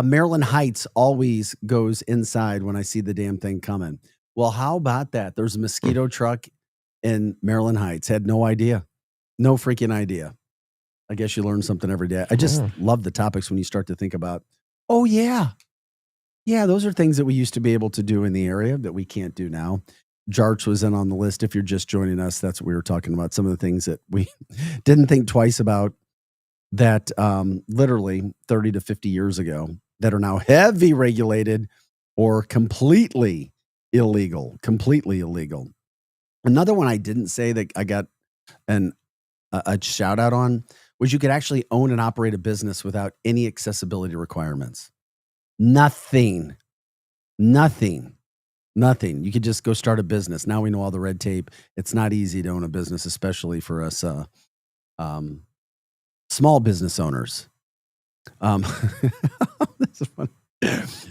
[SPEAKER 6] Maryland Heights always goes inside when I see the damn thing coming. Well, how about that? There's a mosquito truck in Maryland Heights. Had no idea. No freaking idea. I guess you learn something every day. I just love the topics when you start to think about, oh, yeah. Yeah, those are things that we used to be able to do in the area that we can't do now. Jarts was in on the list. If you're just joining us, that's what we were talking about. Some of the things that we didn't think twice about that literally 30 to 50 years ago that are now heavy regulated or completely illegal. Completely illegal. Another one I didn't say that I got a shout out on was you could actually own and operate a business without any accessibility requirements. Nothing. You could just go start a business. Now we know all the red tape. It's not easy to own a business, especially for us small business owners. This is funny.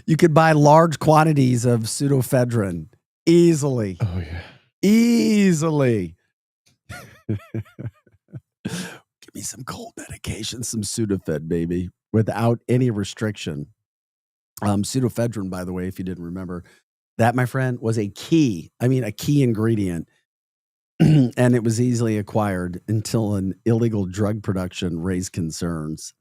[SPEAKER 6] You could buy large quantities of pseudoephedrine easily.
[SPEAKER 7] Oh, yeah.
[SPEAKER 6] Easily. Give me some cold medication, some Sudafed, baby, without any restriction. Pseudoephedrine, by the way, if you didn't remember, that, my friend, was a key ingredient, and it was easily acquired until an illegal drug production raised concerns.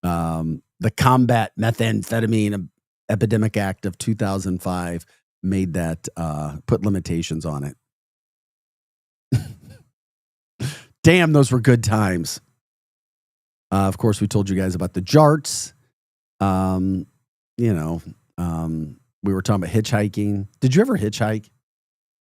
[SPEAKER 6] The Combat Methamphetamine Epidemic Act of 2005 made that, put limitations on it. Damn, those were good times. Of course, we told you guys about the Jarts. We were talking about hitchhiking. Did you ever hitchhike?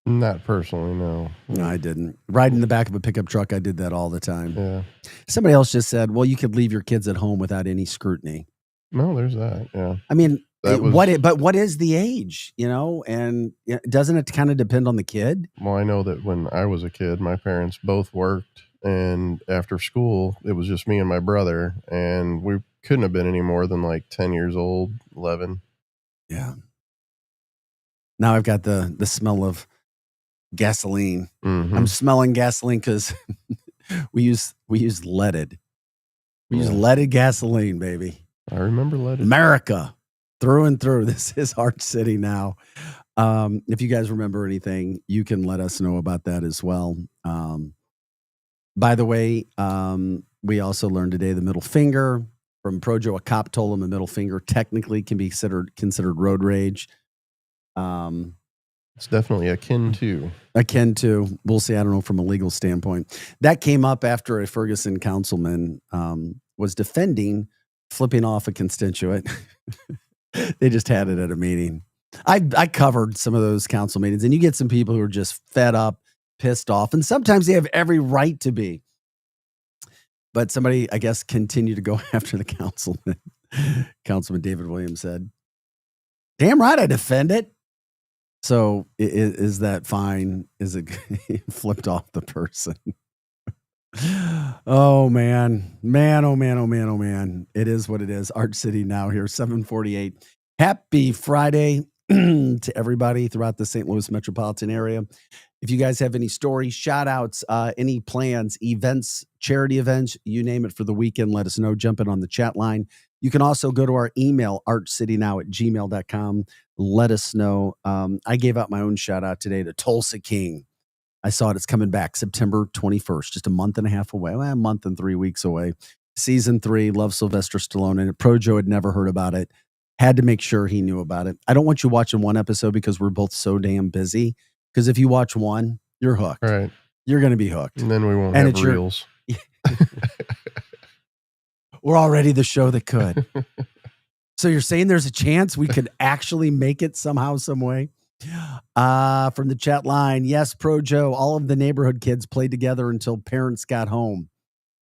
[SPEAKER 7] Not personally, no.
[SPEAKER 6] No, I didn't. Riding in the back of a pickup truck, I did that all the time.
[SPEAKER 7] Yeah.
[SPEAKER 6] Somebody else just said, well, you could leave your kids at home without any scrutiny.
[SPEAKER 7] No, there's that. Yeah.
[SPEAKER 6] I mean,
[SPEAKER 7] That was-
[SPEAKER 6] what is the age, and doesn't it kind of depend on the kid?
[SPEAKER 7] Well, I know that when I was a kid, my parents both worked, and after school, it was just me and my brother, and we couldn't have been any more than like 10 years old, 11.
[SPEAKER 6] Yeah. Now I've got the smell of gasoline.
[SPEAKER 7] Mhm.
[SPEAKER 6] I'm smelling gasoline because we use leaded. We use leaded gasoline, baby.
[SPEAKER 7] I remember leaded.
[SPEAKER 6] America, through and through. This is Arch City now. If you guys remember anything, you can let us know about that as well. By the way, we also learned today the middle finger from Projo. A cop told him a middle finger technically can be considered road rage.
[SPEAKER 7] It's definitely akin to.
[SPEAKER 6] We'll see. I don't know from a legal standpoint. That came up after a Ferguson councilman was defending flipping off a constituent. They just had it at a meeting. I covered some of those council meetings, and you get some people who are just fed up, pissed off, and sometimes they have every right to be. But somebody, I guess, continued to go after the councilman. Councilman David Williams said, "Damn right, I defend it." So is that fine? Is it flipped off the person? Oh man. Man, oh man, oh man, oh man. It is what it is. Arch City now here, 748. Happy Friday to everybody throughout the St. Louis metropolitan area. If you guys have any stories, shout outs, any plans, events, charity events, you name it for the weekend, let us know. Jump in on the chat line. You can also go to our email, archcitynow@gmail.com. Let us know. I gave out my own shout out today to Tulsa King. I saw it. It's coming back September 21st, just a month and a half away. Well, a month and 3 weeks away. Season 3, love Sylvester Stallone. And Projo had never heard about it. Had to make sure he knew about it. I don't want you watching one episode because we're both so damn busy. Because if you watch one, you're hooked.
[SPEAKER 7] Right.
[SPEAKER 6] You're going to be hooked.
[SPEAKER 7] And then we won't have reels.
[SPEAKER 6] We're already the show that could. So you're saying there's a chance we could actually make it somehow, some way? From the chat line, yes, Pro Joe, all of the neighborhood kids played together until parents got home.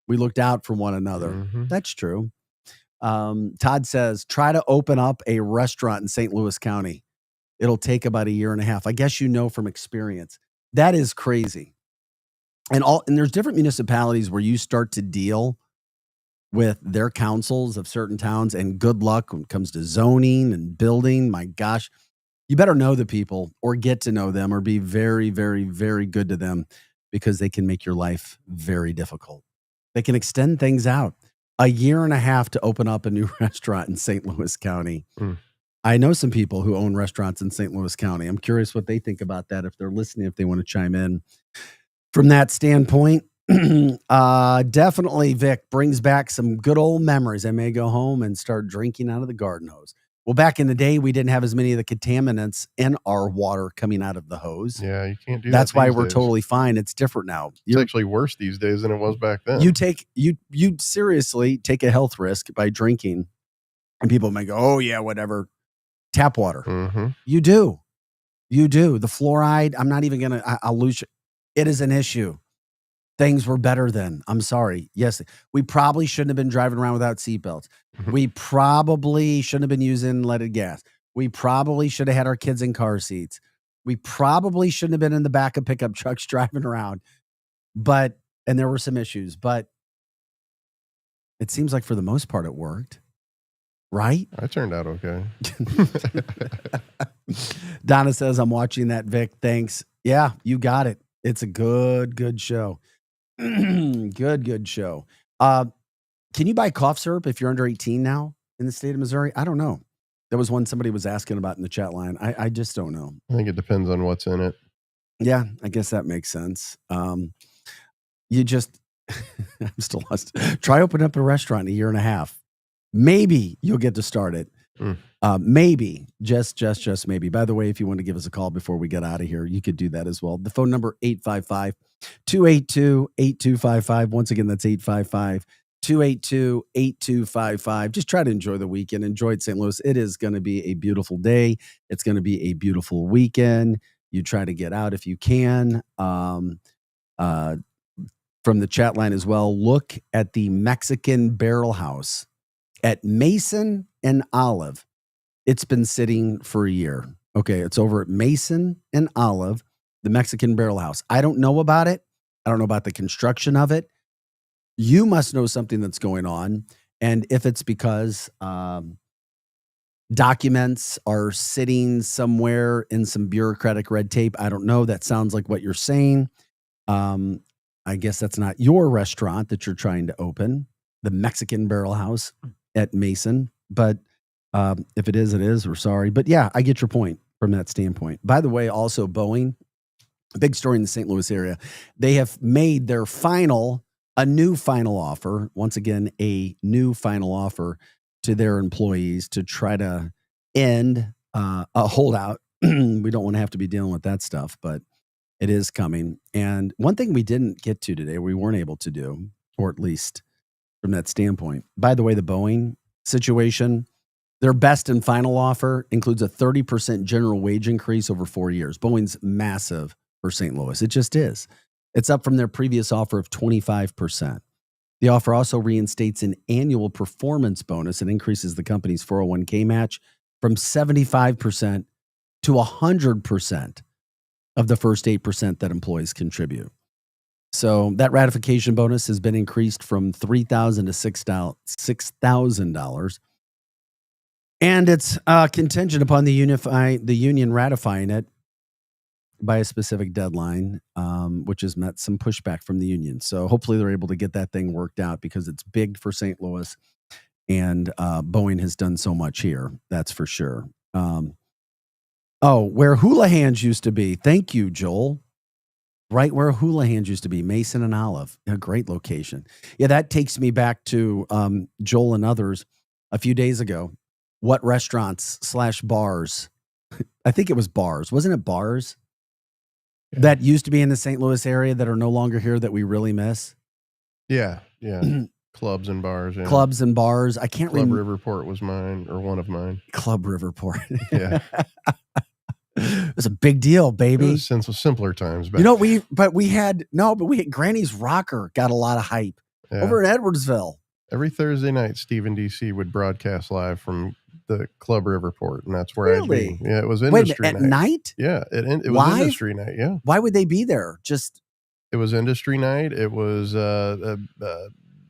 [SPEAKER 6] We looked out for one another.
[SPEAKER 7] Mm-hmm.
[SPEAKER 6] That's true. Todd says, try to open up a restaurant in St. Louis County. It'll take about a year and a half. I guess you know from experience. That is crazy. And there's different municipalities where you start to deal with their councils of certain towns, and good luck when it comes to zoning and building. My gosh, you better know the people or get to know them or be very, very, very good to them, because they can make your life very difficult. They can extend things out. A year and a half to open up a new restaurant in St. Louis County. I know some people who own restaurants in St. Louis County. I'm curious what they think about that, if they're listening, if they want to chime in. From that standpoint, definitely, Vic, brings back some good old memories. I may go home and start drinking out of the garden hose. Well, back in the day, we didn't have as many of the contaminants in our water coming out of the hose.
[SPEAKER 7] Yeah, you can't do
[SPEAKER 6] That's
[SPEAKER 7] that.
[SPEAKER 6] why
[SPEAKER 7] these
[SPEAKER 6] we're
[SPEAKER 7] days.
[SPEAKER 6] totally fine. It's different now.
[SPEAKER 7] It's actually worse these days than it was back then.
[SPEAKER 6] You seriously take a health risk by drinking, and people may go, oh yeah, whatever. Tap water.
[SPEAKER 7] Mm-hmm.
[SPEAKER 6] You do. The fluoride, I'm not even going to, I'll lose. It is an issue. Things were better then. I'm sorry. Yes. We probably shouldn't have been driving around without seatbelts.
[SPEAKER 7] Mm-hmm.
[SPEAKER 6] We probably shouldn't have been using leaded gas. We probably should have had our kids in car seats. We probably shouldn't have been in the back of pickup trucks driving around. And there were some issues, but it seems like for the most part it worked. Right?
[SPEAKER 7] I turned out okay.
[SPEAKER 6] Donna says, I'm watching that, Vic. Thanks. Yeah, you got it. It's a good show. Good show. Can you buy cough syrup if you're under 18 now in the state of Missouri? I don't know. That was one somebody was asking about in the chat line. I just don't know.
[SPEAKER 7] I think it depends on what's in it.
[SPEAKER 6] Yeah, I guess that makes sense. You just, I'm still lost. Try opening up a restaurant in a year and a half. Maybe you'll get to start it. Maybe, just maybe. By the way, if you want to give us a call before we get out of here, you could do that as well. The phone number, 855-282-8255. Once again, that's 855-282-8255. Just try to enjoy the weekend. Enjoy it, St. Louis. It is going to be a beautiful day. It's going to be a beautiful weekend. You try to get out if you can. From the chat line as well, look at the Mexican Barrel House at Mason and Olive. It's been sitting for a year. Okay, it's over at Mason and Olive, the Mexican Barrel House. I don't know about it. I don't know about the construction of it. You must know something that's going on. And if it's because documents are sitting somewhere in some bureaucratic red tape, I don't know. That sounds like what you're saying. I guess that's not your restaurant that you're trying to open, the Mexican Barrel House at Mason. But if it is, it is. We're sorry. But yeah, I get your point from that standpoint. By the way, also Boeing, a big story in the St. Louis area. They have made their a new final offer. Once again, a new final offer to their employees to try to end a holdout. We don't want to have to be dealing with that stuff, but it is coming. And one thing we didn't get to today, we weren't able to do, or at least from that standpoint. By the way, the Boeing situation, their best and final offer includes a 30% general wage increase over 4 years. Boeing's massive for St. Louis. It just is. It's up from their previous offer of 25%. The offer also reinstates an annual performance bonus and increases the company's 401k match from 75% to 100% of the first 8% that employees contribute. So that ratification bonus has been increased from $3,000 to $6,000. And it's contingent upon the union ratifying it by a specific deadline, which has met some pushback from the union. So hopefully they're able to get that thing worked out because it's big for St. Louis, and Boeing has done so much here. That's for sure. Where Hula Hands used to be. Thank you, Joel. Right where Hula Hands used to be, Mason and Olive. A great location. Yeah, that takes me back to Joel and others a few days ago. What restaurants / bars? I think it was bars. Wasn't it bars? That used to be in the St. Louis area that are no longer here that we really miss?
[SPEAKER 7] Yeah. Clubs and bars. Yeah.
[SPEAKER 6] Clubs and bars. I can't remember.
[SPEAKER 7] Club Riverport was mine, or one of mine.
[SPEAKER 6] Club Riverport.
[SPEAKER 7] Yeah.
[SPEAKER 6] It was a big deal, baby.
[SPEAKER 7] It was since simpler times back.
[SPEAKER 6] We had Granny's Rocker got a lot of hype over in Edwardsville.
[SPEAKER 7] Every Thursday night, Stephen DC would broadcast live from the Club Riverport, and that's where I'd be. Yeah, it was industry
[SPEAKER 6] night. At night?
[SPEAKER 7] Yeah, it was industry night. Yeah.
[SPEAKER 6] Why would they be there?
[SPEAKER 7] It was industry night. It was a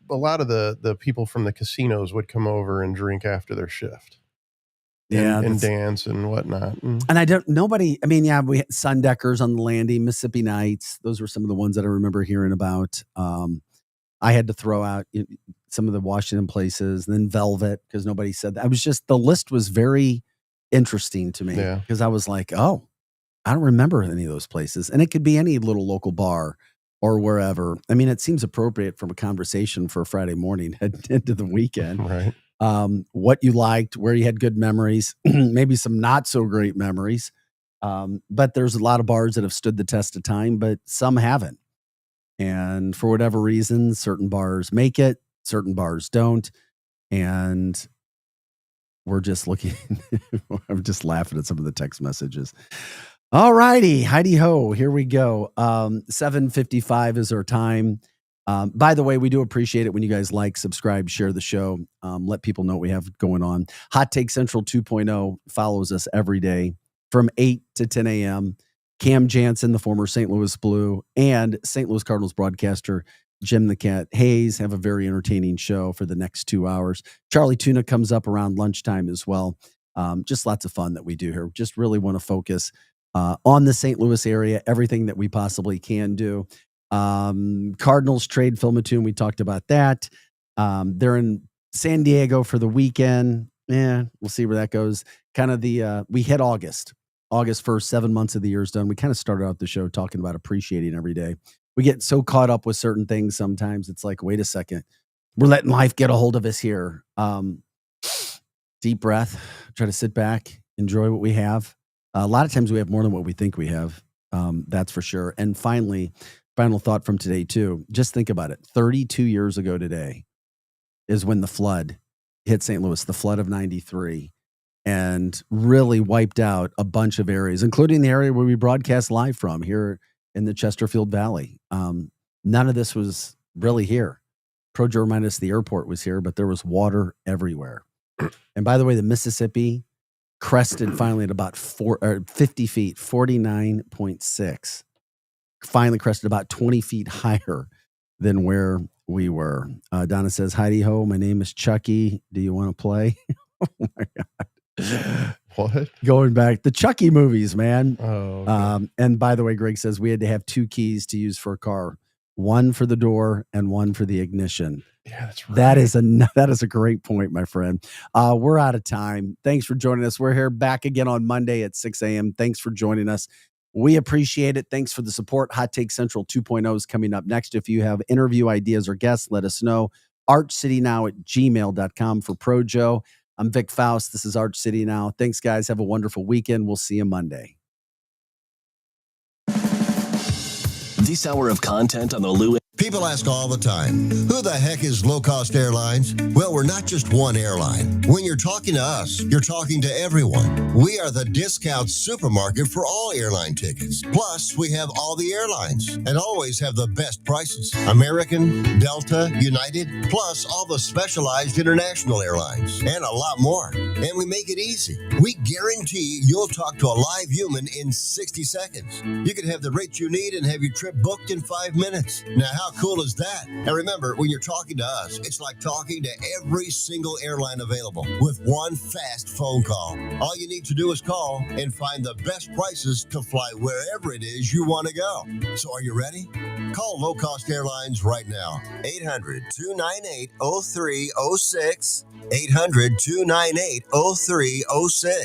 [SPEAKER 7] lot of the people from the casinos would come over and drink after their shift. And dance and whatnot.
[SPEAKER 6] And we had Sundeckers on the Landing, Mississippi Nights. Those were some of the ones that I remember hearing about. I had to throw out some of the Washington places, and then Velvet, because nobody said that. The list was very interesting to me because I was like, I don't remember any of those places. And it could be any little local bar or wherever. I mean, it seems appropriate from a conversation for a Friday morning heading into the weekend.
[SPEAKER 7] Right.
[SPEAKER 6] What you liked, where you had good memories, maybe some not so great memories. But there's a lot of bars that have stood the test of time, but some haven't. And for whatever reason, certain bars make it, certain bars don't. And we're just looking, I'm just laughing at some of the text messages. All righty, Heidi ho, here we go. 7:55 is our time. By the way, we do appreciate it when you guys like, subscribe, share the show, let people know what we have going on. Hot Take Central 2.0 follows us every day from 8 to 10 a.m. Cam Jansen, the former St. Louis Blue and St. Louis Cardinals broadcaster, Jim the Cat Hayes, have a very entertaining show for the next 2 hours. Charlie Tuna comes up around lunchtime as well. Just lots of fun that we do here. Just really want to focus on the St. Louis area, everything that we possibly can do. Cardinals trade Phil Mattoon. We talked about that. They're in San Diego for the weekend. Yeah, we'll see where that goes. Kind of we hit August 1st, 7 months of the year is done. We kind of started out the show talking about appreciating every day. We get so caught up with certain things. Sometimes it's like, wait a second, we're letting life get a hold of us here. Deep breath, try to sit back, enjoy what we have. A lot of times we have more than what we think we have. That's for sure. And finally, final thought from today too. Just think about it. 32 years ago today is when the flood hit St. Louis, the flood of 93, and really wiped out a bunch of areas, including the area where we broadcast live from here in the Chesterfield Valley. None of this was really here. Projo reminded us the airport was here, but there was water everywhere. And by the way, the Mississippi crested finally at about 50 feet, 49.6. Finally crested about 20 feet higher than where we were. Donna says, Heidi ho, my name is Chucky. Do you want to play? Oh my God.
[SPEAKER 7] What?
[SPEAKER 6] Going back, the Chucky movies, man.
[SPEAKER 7] Oh, okay.
[SPEAKER 6] And by the way, Greg says we had to have 2 keys to use for a car, one for the door and one for the ignition.
[SPEAKER 7] Yeah, that's right.
[SPEAKER 6] That is a great point, my friend. We're out of time. Thanks for joining us. We're here back again on Monday at 6 a.m. Thanks for joining us. We appreciate it. Thanks for the support. Hot Take Central 2.0 is coming up next. If you have interview ideas or guests, let us know. archcitynow@gmail.com for Projo. I'm Vic Faust. This is Arch City Now. Thanks, guys. Have a wonderful weekend. We'll see you Monday.
[SPEAKER 5] This hour of content on the Lou.
[SPEAKER 18] People ask all the time, who the heck is Low Cost Airlines? Well, we're not just one airline. When you're talking to us, you're talking to everyone. We are the discount supermarket for all airline tickets. Plus, we have all the airlines and always have the best prices. American, Delta, United, plus all the specialized international airlines and a lot more. And we make it easy. We guarantee you'll talk to a live human in 60 seconds. You can have the rate you need and have your trip booked in 5 minutes. Now, how cool is that? And remember, when you're talking to us, it's like talking to every single airline available with one fast phone call. All you need to do is call and find the best prices to fly wherever it is you want to go. So are you ready? Call Low Cost Airlines right now. 800-298-0306. 800-298-0306.